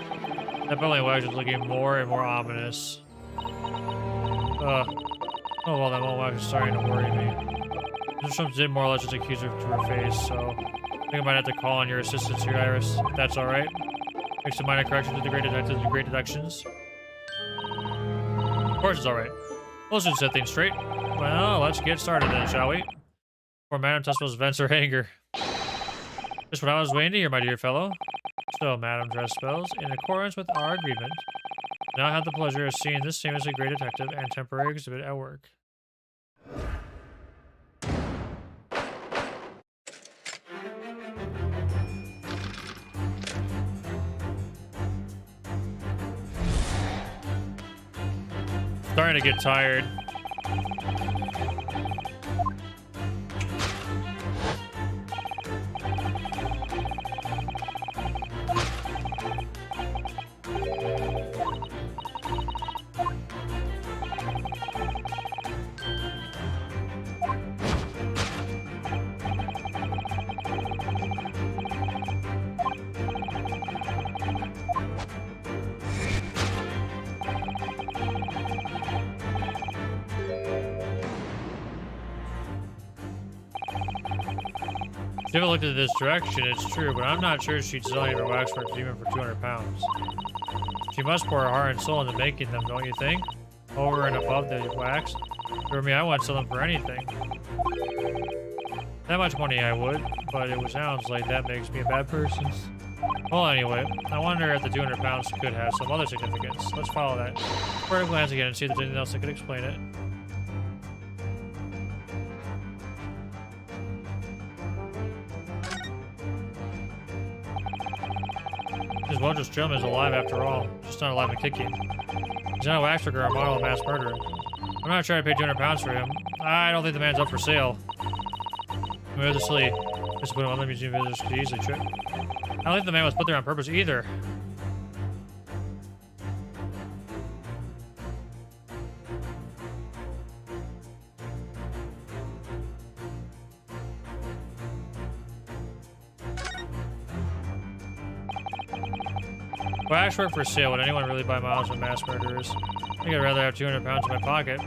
That belly wax is looking more and more ominous. Oh well, that belly wax is starting to worry me. Mr. Sholmes did more or less just accuse her to her face, so I think I might have to call on your assistance here, Iris, if that's alright. Make some minor corrections to the great detectives and great deductions. Of course it's alright. We'll soon set things straight. Well, let's get started then, shall we? Before Madame Tuswell's vents her anger. Just what I was waiting to hear, my dear fellow. So, Madame Dressspells, in accordance with our agreement, I now have the pleasure of seeing this famously great detective and temporary exhibit at work. Starting to get tired. If you haven't looked at this direction, it's true, but I'm not sure she'd sell her waxworks even for 200 pounds. She must pour her heart and soul into making them, don't you think? Over and above the wax. For me, I wouldn't sell them for anything. That much money I would, but it sounds like that makes me a bad person. Well, anyway, I wonder if the 200 pounds could have some other significance. Let's follow that. Try to glance again and see if there's anything else that could explain it. His wondrous gentleman is alive after all. Just not alive and kicking. He's not a waxworker or a model of mass murderer. I'm not trying to pay 200 pounds for him. I don't think the man's up for sale. Maybe the silly discipline of other museum visitors could easily trick. I don't think the man was put there on purpose either. Waxwork for sale. Would anyone really buy miles from mass murderers? I think I'd rather have 200 pounds in my pocket.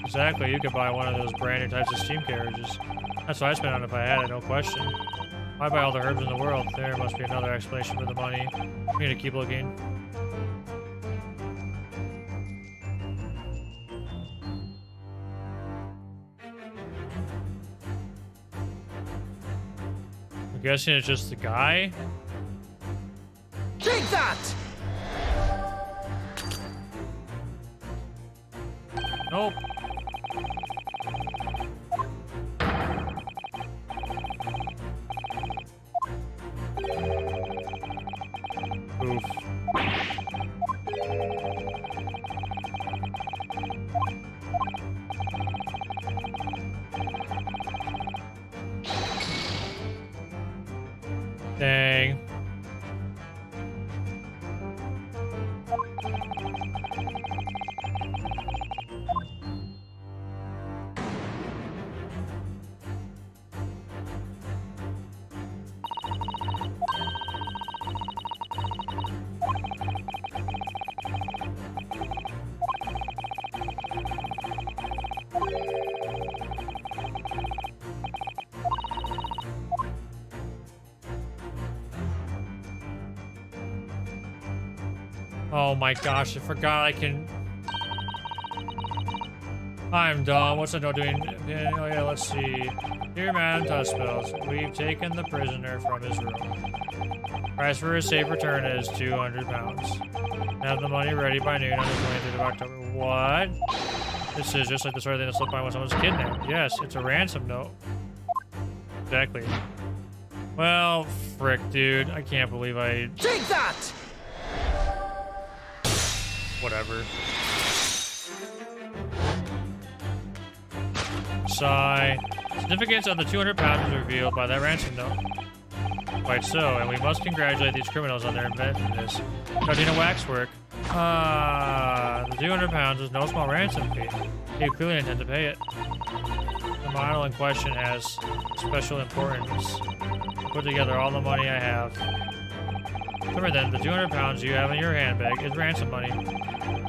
Exactly, you could buy one of those brand new types of steam carriages. That's what I'd spend on it if I had it, no question. Why buy all the herbs in the world? There must be another explanation for the money. We need to keep looking. guessing it's just the guy. Take that! Nope. Oof. Dang. Oh my gosh, I forgot I can... I'm dumb. What's I not doing? Oh yeah, let's see. Dear Madam Tussbills, we've taken the prisoner from his room. Price for his safe return is 200 pounds. Have the money ready by noon on the 23rd of October. What? This is just like the sort of thing that slipped by when someone's kidnapped. Yes, it's a ransom note. Exactly. Well, frick, dude. I can't believe I... Take that! Whatever. Sigh. Significance of the 200 pounds is revealed by that ransom note. Quite so, and we must congratulate these criminals on their inventiveness. Gardena Waxwork. The 200 pounds is no small ransom fee. You clearly intend to pay it. The model in question has special importance. Put together all the money I have. Remember then, the 200 pounds you have in your handbag is ransom money.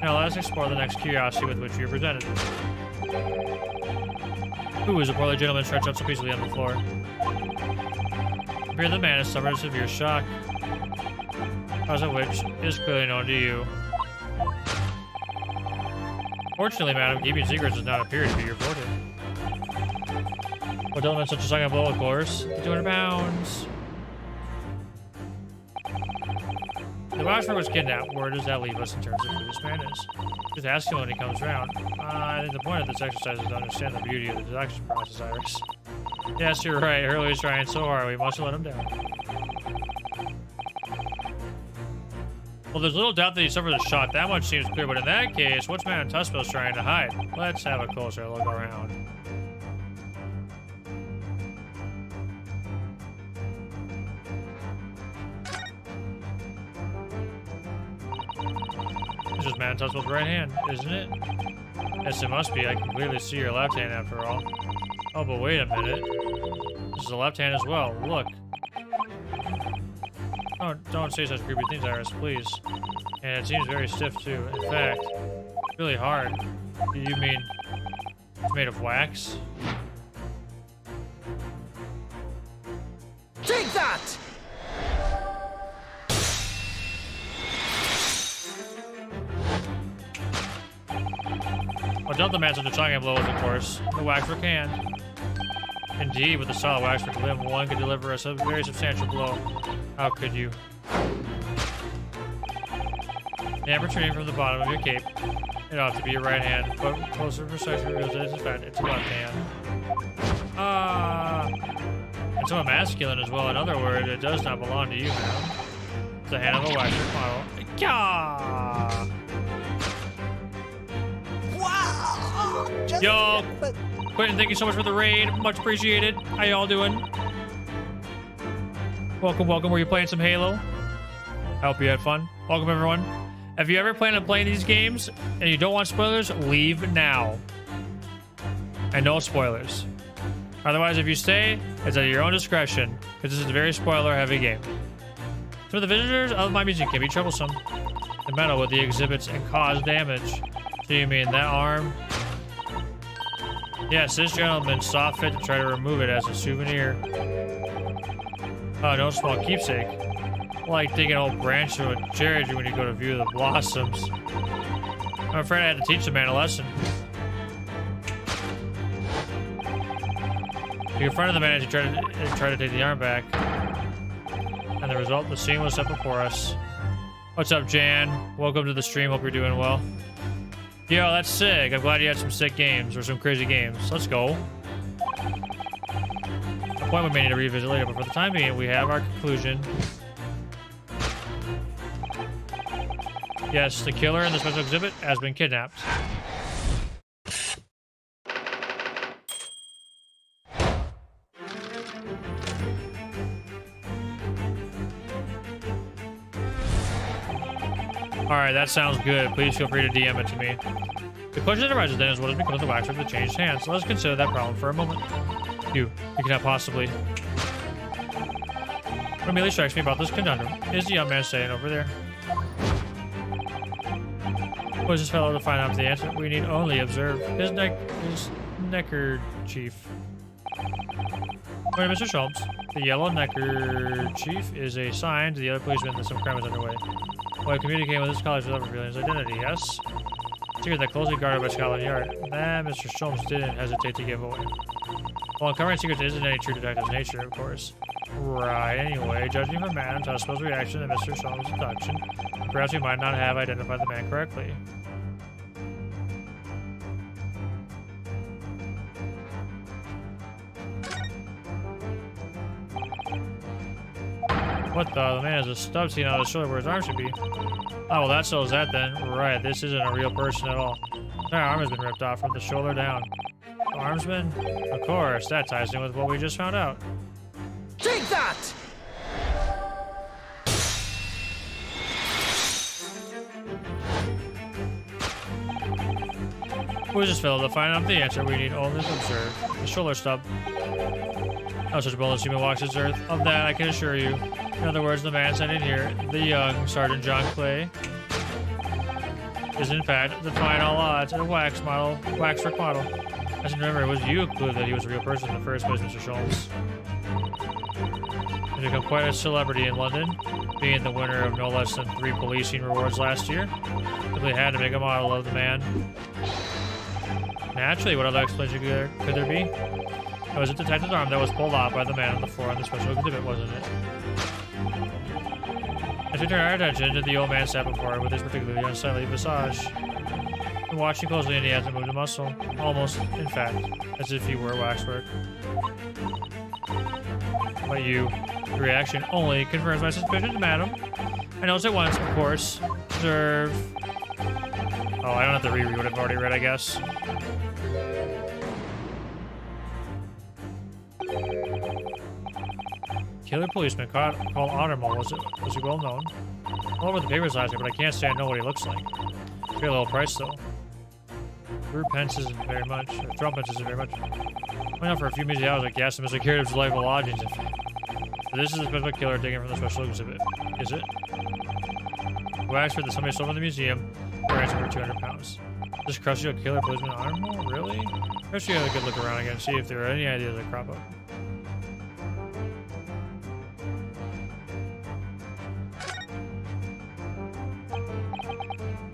Now let us explore the next curiosity with which you are presented. Who is a portly gentleman stretched out so peacefully on the floor? Appear the man has suffered a severe shock, cause of which is clearly known to you. Fortunately, madam, keeping secrets does not appear to be reported. What gentleman such a song of blow, of course? The 200 pounds. The Waxwork was kidnapped. Where does that leave us in terms of who this man is? Just ask him when he comes around. I think the point of this exercise is to understand the beauty of the deduction process, Iris. Yes, you're right. Hurley's trying so hard. We must let him down. Well, there's little doubt that he suffered a shot. That much seems clear. But in that case, what's Madam Tussbill's trying to hide? Let's have a closer look around. This is Madam Tussbill's right hand, isn't it? Yes, it must be. I can clearly see your left hand after all. Oh, but wait a minute. This is the left hand as well. Look. Oh, don't say such creepy things, Iris, please. And it seems very stiff, too. In fact, really hard. You mean it's made of wax? Take that! Well, don't the man such a shocking blow with, of course. The Waxwork hand. Indeed, with a solid Waxwork limb, one could deliver us a very substantial blow. How could you? And returning from the bottom of your cape. It ought to be your right hand, but closer precisely reveals that it's a left hand. And somewhat masculine as well. In other words, it does not belong to you, madam. It's the hand of a Waxwork model. Gah! Wow! Yo, Quentin, thank you so much for the raid. Much appreciated. How y'all doing? Welcome, welcome. Were you playing some Halo? I hope you had fun. Welcome, everyone. Have you ever planned on playing these games and you don't want spoilers? Leave now. And no spoilers. Otherwise, if you stay, it's at your own discretion, because this is a very spoiler-heavy game. Some of the visitors of my museum can be troublesome. The metal with the exhibits and cause damage. So you mean that arm? Yes, this gentleman saw fit to try to remove it as a souvenir. Oh, no small keepsake. Like taking an old branch of a cherry tree when you go to view the blossoms. I'm afraid I had to teach the man a lesson. You confronted the man as he tried to take the arm back. And the result, the scene was set before us. What's up, Jan? Welcome to the stream. Hope you're doing well. Yo, that's sick. I'm glad you had some sick games or some crazy games. Let's go. A point we may need to revisit later, but for the time being, we have our conclusion. Yes, the killer in the special exhibit has been kidnapped. Alright, that sounds good. Please feel free to DM it to me. The question that arises then is what has become of the waxwork that changed hands? So let's consider that problem for a moment. You cannot possibly. What immediately strikes me about this conundrum is the young man standing over there. What is this fellow to find out the answer? We need only observe his neckerchief. Wait, Mr. Schultz. The yellow neckerchief is a sign to the other policemen that some crime is underway. While communicating with his colleagues without revealing his identity, yes? Secret that closely guarded by Scotland Yard. That Mr. Schultz didn't hesitate to give away. While uncovering secrets isn't any true detective's nature, of course. Right, anyway, judging from Madame Tuswell's reaction to Mr. Schultz's abduction, perhaps we might not have identified the man correctly. What the man has a stub seen on his shoulder where his arm should be. Oh, well, that settles that then. Right, this isn't a real person at all. Their arm has been ripped off from the shoulder down. Armsman? Of course, that ties in with what we just found out. Take that! Who is this fellow? To find out the answer, we need only to observe the shoulder stub. No such boldness human walks this earth. Of that, I can assure you. In other words, the man standing here, the young Sergeant John Clay, is in fact, defying all odds, a waxwork model. As you remember, it was you who proved that he was a real person in the first place, Mr. Schultz. He's become quite a celebrity in London, being the winner of no less than 3 policing rewards last year. Simply had to make a model of the man. Naturally, what other explanation could there be? It was a detective's arm that was pulled off by the man on the floor in the special exhibit, wasn't it? As we turn our attention to the old man sat before it with his particularly unsightly visage. And watching closely, and he hasn't moved a muscle. Almost, in fact, as if he were waxwork. But your reaction only confirms my suspicions, madam. I noticed at once, of course, observe. Oh, I don't have to reread what I've already read, I guess. Killer policeman called Ottermole was he well known? All over the papers last year, but I can't say I know what he looks like. Pay a little price though. Threepence isn't very much. Or threepence isn't very much. Went out for a few measly hours like gas and Mr. Curative delightful lodgings. So this is the special killer taken from the special exhibit. Is it? Waxford that somebody sold in the museum for ransom for £200. This crusty killer policeman arm? Really? First you have a good look around again and see if there are any ideas that crop up.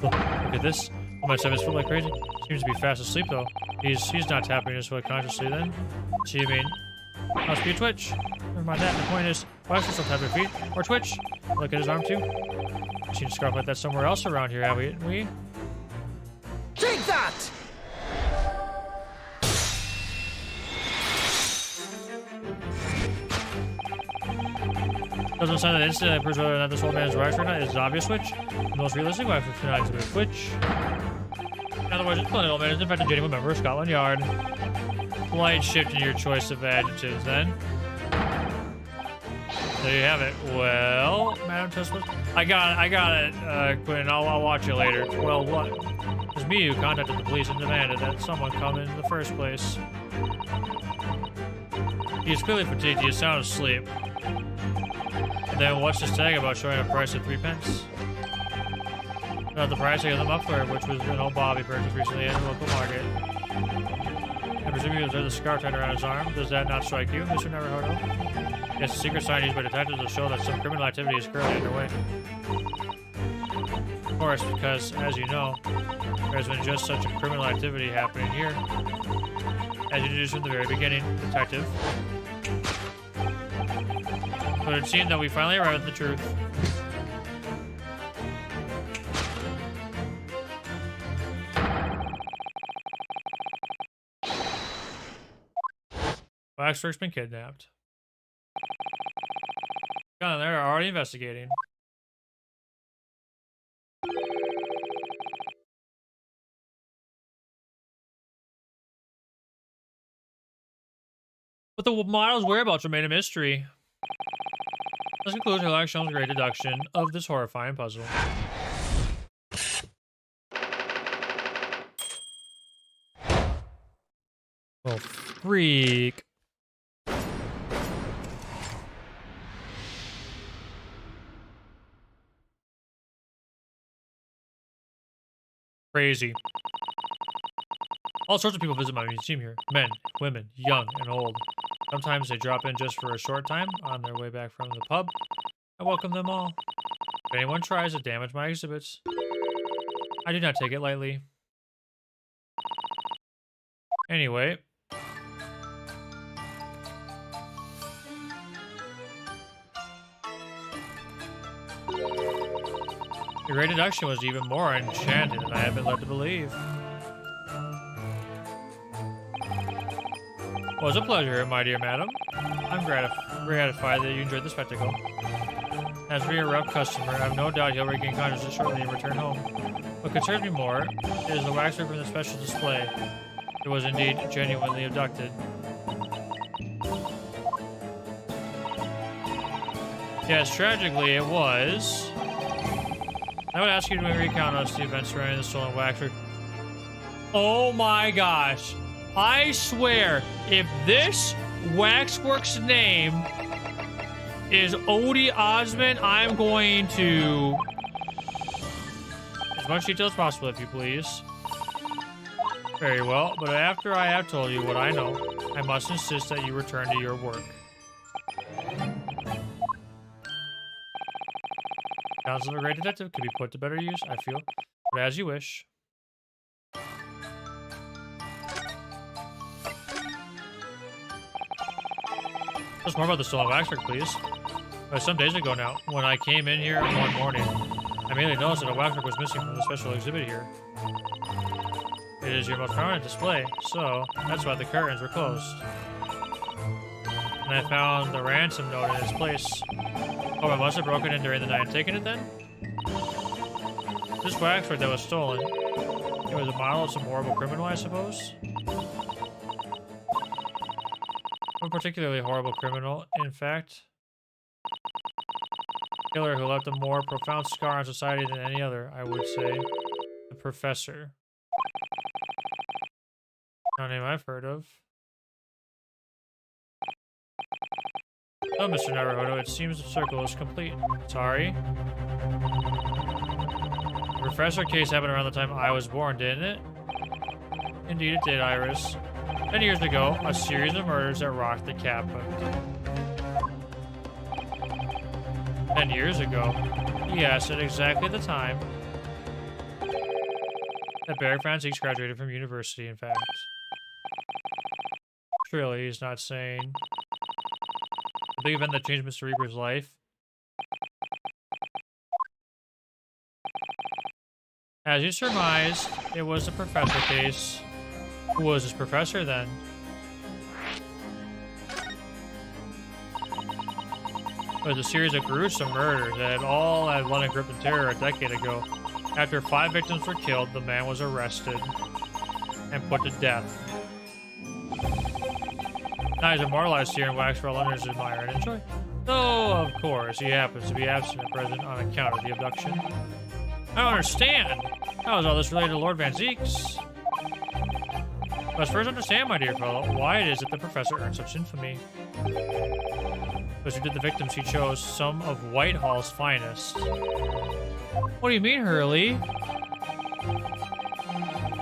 Look at this. Oh, my 7 foot like crazy. Seems to be fast asleep though. He's not tapping his foot consciously then. So you mean must be a twitch. Never mind that. The point is, why should still tap your feet or twitch? Look at his arm too. We've seen a scarf like that somewhere else around here, have we? Take that! Doesn't sound that instant proves whether or not this old man is wax or not. It's an obvious switch. The most realistic way for tonight to be a twitch. In other words, the old man is in fact a genuine member of Scotland Yard. Slight shift in your choice of adjectives then. There you have it. Well, Madam Tuswell, I got it, Quinn. I'll watch you later. Well, what? It was me who contacted the police and demanded that someone come in the first place. He is clearly fatigued. He is sound asleep. And then what's this tag about showing a price of 3 pence? Not the price of the muffler, which was an old Bobby purchased recently at the local market. I presume he observed the scarf tied around his arm. Does that not strike you, Mr. Neverhodo? Yes, the secret sign used by detectives will show that some criminal activity is currently underway. Of course, because, as you know, there's been just such a criminal activity happening here. As you introduced from the very beginning, Detective. But it seemed that we finally arrived at the truth. Waxwork's been kidnapped. God, they're already investigating. But the model's whereabouts remain a mystery. This concludes Hilarious Sholmes' great deduction of this horrifying puzzle. Oh, freak. Crazy. All sorts of people visit my museum here. Men, women, young, and old. Sometimes they drop in just for a short time on their way back from the pub. I welcome them all. If anyone tries to damage my exhibits, I do not take it lightly. Anyway. The great deduction was even more enchanting than I had been led to believe. It was a pleasure, my dear madam. I'm gratified that you enjoyed the spectacle. As for your rough customer, I have no doubt he'll regain consciousness shortly and return home. What concerns me more is the waxwork from the special display. It was indeed genuinely abducted. Yes, tragically it was. I would ask you to recount us the events surrounding the stolen waxwork. Oh my gosh. I swear, if this waxwork's name is Odie Osmond, I'm going to... As much detail as possible, if you please. Very well, but after I have told you what I know, I must insist that you return to your work. Counsel of a great detective could be put to better use, I feel. But as you wish. Tell us more about the stolen waxwork, please. It was some days ago now, when I came in here one morning, I immediately noticed that a waxwork was missing from the special exhibit here. It is your most prominent display, so that's why the curtains were closed. And I found the ransom note in its place. Oh, I must have broken in during the night and taken it then? This waxwork that was stolen, it was a model of some horrible criminal, I suppose? A particularly horrible criminal, in fact. Killer who left a more profound scar on society than any other, I would say. The Professor. No name I've heard of. Oh, Mr. Naruhodo, it seems the circle is complete. Sorry. The Professor case happened around the time I was born, didn't it? Indeed it did, Iris. 10 years ago, a series of murders that rocked the capital. 10 years ago? Yes, at exactly the time that Barrick Franziques graduated from university, in fact. Surely he's not saying the big event that changed Mr. Reaper's life. As you surmised, it was the Professor case. Who was this Professor then? It was a series of gruesome murders that all had London gripped in terror a decade ago. After 5 victims were killed, the man was arrested and put to death. Now he's immortalized here in wax for all Londoners to admire and enjoy. Though, of course, he happens to be absent at present on account of the abduction. I don't understand. How is all this related to Lord Van Zieks? Let's first understand, my dear fellow, why it is that the Professor earned such infamy. Because who did the victims he chose, some of Whitehall's finest. What do you mean, Hurley?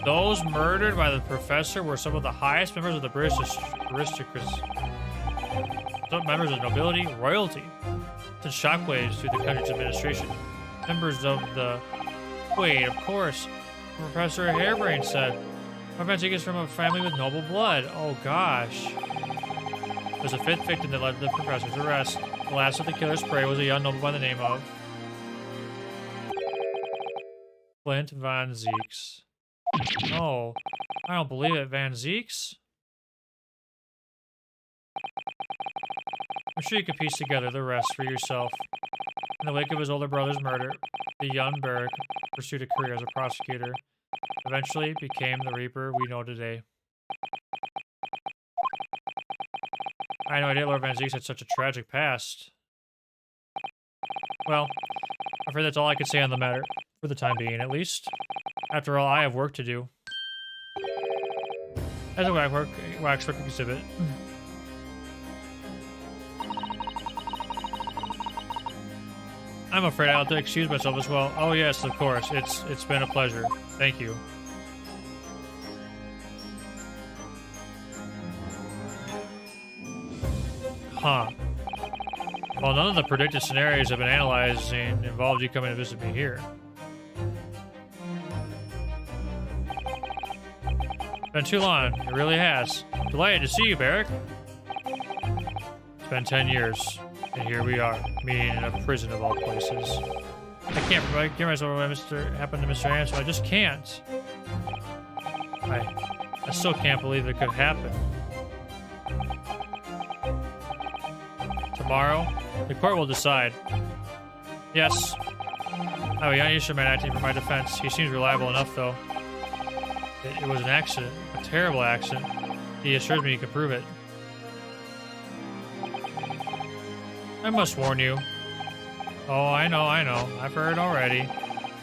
Those murdered by the Professor were some of the highest members of the British aristocracy. Some members of nobility, royalty. Sent shockwaves through the country's administration. Members of the... Wait, of course. Professor Harebrained said. Van Zieks is from a family with noble blood. Oh gosh. It was the 5th victim that led to the Professor's arrest. The last of the killer's prey was a young noble by the name of Flint Van Zieks. No, I don't believe it. Van Zieks? I'm sure you could piece together the rest for yourself. In the wake of his older brother's murder, the young Beric pursued a career as a prosecutor. Eventually became the Reaper we know today. I had no idea Lord Van Zieks had such a tragic past. Well, I'm afraid that's all I could say on the matter, for the time being at least. After all, I have work to do. As a waxwork exhibit. I'm afraid I'll have to excuse myself as well. Oh yes, of course. It's been a pleasure. Thank you. Huh. Well, none of the predicted scenarios I've been analyzing involved you coming to visit me here. Been too long. It really has. Delighted to see you, Beric. It's been 10 years. And here we are, meeting in a prison of all places. I can't get myself what happened to Mr. Ansel. I just can't. I still can't believe it could happen. Tomorrow, the court will decide. Yes. I have a young Isherman acting for my defense. He seems reliable enough, though. It was an accident. A terrible accident. He assures me he can prove it. I must warn you. Oh, I know. I've heard already.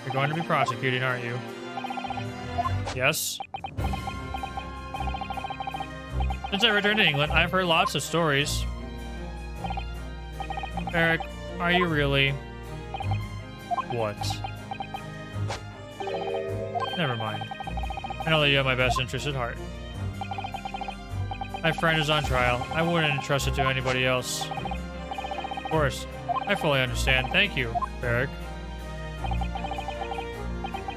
You're going to be prosecuting, aren't you? Yes. Since I returned to England, I've heard lots of stories. Eric, are you really? What? Never mind. I know that you have my best interest at heart. My friend is on trial. I wouldn't entrust it to anybody else. Of course. I fully understand. Thank you, Beric.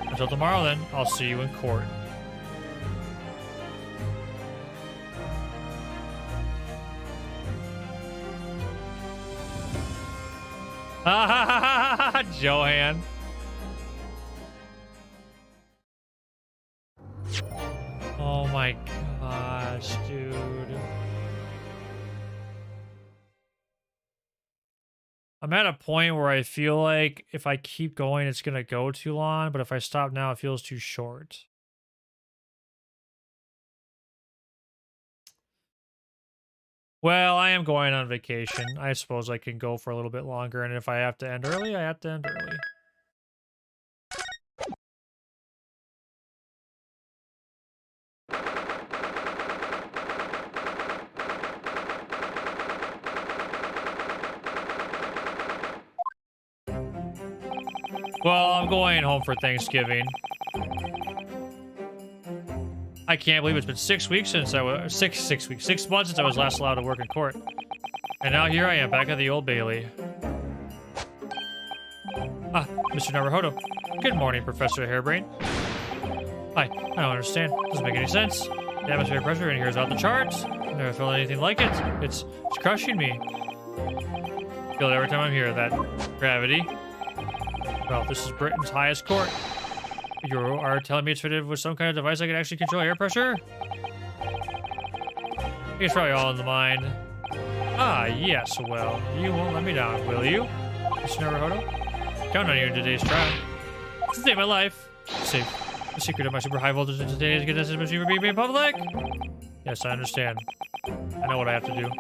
Until tomorrow, then. I'll see you in court. Johan. Oh my gosh, dude. I'm at a point where I feel like if I keep going, it's going to go too long, but if I stop now, it feels too short. Well, I am going on vacation. I suppose I can go for a little bit longer, and if I have to end early, I have to end early. Well, I'm going home for Thanksgiving. I can't believe it's been 6 weeks since I was 6 months since I was last allowed to work in court. And now here I am back at the Old Bailey. Ah, Mr. Naruhodo. Good morning, Professor Harebrained. Hi, I don't understand. Doesn't make any sense. The atmospheric pressure in here is off the charts. I've never felt anything like it. It's crushing me. I feel it every time I'm here, that gravity. Well, this is Britain's highest court. You are telling me it's fitted with some kind of device that can actually control air pressure? It's probably all in the mind. Ah, yes, well, you won't let me down, will you, Mr. Naruhodo? Count on you in today's trial. To save my life. Safe. The secret of my super high voltage in today's get this machine being made public? Yes, I understand. I know what I have to do.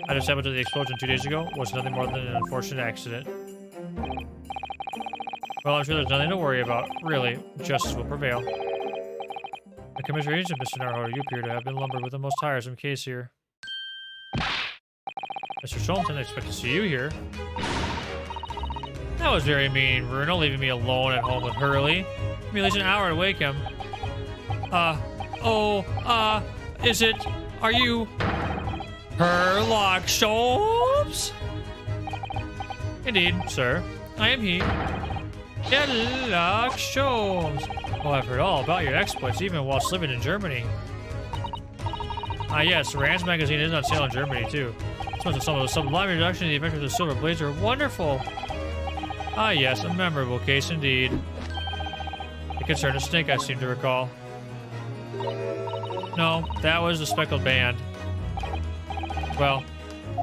I just happened to the explosion 2 days ago was nothing more than an unfortunate accident. Well, I'm sure there's nothing to worry about. Really, justice will prevail. The Commissioner Agent, Mr. Naruhodo, you appear to have been lumbered with the most tiresome case here. Mr. Sholmes, I expect to see you here. That was very mean, Bruno, leaving me alone at home with Hurley. It took me at least an hour to wake him. Is it... Are you... Herlock Sholmes? Indeed, sir. I am he. Herlock Sholmes. Oh, I've heard all about your exploits, even whilst living in Germany. Ah, yes, Rand's magazine is on sale in Germany, too. Some of the sublime introduction to the adventures of Silver Blazer are wonderful. Ah, yes, a memorable case indeed. It concerned a snake, I seem to recall. No, that was the Speckled Band. Well,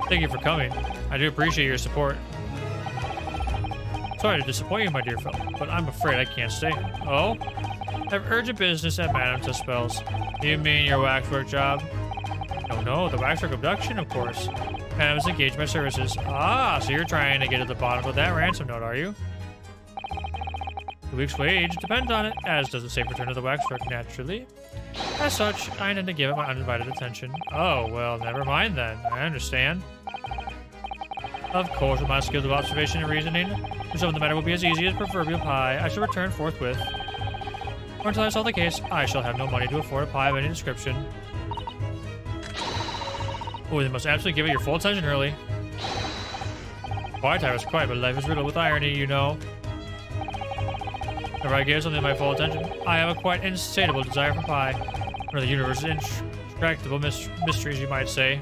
thank you for coming. I do appreciate your support. Sorry to disappoint you, my dear fellow, but I'm afraid I can't stay. Oh? I have urgent business at Madame Tuspel's. You mean your waxwork job? No, the waxwork abduction, of course. Madame's engaged my services. Ah, so you're trying to get at the bottom of that ransom note, are you? The week's wage depends on it, as does the safe return of the waxwork, naturally. As such, I intend to give it my undivided attention. Oh, well, never mind then. I understand. Of course, with my skills of observation and reasoning, resolving the matter will be as easy as proverbial pie. I shall return forthwith. Or until I solve the case, I shall have no money to afford a pie of any description. Oh, you must absolutely give it your full attention early. Quiet time is quiet, but life is riddled with irony, you know. Whenever I give something my full attention, I have a quite insatiable desire for pie. One of the universe's intractable mysteries, you might say.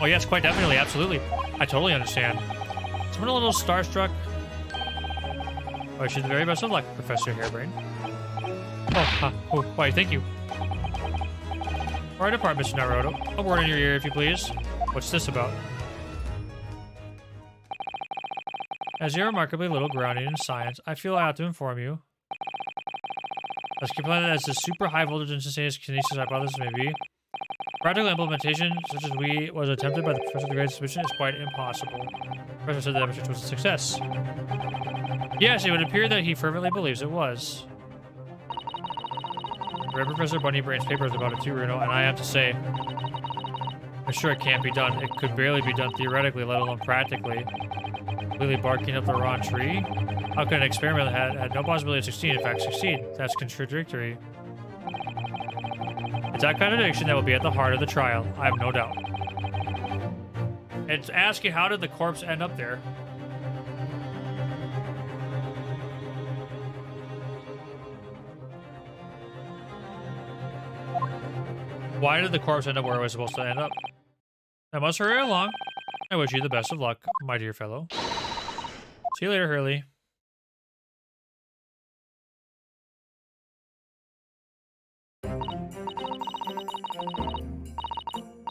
Oh yes, quite definitely, absolutely. I totally understand. Someone a little starstruck. I wish you the very best of luck, Professor Harebrained. Oh, why, thank you. All right, depart, Mr. Naruto. A word in your ear, if you please. What's this about? As you're remarkably little grounded in science, I feel I ought to inform you. As completed as the super high voltage instantaneous kinesis hypothesis may be, practical implementation, such as was attempted by the Professor of the Great Exhibition, is quite impossible. The Professor said the demonstration was a success. Yes, it would appear that he fervently believes it was. I read Professor Bunnybrain's papers about it too, Runo, and I have to say, I'm sure it can't be done. It could barely be done theoretically, let alone practically. Completely barking up the wrong tree? How can an experiment that had no possibility of succeeding, in fact, succeed? That's contradictory. It's that contradiction that will be at the heart of the trial, I have no doubt. It's asking, how did the corpse end up there? Why did the corpse end up where it was supposed to end up? I must hurry along. I wish you the best of luck, my dear fellow. See you later, Hurley.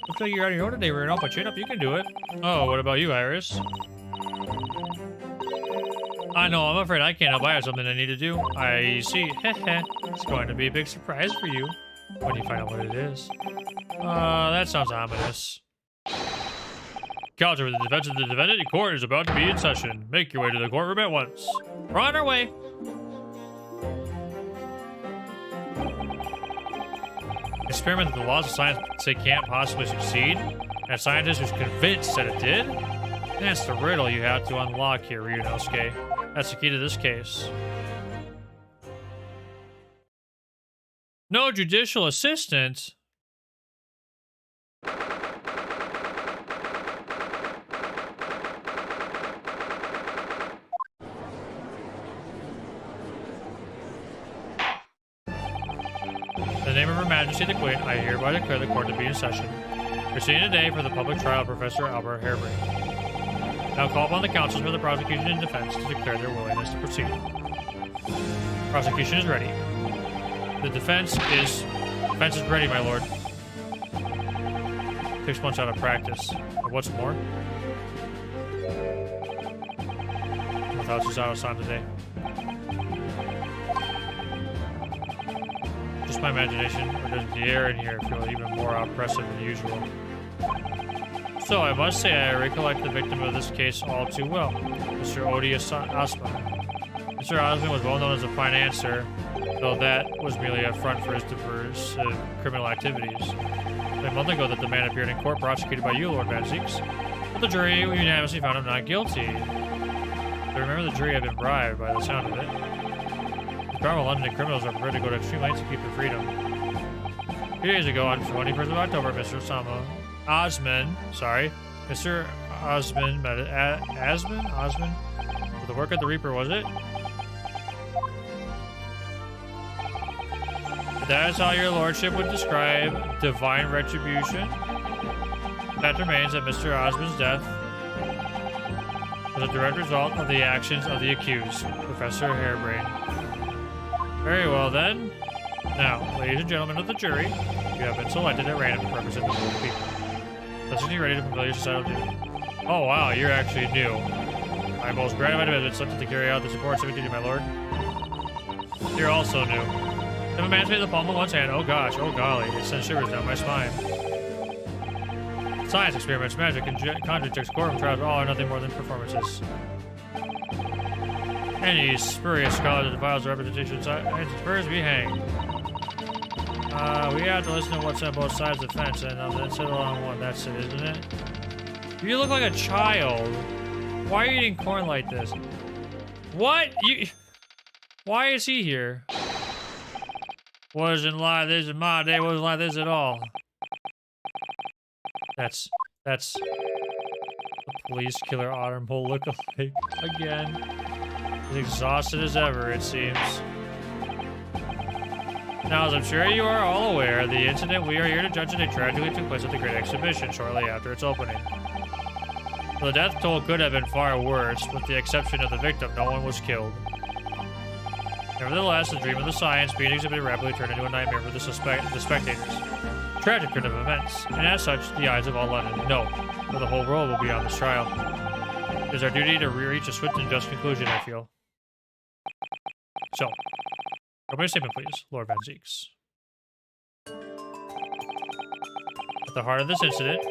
Looks like you're on your own today, Runo, but chin up, you can do it. Oh, what about you, Iris? I know, I'm afraid I can't help. I have something I need to do. I see. Heh. It's going to be a big surprise for you when you find out what it is. That sounds ominous. Counsel for the defense of the defendant in court is about to be in session. Make your way to the courtroom at once. We're on our way. Experiment that the laws of science say can't possibly succeed, and a scientist who's convinced that it did? That's the riddle you have to unlock here, Ryunosuke. That's the key to this case. No judicial assistant? In the name of Her Majesty the Queen, I hereby declare the court to be in session. Proceeding today for the public trial of Professor Albert Harebrained. Now call upon the counsels for the prosecution and defense to declare their willingness to proceed. Prosecution is ready. The defense is ready, my lord. 6 months out of practice. And what's more? Without Suzawa-san today. Just my imagination, or does the air in here feel even more oppressive than usual? So, I must say I recollect the victim of this case all too well, Mr. Odious Osman. Mr. Osman was well known as a financier, though that was merely a front for his diverse criminal activities. A month ago that the man appeared in court prosecuted by you, Lord Van Zieks, but the jury unanimously found him not guilty. I remember the jury had been bribed by the sound of it. Normal London criminals are prepared to go to extreme lengths to keep their freedom. 2 days ago, on the 21st of October, Mr. Osman, with the work of the Reaper, was it? That is how your lordship would describe divine retribution? Fact remains that Mr. Osmond's death was a direct result of the actions of the accused, Professor Harebrain. Very well then. Now, ladies and gentlemen of the jury, you have been selected at random to represent the will of the people. Let's get ready to fulfill your societal duty. Oh wow, you're actually new. I am most gratified to have been selected to carry out this important civic duty, my lord. You're also new. If a man's made the palm of one's hand, oh gosh, oh golly, it sends shivers down my spine. Science experiments, magic, and contradicts courtroom trials all are nothing more than performances. Any spurious scholar that defiles the representation of science and spurs be hanged. We have to listen to what's on both sides of the fence and then settle on one. That's it, isn't it? You look like a child. Why are you eating corn like this? What? Why is he here? Wasn't like this in my day. Wasn't like this at all. That's the police killer Autumn Hole lookalike again. As exhausted as ever, it seems. Now, as I'm sure you are all aware, the incident we are here to judge today tragically took place at the Great Exhibition shortly after its opening. The death toll could have been far worse. With the exception of the victim, no one was killed. Nevertheless, the dream of the science being exhibited rapidly turned into a nightmare for the spectators. Tragic turn of events, and as such, the eyes of all London, no, for the whole world will be on this trial. It is our duty to reach a swift and just conclusion, I feel. So, open your statement, please, Lord Van Zieks. At the heart of this incident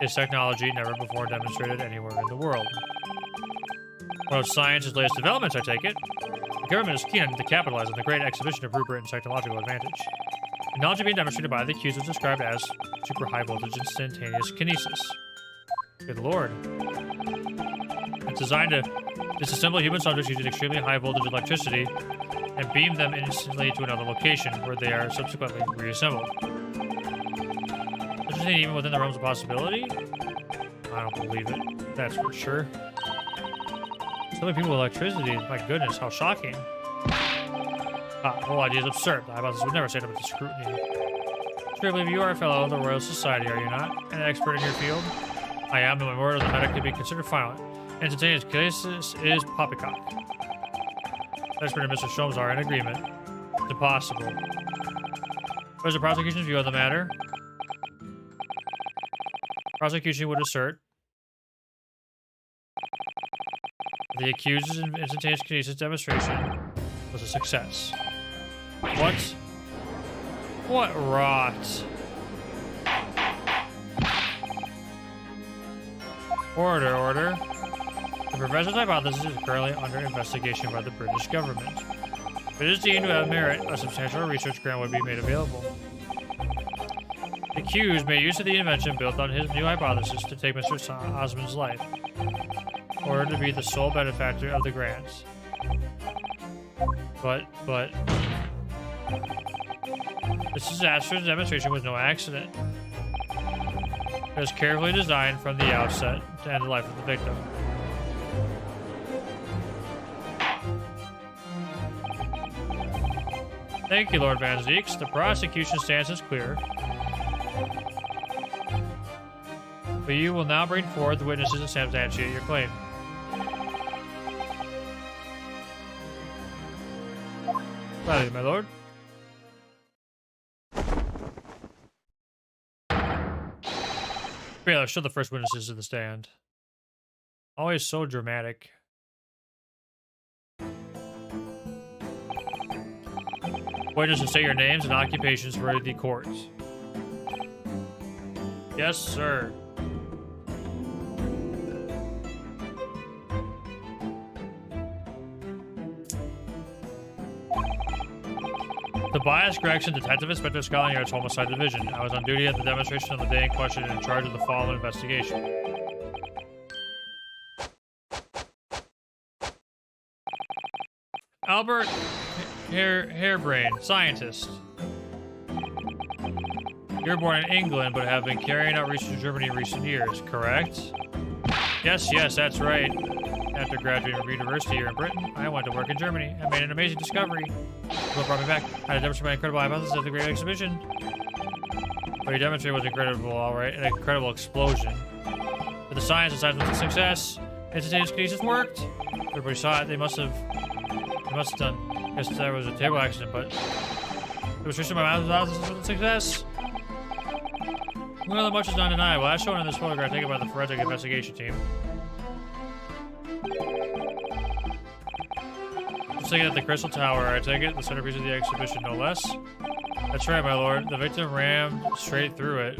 is technology never before demonstrated anywhere in the world. One of science's latest developments, I take it. The government is keen to capitalize on the great exhibition of Rupert and technological advantage. The knowledge being demonstrated by the accused was described as super high voltage instantaneous kinesis. Good lord. It's designed to disassemble human subjects using extremely high voltage electricity and beam them instantly to another location where they are subsequently reassembled. Such a thing even within the realms of possibility? I don't believe it. That's for sure. So many people with electricity, my goodness, how shocking. The whole idea is absurd. The hypothesis would never stand up to scrutiny. Sure, I believe you are a fellow of the Royal Society, are you not? An expert in your field? I am, and my word of the matter could be considered final. Instantaneous kinesis is poppycock. Expert and Mr. Sholmes are in agreement. It's impossible. What is the prosecution's view of the matter? Prosecution would assert the accused's instantaneous kinesis demonstration was a success. What? What rot? Order, order. The professor's hypothesis is currently under investigation by the British government. If it is deemed to have merit, a substantial research grant would be made available. The accused made use of the invention built on his new hypothesis to take Mr. Osmond's life, in order to be the sole benefactor of the grants. But... This disastrous demonstration was no accident. It was carefully designed from the outset to end the life of the victim. Thank you, Lord Van Zieks. The prosecution stance is clear. But you will now bring forward the witnesses and substantiate your claim. Gladly, my lord. Yeah, show the first witnesses to the stand. Always so dramatic. Witnesses, state your names and occupations for the court. Yes, sir. Tobias Gregson, Detective Inspector, Scotland Yard's Homicide Division. I was on duty at the demonstration on the day in question and in charge of the following investigation. Albert Harebrain, scientist. You're born in England, but have been carrying out research in Germany in recent years, correct? Yes, that's right. After graduating from university here in Britain, I went to work in Germany and made an amazing discovery. What brought me back? I had to demonstrate my incredible hypothesis at the Great Exhibition. What he demonstrated was incredible, alright, an incredible explosion. But the science and science was a success. Instantaneous kinesis worked. Everybody saw it. They must have done. I guess there was a table accident, but demonstration of my mouth was a success. Well, much is undeniable. As shown in this photograph taken by the forensic investigation team. Just taking at the Crystal Tower, I take it, the centerpiece of the exhibition, no less. That's right, my lord. The victim rammed straight through it.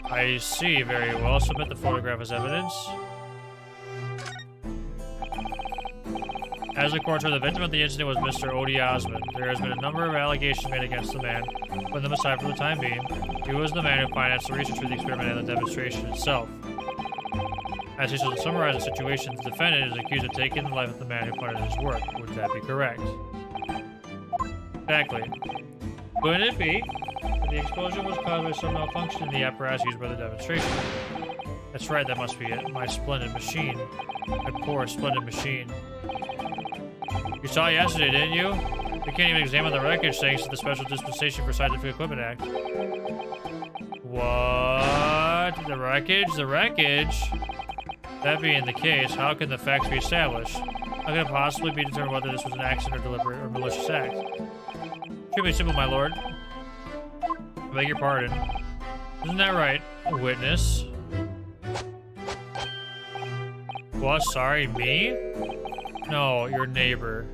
I see, very well. Submit the photograph as evidence. As the court heard, the victim of the incident was Mr. Odie Osmond. There has been a number of allegations made against the man, putting them aside for the time being. He was the man who financed the research for the experiment and the demonstration itself. As he should summarize the situation, the defendant is accused of taking the life of the man who funded his work. Would that be correct? Exactly. Wouldn't it be? The explosion was caused by some malfunction in the apparatus used by the demonstration. That's right, that must be it. My splendid machine. My poor, splendid machine. You saw it yesterday, didn't you? We can't even examine the wreckage thanks to the Special Dispensation for Scientific Equipment Act. What? The wreckage? The wreckage? That being the case, how can the facts be established? How can it possibly be determined whether this was an accident or deliberate or malicious act? Should be simple, my lord. I beg your pardon. Isn't that right, witness? What? Sorry, me? No, your neighbor.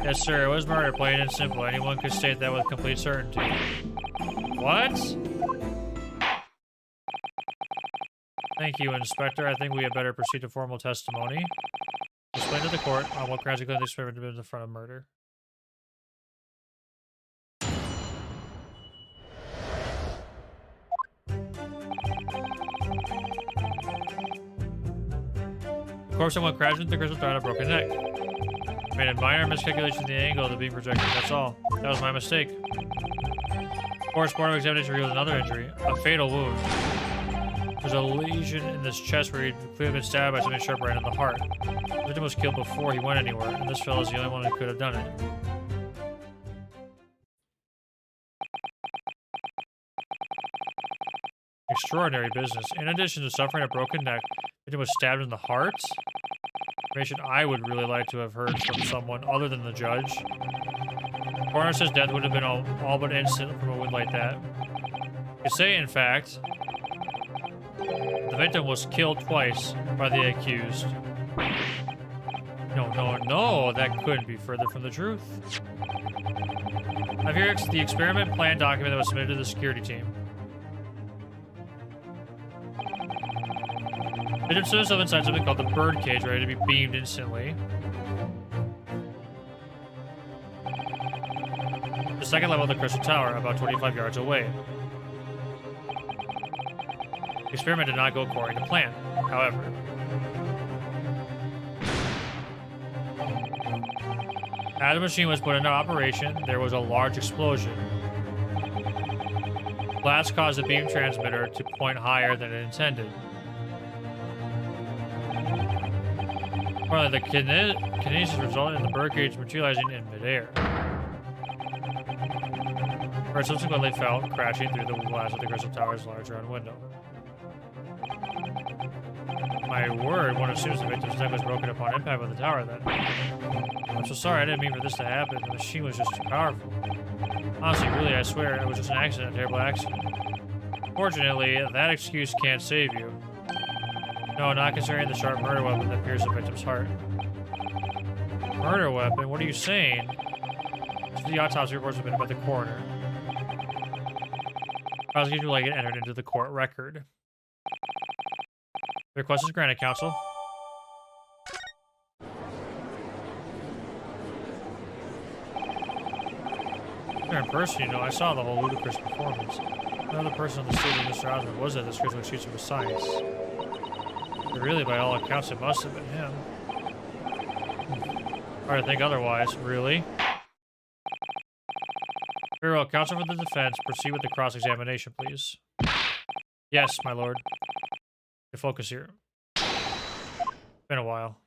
Yes, sir, it was murder, plain and simple. Anyone could state that with complete certainty. What? Thank you, Inspector. I think we had better proceed to formal testimony. Explain to the court on what grounds you claim the experiment in the front of murder. The corpse someone crashed into the crystal tower and a broken neck. I made a minor miscalculation in the angle of the beam projector, that's all. That was my mistake. Post-mortem examination revealed another injury, a fatal wound. There's a lesion in this chest where he'd clearly been stabbed by something sharp right in the heart. The victim was killed before he went anywhere, and this fellow's the only one who could have done it. Extraordinary business. In addition to suffering a broken neck, the victim was stabbed in the heart? Information I would really like to have heard from someone other than the judge. The coroner says death would have been all but instant from a wound like that. They say, in fact, the victim was killed twice by the accused. No, that couldn't be further from the truth. I've here the experiment plan document that was submitted to the security team. The victim stood himself inside something called the bird cage, ready to be beamed instantly. The second level of the Crystal Tower, about 25 yards away. The experiment did not go according to plan, however. As the machine was put into operation, there was a large explosion. The blast caused the beam transmitter to point higher than it intended. Finally, the kinesis resulted in the bird cage materializing in midair. Where it subsequently fell, crashing through the glass of the Crystal Tower's large round window. My word, one assumes the victim's neck was broken upon impact with the tower then. I'm so sorry, I didn't mean for this to happen. The machine was just too powerful. Honestly, really, I swear, it was just an accident, a terrible accident. Fortunately, that excuse can't save you. No, not considering the sharp murder weapon that pierced the victim's heart. Murder weapon? What are you saying? The autopsy reports submitted by the coroner. Prosecution would like it entered into the court record. The request is granted, counsel. There in person, I saw the whole ludicrous performance. Another person on the stage of Mr. Osmond was at this critical excuse of science. But really, by all accounts, it must have been him. Hard to think otherwise, really. Very well, counsel for the defense, proceed with the cross-examination, please. Yes, my lord. Focus here. Been a while.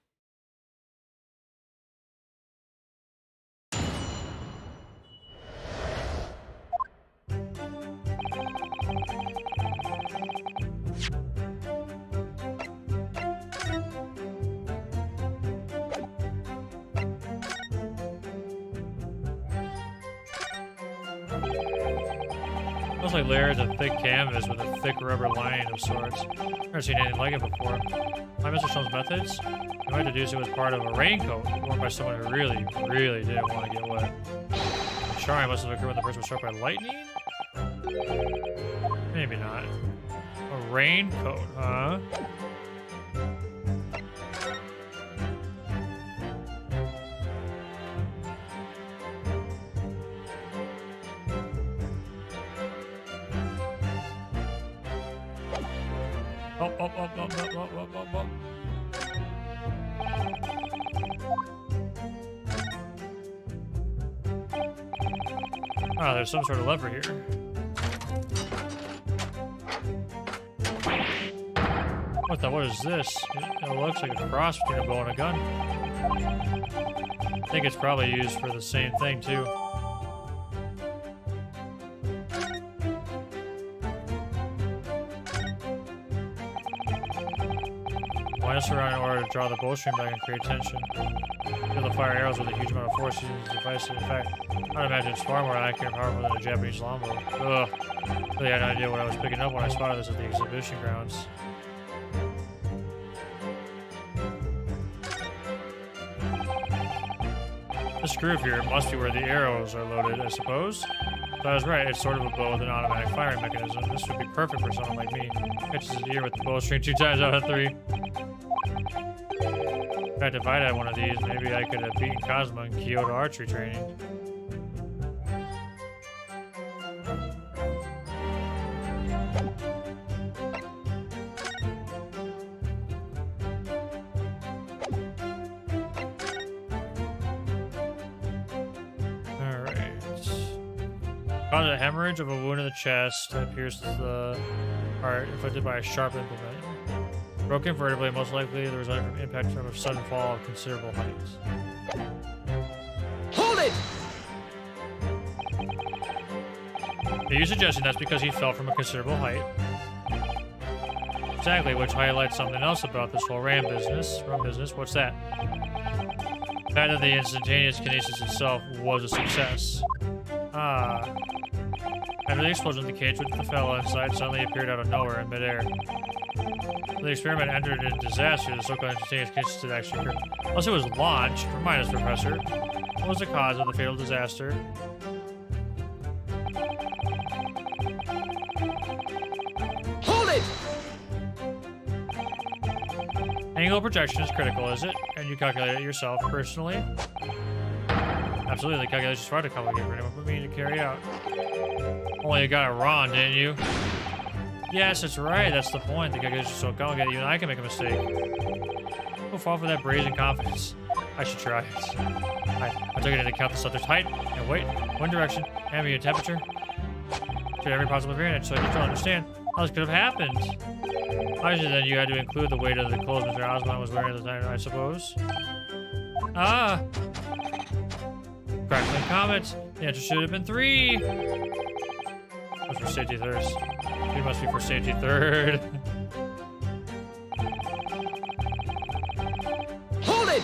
Looks like layers of thick canvas with a thick rubber lining of sorts. Never seen anything like it before. By Mr. Stone's methods, you might deduce it was part of a raincoat worn by someone who really, really didn't want to get wet. The charring must have occurred when the person was struck by lightning? Maybe not. A raincoat, huh? Oh. Ah, there's some sort of lever here. What is this? It looks like a cross between a bow and a gun. I think it's probably used for the same thing, too. Wind us around in order to draw the bowstring back and create tension. Feel the fire arrows with a huge amount of force using this device. In fact, I'd imagine it's far more accurate and powerful than a Japanese longbow. Ugh. Really had no idea what I was picking up when I spotted this at the exhibition grounds. This groove here must be where the arrows are loaded, I suppose. So I was right, it's sort of a bow with an automatic firing mechanism. This would be perfect for someone like me. Catches his ear with the bowstring 2 times out of 3. In fact, if I'd had one of these, maybe I could have beaten Cosmo in Kyoto archery training. Caused a hemorrhage of a wound in the chest that pierced the heart, inflicted by a sharp implement. Broken vertebrae, most likely the result from impact from a sudden fall of considerable height. Hold it! Are you suggesting that's because he fell from a considerable height? Exactly, which highlights something else about this whole rum business. What's that? The fact that the instantaneous kinesis itself was a success. Ah. After the explosion, the cage with the fellow inside suddenly appeared out of nowhere in midair. The experiment entered in disaster. The so-called instantaneous kinesis did actually occur. Unless it was launched, remind us, Professor. What was the cause of the fatal disaster? Hold it! Angle projection is critical, is it? And you calculate it yourself, personally? Absolutely, the calculation's far too complicated for anyone but me to carry out. Only you got it wrong, didn't you? Yes, that's right, that's the point. The calculation's so complicated, even I can make a mistake. Don't fall for that brazen confidence. I should try it. I took it into account the subject's height and weight, wind direction, ambient temperature. To every possible variant, so I just don't understand how this could have happened. Obviously, then you had to include the weight of the clothes Mr. Osborn was wearing at the time, I suppose. Ah! Crackling Comet. The answer should have been 3. That's for safety thirst. It must be for safety third. Hold it!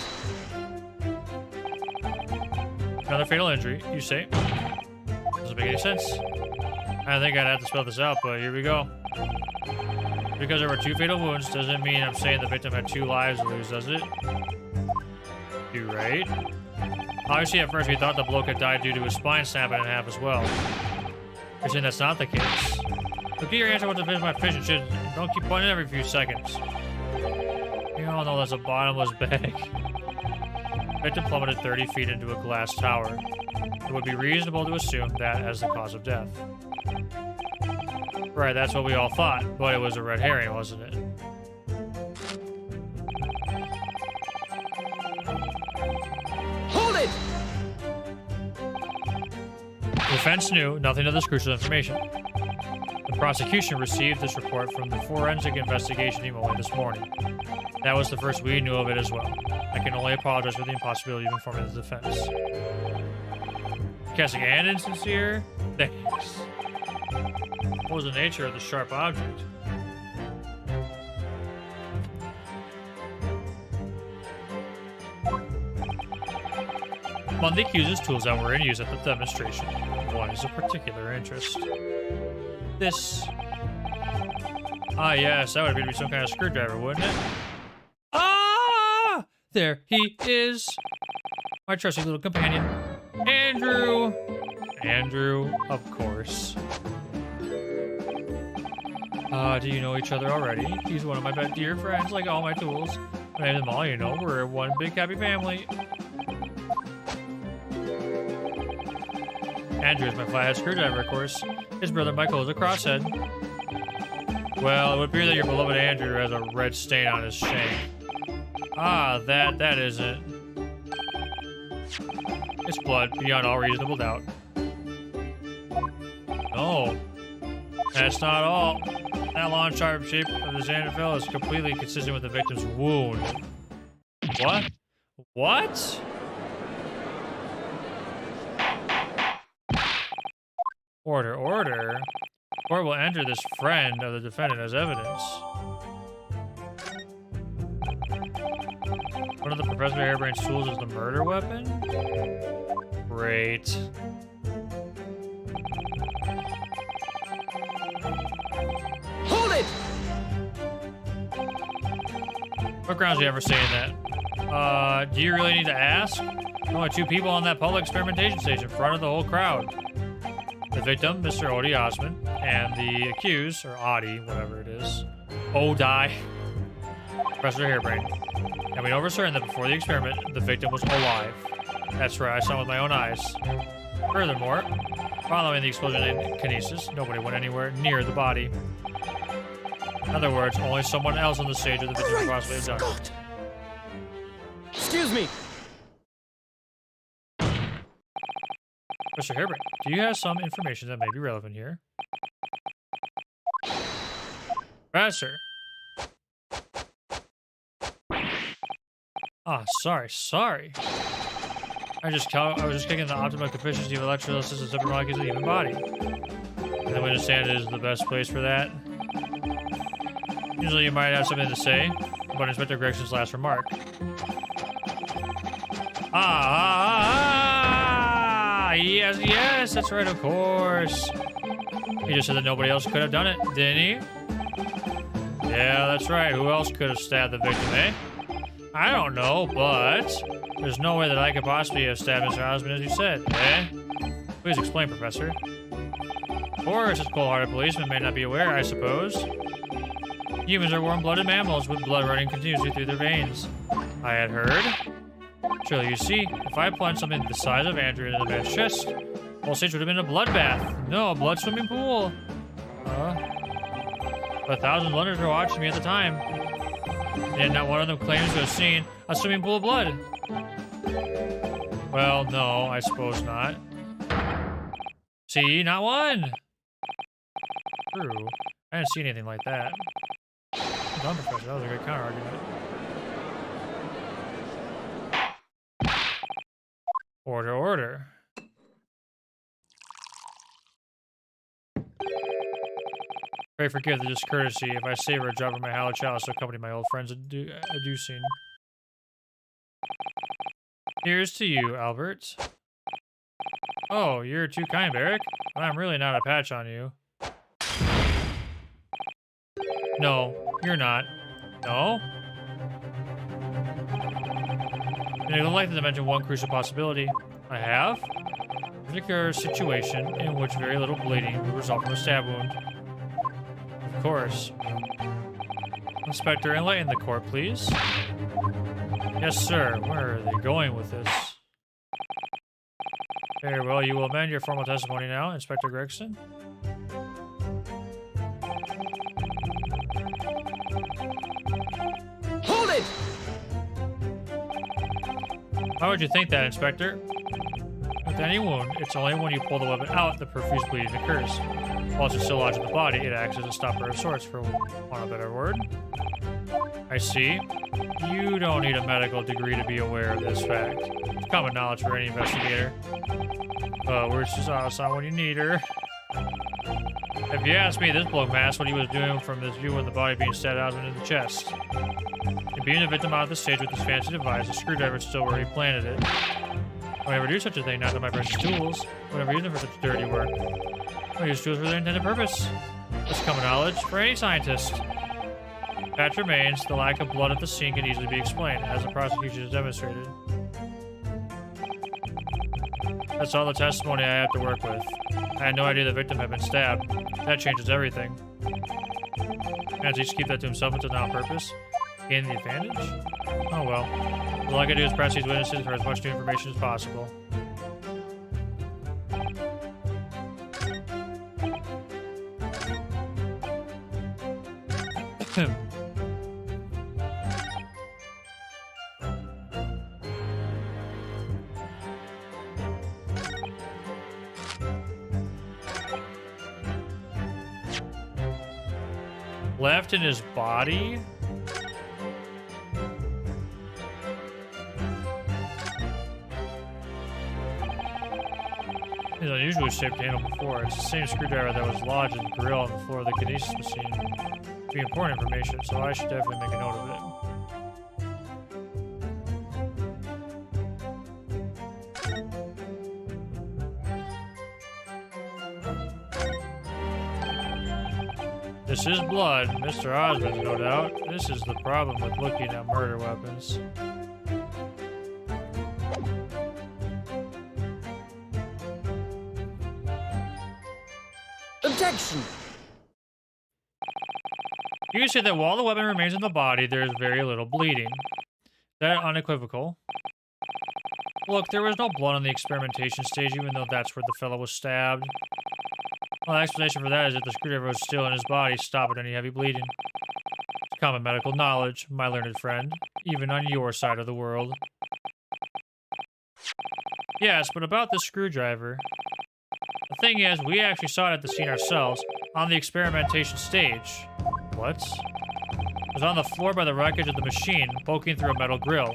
Another fatal injury, you say? Doesn't make any sense. I think I'd have to spell this out, but here we go. Because there were 2 fatal wounds doesn't mean I'm saying the victim had 2 lives to lose, does it? You right? Obviously, at first we thought the bloke had died due to his spine snapping in half as well. You're saying that's not the case. So get your answer with the finish my fish and shit. Don't keep pointing every few seconds. You all know that's a bottomless bag. Victim plummeted 30 feet into a glass tower. It would be reasonable to assume that as the cause of death. Right, that's what we all thought, but it was a red herring, wasn't it? Hold it! The defense knew nothing of this crucial information. The prosecution received this report from the forensic investigation team only this morning. That was the first we knew of it as well. I can only apologize for the impossibility of informing the defense. Sarcastic and insincere? Thanks. What was the nature of the sharp object? Among the accused's tools that were in use at the demonstration, one is of particular interest. this? Ah, yes, that would be some kind of screwdriver, wouldn't it? Ah! There he is. My trusty little companion, Andrew. Andrew, of course. Do you know each other already? He's one of my dear friends, like all my tools. I named them all, you know. We're one big happy family. Andrew is my flathead screwdriver, of course. His brother Michael is a crosshead. Well, it would appear that your beloved Andrew has a red stain on his shank. Ah, that isn't. It's blood, beyond all reasonable doubt. No. That's not all. That long, sharp shape of the Xanderfell is completely consistent with the victim's wound. What? What? Order, order. Court will enter this friend of the defendant as evidence. One of the Professor Harebrain's tools is the murder weapon? Great. Hold it! What grounds are you ever saying that? Do you really need to ask? Only 2 people on that public experimentation stage in front of the whole crowd. The victim, Mr. Odie Osmond, and the accused, or Audie, whatever it is, Odie, Professor Harebrain. And we know for certain that before the experiment, the victim was alive. That's right, I saw it with my own eyes. Furthermore, following the explosion in kinesis, nobody went anywhere near the body. In other words, only someone else on the stage of the victim could possibly have done it. Excuse me. Mr. Harebrain, do you have some information that may be relevant here? Professor. Ah, sorry. I was just kicking the optimal efficiency of electrolysis of separate molecules of the human body. And the witness stand is the best place for that. Usually you might have something to say about Inspector Gregson's last remark. Yes, that's right, of course. He just said that nobody else could have done it, didn't he? Yeah, that's right. Who else could have stabbed the victim, eh? I don't know, but there's no way that I could possibly have stabbed Mr. Osmond as you said, eh? Please explain, Professor. Of course, this cold-hearted policeman may not be aware, I suppose. Humans are warm-blooded mammals with blood running continuously through their veins. I had heard. Surely, you see, if I plunged something the size of Andrew into the man's chest, the whole stage would have been a bloodbath. No, a blood swimming pool. But 1,000 Londoners were watching me at the time. And not one of them claims to have seen a swimming pool of blood. Well, no, I suppose not. See, not one. True. I didn't see anything like that. Well done, Professor. That was a good counter-argument. Order, order. Pray forgive the discourtesy if I savor a drop of my hallowed chalice to accompany my old friends adducing. Here's to you, Albert. Oh, you're too kind, Barrick. But I'm really not a patch on you. No, you're not. No? And I would like to mention one crucial possibility. I have a particular situation in which very little bleeding would result from a stab wound. Of course. Inspector, enlighten the court, please. Yes, sir. Where are they going with this? Very well, you will amend your formal testimony now, Inspector Gregson. Hold it! Why would you think that, Inspector? With any wound, it's only when you pull the weapon out that profuse bleeding occurs. While it's still lodged in the body, it acts as a stopper of sorts, for want of a better word. I see. You don't need a medical degree to be aware of this fact. It's common knowledge for any investigator. Where's Susan when you need her? If you ask me, this bloke masked what he was doing from this view of the body being stabbed out in the chest. And being the victim out of the stage with this fancy device, the screwdriver is still where he planted it. I would never do such a thing, not to my precious tools. I would never use them for such dirty work. We use tools for their intended purpose. That's common knowledge for any scientist. Fact remains, the lack of blood at the scene can easily be explained, as the prosecution has demonstrated. That's all the testimony I have to work with. I had no idea the victim had been stabbed. That changes everything. Can't he just keep that to himself until now on purpose? Gain the advantage? Oh well. All I can do is press these witnesses for as much new information as possible. Left in his body? It's unusually shaped handle before. It's the same screwdriver that was lodged in the grill on the floor of the kinesis machine. It'd be important information, so I should definitely make a note of it. This is blood, Mr. Osmond, no doubt. This is the problem with looking at murder weapons. Objection! You can see that while the weapon remains in the body, there is very little bleeding. That unequivocal. Look, there was no blood on the experimentation stage, even though that's where the fellow was stabbed. Well, the explanation for that is that the screwdriver was still in his body, stopping any heavy bleeding. It's common medical knowledge, my learned friend, even on your side of the world. Yes, but about this screwdriver. The thing is, we actually saw it at the scene ourselves, on the experimentation stage. What? It was on the floor by the wreckage of the machine, poking through a metal grill.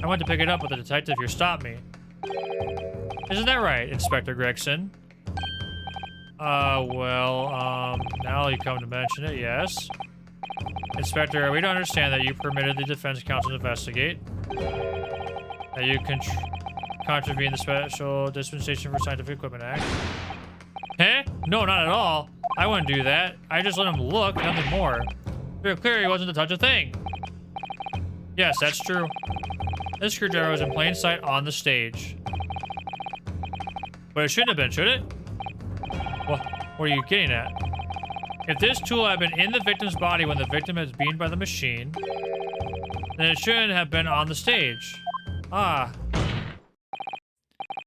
I went to pick it up, but the detective here stopped me. Isn't that right, Inspector Gregson? Now you come to mention it, yes. Inspector, are we to understand that you permitted the defense counsel to investigate? That you contravened the Special Dispensation for Scientific Equipment Act? Huh? No, not at all. I wouldn't do that. I just let him look, nothing more. Very clear he wasn't to touch a thing. Yes, that's true. This screwdriver was in plain sight on the stage. But it shouldn't have been, should it? What are you getting at? If this tool had been in the victim's body when the victim was beamed by the machine, then it shouldn't have been on the stage. Ah.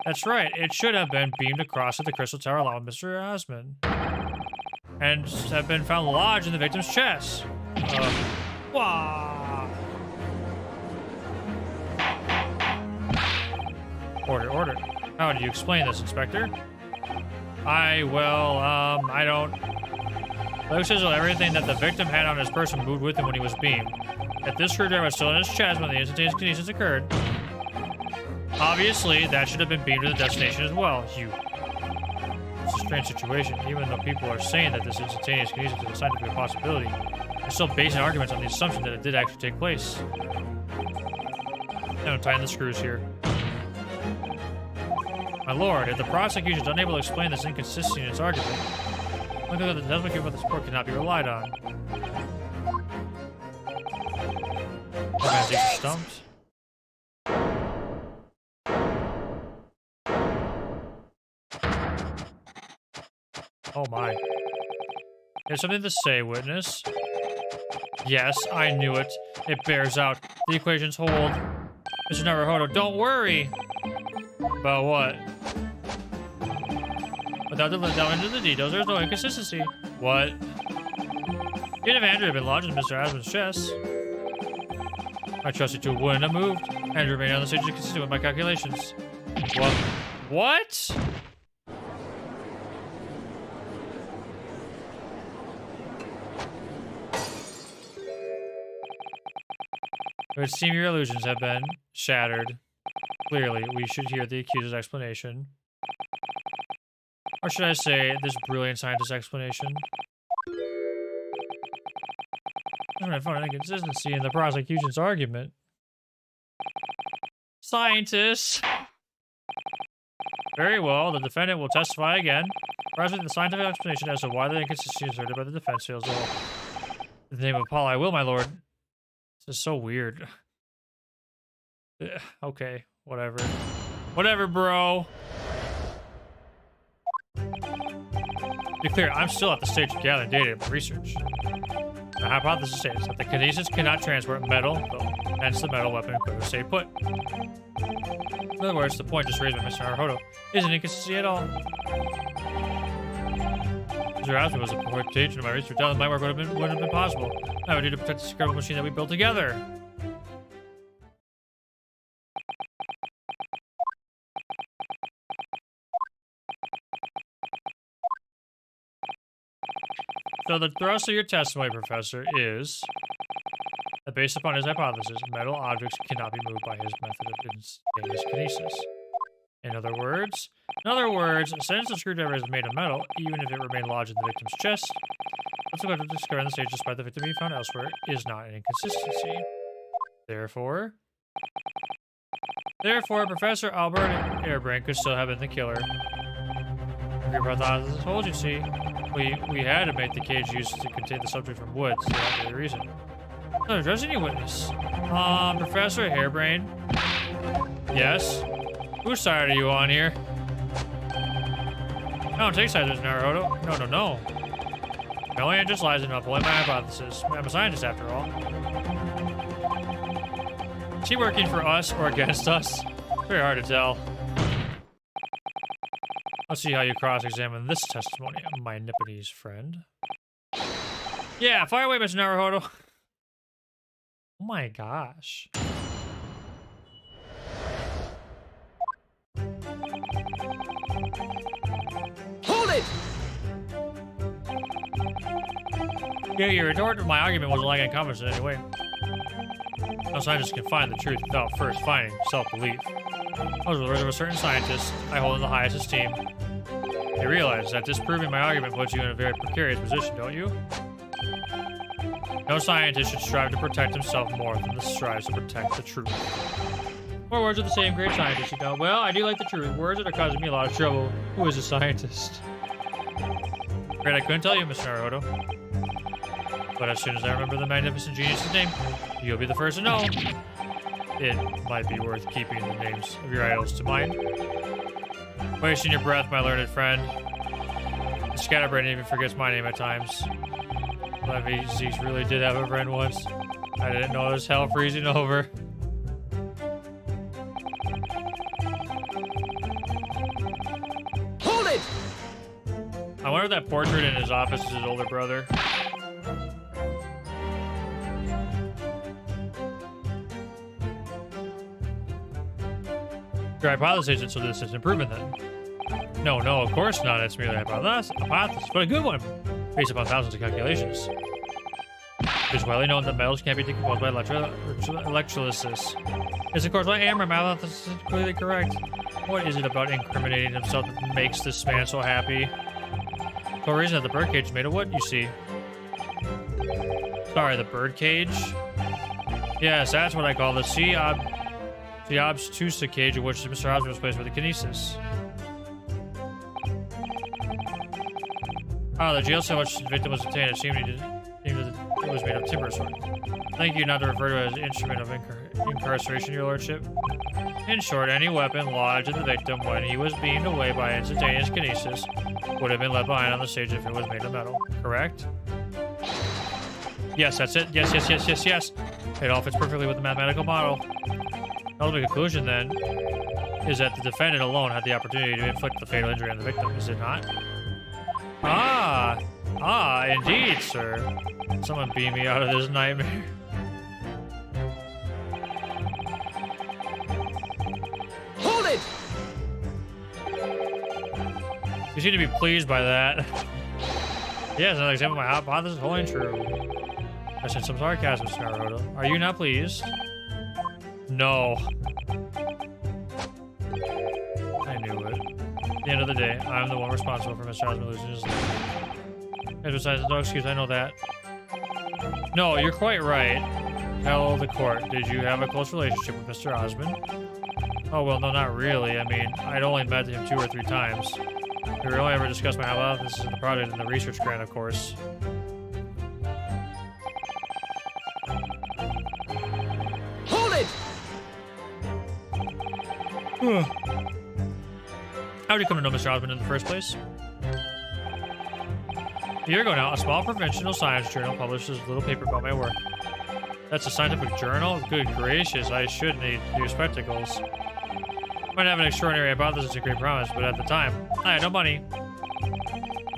That's right, it should have been beamed across at the Crystal Tower along with Mr. Osmond. And have been found lodged in the victim's chest. Wah! Order. How do you explain this, Inspector? I don't... Looks as though everything that the victim had on his person moved with him when he was beamed. If this screwdriver was still in his chest when the instantaneous kinesis occurred, obviously that should have been beamed to the destination as well. It's a strange situation. Even though people are saying that this instantaneous kinesis is a scientific possibility, they're still basing arguments on the assumption that it did actually take place. Now I'm tying the screws here. My lord, if the prosecution is unable to explain this inconsistency in its argument, look at the testimony about this court cannot be relied on. Organization stumped. Oh my. You have something to say, witness? Yes, I knew it. It bears out. The equations hold. Mr. Naruhodo, don't worry. About what? Without delving into the details, there's no inconsistency. What? Even if Andrew had been lodged in Mr. Osmond's chest, my trusty tool wouldn't have moved. Andrew remained on the stage consistent with my calculations. What? What? It would seem your illusions have been shattered. Clearly, we should hear the accuser's explanation. Or should I say, this brilliant scientist's explanation? I found an inconsistency in the prosecution's argument. Scientists! Very well, the defendant will testify again. Surprisingly, the scientific explanation as to why the inconsistency asserted by the defense fails. In the name of Apollo, I will, my lord. This is so weird. Okay, whatever. Whatever, bro. To be clear, I'm still at the stage of gathering data and research. The hypothesis states that the Kinesis cannot transport metal, though, hence the metal weapon could stay put. In other words, the point just raised by Mr. Naruhodo isn't inconsistency at all. Mr. Osmond was a important agent of my research. Without him, my work wouldn't have been possible. I would need to protect this incredible machine that we built together. So the thrust of your testimony, Professor, is that based upon his hypothesis, metal objects cannot be moved by his method of instantaneous kinesis. In other words, since the screwdriver is made of metal, even if it remained lodged in the victim's chest, what's going to discover on the stage despite the victim being found elsewhere is not an inconsistency. Therefore, Professor Albert Harebrain could still have been the killer. Your hypothesis holds, you see. We had to make the cage used to contain the subject from wood, so that's the reason. No, address any witness. Professor Harebrain? Yes? Whose side are you on here? I don't take sides, Mr. Naruhodo. No. My only interest lies in upholding my hypothesis. I'm a scientist, after all. Is he working for us or against us? Very hard to tell. Let's see how you cross-examine this testimony, my Nipponese friend. Yeah, fire away, Mr. Naruhodo. Oh my gosh. Hold it! Yeah, your retort to my argument wasn't lacking confidence in any way. No scientist can find the truth without first finding self-belief. Those are the words of a certain scientist I hold in the highest esteem. You realize that disproving my argument puts you in a very precarious position, don't you? No scientist should strive to protect himself more than strives to protect the truth. More words of the same great scientist, you know. Well, I do like the truth. Words that are causing me a lot of trouble. Who is a scientist? Great, I couldn't tell you, Mr. Naruhodo. But as soon as I remember the magnificent genius's name, you'll be the first to know. It might be worth keeping the names of your idols to mind. Wasting your breath, my learned friend. The scatterbrain even forgets my name at times. Levi Zeeks really did have a friend once. I didn't know it was hell freezing over. Hold it! I wonder if that portrait in his office is his older brother. Your hypothesis isn't so this is improvement then. No, of course not. It's merely a hypothesis, but a good one, based upon thousands of calculations. It is widely known that metals can't be decomposed by electrolysis. It's of course why Amber hypothesis is completely correct. What is it about incriminating himself that makes this man so happy? The whole reason that the birdcage is made of wood, you see. Sorry, the birdcage? Yes, that's what I call the obtuse cage in which Mr. Osmond was placed with the kinesis. The jail cell in which the victim was detained, it seemed it was made of timber sort. Thank you not to refer to it as an instrument of incarceration, your lordship. In short, any weapon lodged in the victim when he was beamed away by instantaneous kinesis would have been left behind on the stage if it was made of metal. Correct? Yes, that's it. Yes. It all fits perfectly with the mathematical model. The ultimate conclusion, then, is that the defendant alone had the opportunity to inflict the fatal injury on the victim, is it not? Indeed, sir. Someone beam me out of this nightmare. Hold it! You seem to be pleased by that. Yes, another example of my hypothesis holding true. I sent some sarcasm, Mr. Naruhodo. Are you not pleased? No. I knew it. At the end of the day, I'm the one responsible for Mr. Osmond losing his life. And besides, no excuse, I know that. No, you're quite right. Tell the court, did you have a close relationship with Mr. Osmond? Oh, well, no, not really. I mean, I'd only met him 2 or 3 times. We only ever discussed my hypothesis in the project and the research grant, of course. Hold it! How did you come to know Mr. Osmond in the first place? A year ago now, a small provincial science journal published this little paper about my work. That's a scientific journal? Good gracious, I should need new spectacles. I might have an extraordinary hypothesis and great promise, but at the time, I had no money.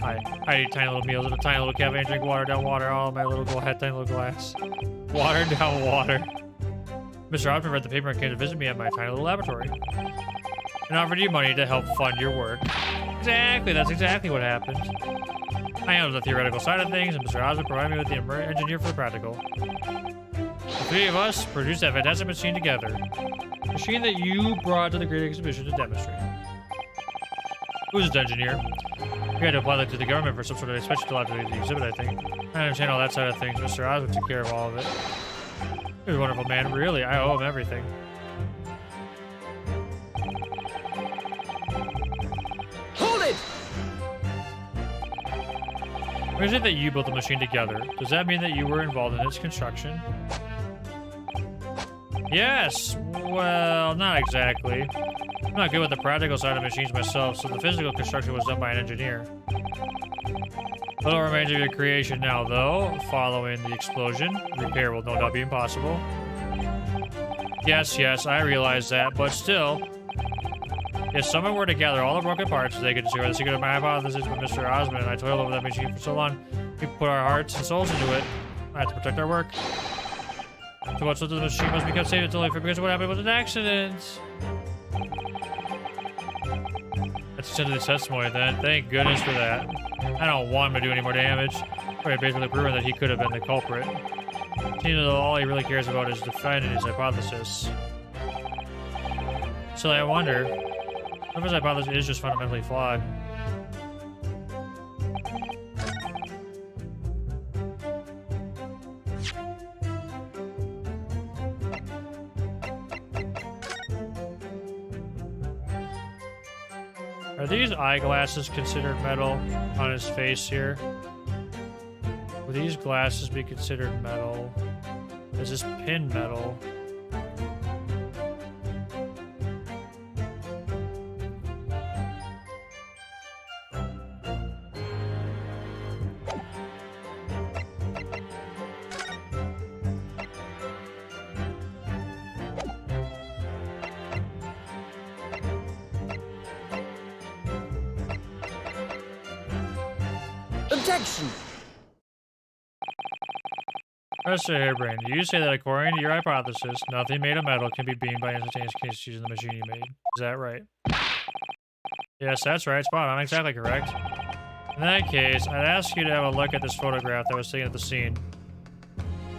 I eat tiny little meals at a tiny little cafe and drink water down water. Oh, my little girl had tiny little glass. Water down water. Mr. Osmond read the paper and came to visit me at my tiny little laboratory. And offered you money to help fund your work. Exactly, that's exactly what happened. I handled the theoretical side of things, and Mr. Osmond provided me with the engineer for the practical. The three of us produced that fantastic machine together. Machine that you brought to the Great Exhibition to demonstrate. Who's the engineer? We had to apply that to the government for some sort of inspection to allow to the exhibit, I think. I understand all that side of things. Mr. Osmond took care of all of it. He was a wonderful man, really. I owe him everything. Hold it! When you say that you built the machine together, does that mean that you were involved in its construction? Yes. Well, not exactly. I'm not good with the practical side of machines myself, so the physical construction was done by an engineer. Little remains of your creation now, though. Following the explosion, repair will no doubt be impossible. Yes, I realize that, but still, if someone were to gather all the broken parts, they could discover the secret of my hypothesis with Mr. Osmond, and I toiled over that machine for so long. We put our hearts and souls into it. I had to protect our work. So what's with the machine must be kept safe until because what happened was an accident. That's the end of the testimony then. Thank goodness for that. I don't want him to do any more damage. Or basically proving that he could have been the culprit. Seems though all he really cares about is defending his hypothesis. So I wonder if his hypothesis is just fundamentally flawed. Are these eyeglasses considered metal on his face here? Would these glasses be considered metal? Is this pin metal? Objection! Professor Harebrayne, you say that according to your hypothesis, nothing made of metal can be beamed by instantaneous kinesis using the machine you made. Is that right? Yes, that's right. Spot on. Exactly correct. In that case, I'd ask you to have a look at this photograph that was taken at the scene.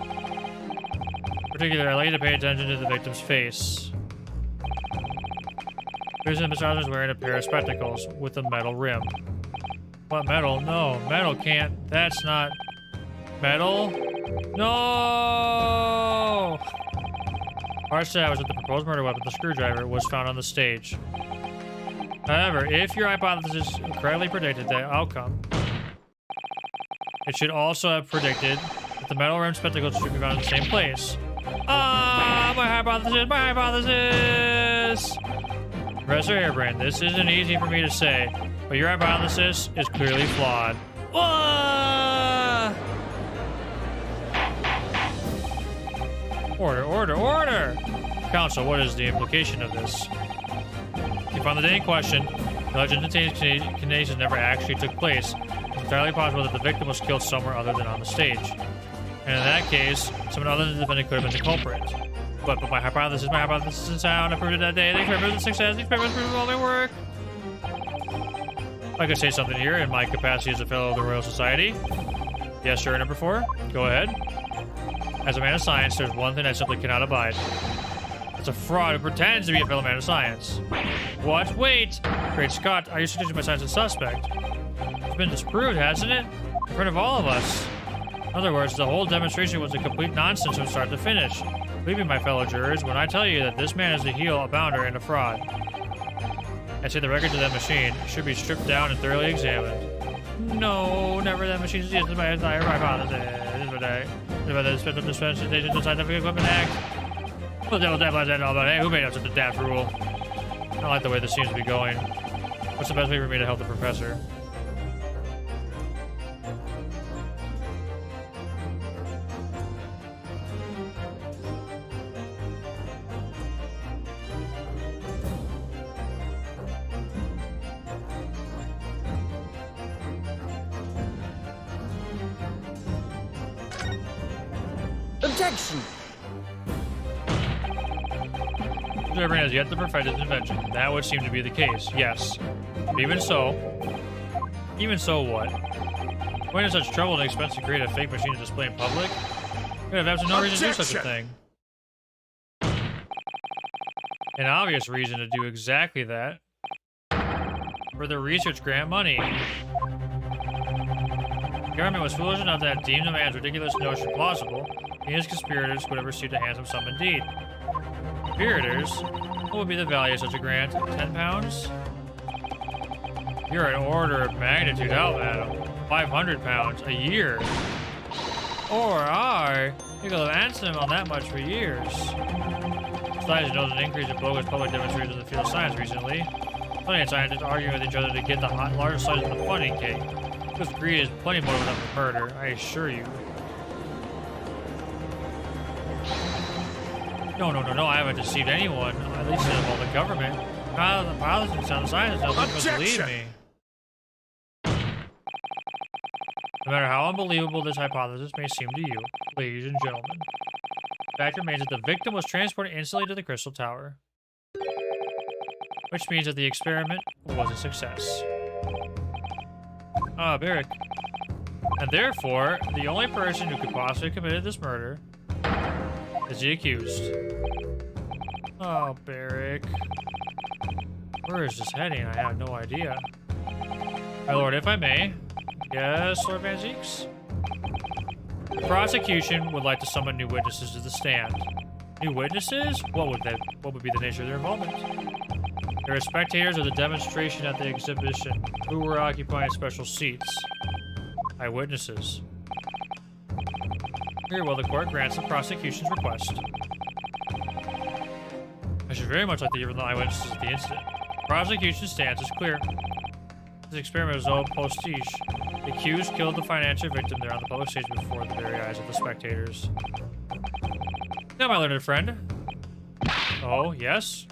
In particular, I'd like you to pay attention to the victim's face. Here's Mr. Osmond is wearing a pair of spectacles with a metal rim. What metal? No, metal can't. That's not metal. No! Parts that was with the proposed murder weapon, the screwdriver, was found on the stage. However, if your hypothesis correctly predicted that outcome, it should also have predicted that the metal rimmed spectacles should be found in the same place. Ah, my hypothesis! My hypothesis! Professor Harebrayne, this isn't easy for me to say, but your hypothesis is clearly flawed. Order, order, order! Counsel, what is the implication of this? If on the day in question, the instantaneous kinesis never actually took place, it's entirely possible that the victim was killed somewhere other than on the stage. And in that case, someone other than the defendant could have been the culprit. But my hypothesis is sound. I proved it that day. The experiment was a success. The experiment proved all my work. I could say something here in my capacity as a fellow of the Royal Society. Yes, sir, number 4. Go ahead. As a man of science, there's one thing I simply cannot abide. It's a fraud who pretends to be a fellow man of science. What? Wait! Great Scott, are you suggesting my science is suspect? It's been disproved, hasn't it? In front of all of us. In other words, the whole demonstration was a complete nonsense from start to finish. Believe me, my fellow jurors, when I tell you that this man is a heel, a bounder, and a fraud. I say the records of that machine should be stripped down and thoroughly examined. No, never. That machine is used by entire hypothesis. About the special dispensation of Scientific Equipment Act. Well, devil deadlines and all that. Hey, who made up such a daft rule? I don't like the way this seems to be going. What's the best way for me to help the professor? Objection! Observer has yet to perfect his invention. That would seem to be the case, yes. But even so what? Going to such trouble and expense to create a fake machine to display in public? You have absolutely no reason to do such a thing. An obvious reason to do exactly that. For the research grant money. The government was foolish enough to have deemed the man's ridiculous notion plausible. He and his conspirators would have received a handsome sum indeed. Conspirators? What would be the value of such a grant? 10 pounds? You're an order of magnitude out, madam. 500 pounds a year. Or you could have answered him on that much for years. Besides, you know, an increase in bogus public demonstrations in the field of science recently. Plenty of scientists arguing with each other to get the largest slice of the funding cake. Because greed is plenty more than murder, I assure you. No, I haven't deceived anyone, at least of all the government. Pilots and sound scientists don't believe me. No matter how unbelievable this hypothesis may seem to you, ladies and gentlemen, the fact remains that the victim was transported instantly to the Crystal Tower. Which means that the experiment was a success. Barrick. And therefore, the only person who could possibly have committed this murder is the accused. Oh, Barrick. Where is this heading? I have no idea. My lord, if I may. Yes, Lord Van Zieks? The prosecution would like to summon new witnesses to the stand. New witnesses? What would be the nature of their involvement? They were spectators of the demonstration at the exhibition, who were occupying special seats. Eyewitnesses. Very well, the court grants the prosecution's request. I should very much like to hear from the eyewitnesses at the incident. The prosecution's stance is clear. This experiment was all postige. The accused killed the financial victim there on the public stage before the very eyes of the spectators. Now, my learned friend. Oh, yes?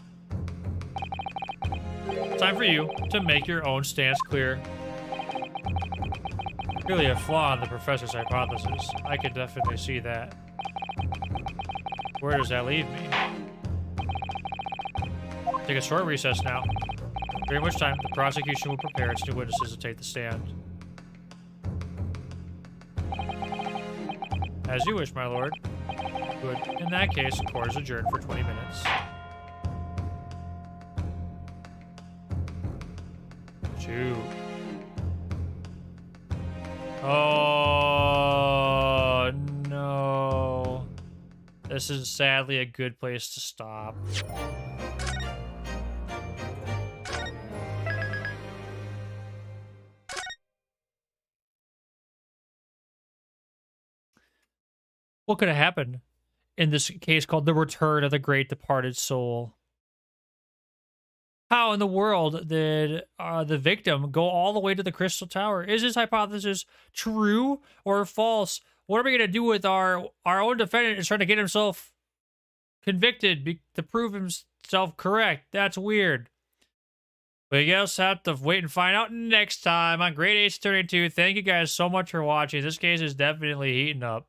Time for you to make your own stance clear. Really a flaw in the professor's hypothesis. I can definitely see that. Where does that leave me? Take a short recess now. During which time, the prosecution will prepare its new witnesses to take the stand. As you wish, my lord. Good. In that case, the court is adjourned for 20 minutes. Shoot. Oh, no. This is sadly a good place to stop. What could have happened in this case called The Return of the Great Departed Soul? How in the world did the victim go all the way to the Crystal Tower? Is this hypothesis true or false? What are we going to do with our own defendant is trying to get himself convicted to prove himself correct? That's weird. We guess have to wait and find out next time on Great Ace 32. Thank you guys so much for watching. This case is definitely heating up.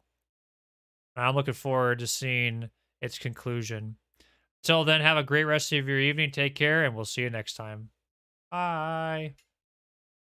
I'm looking forward to seeing its conclusion. Until then, have a great rest of your evening. Take care, and we'll see you next time. Bye.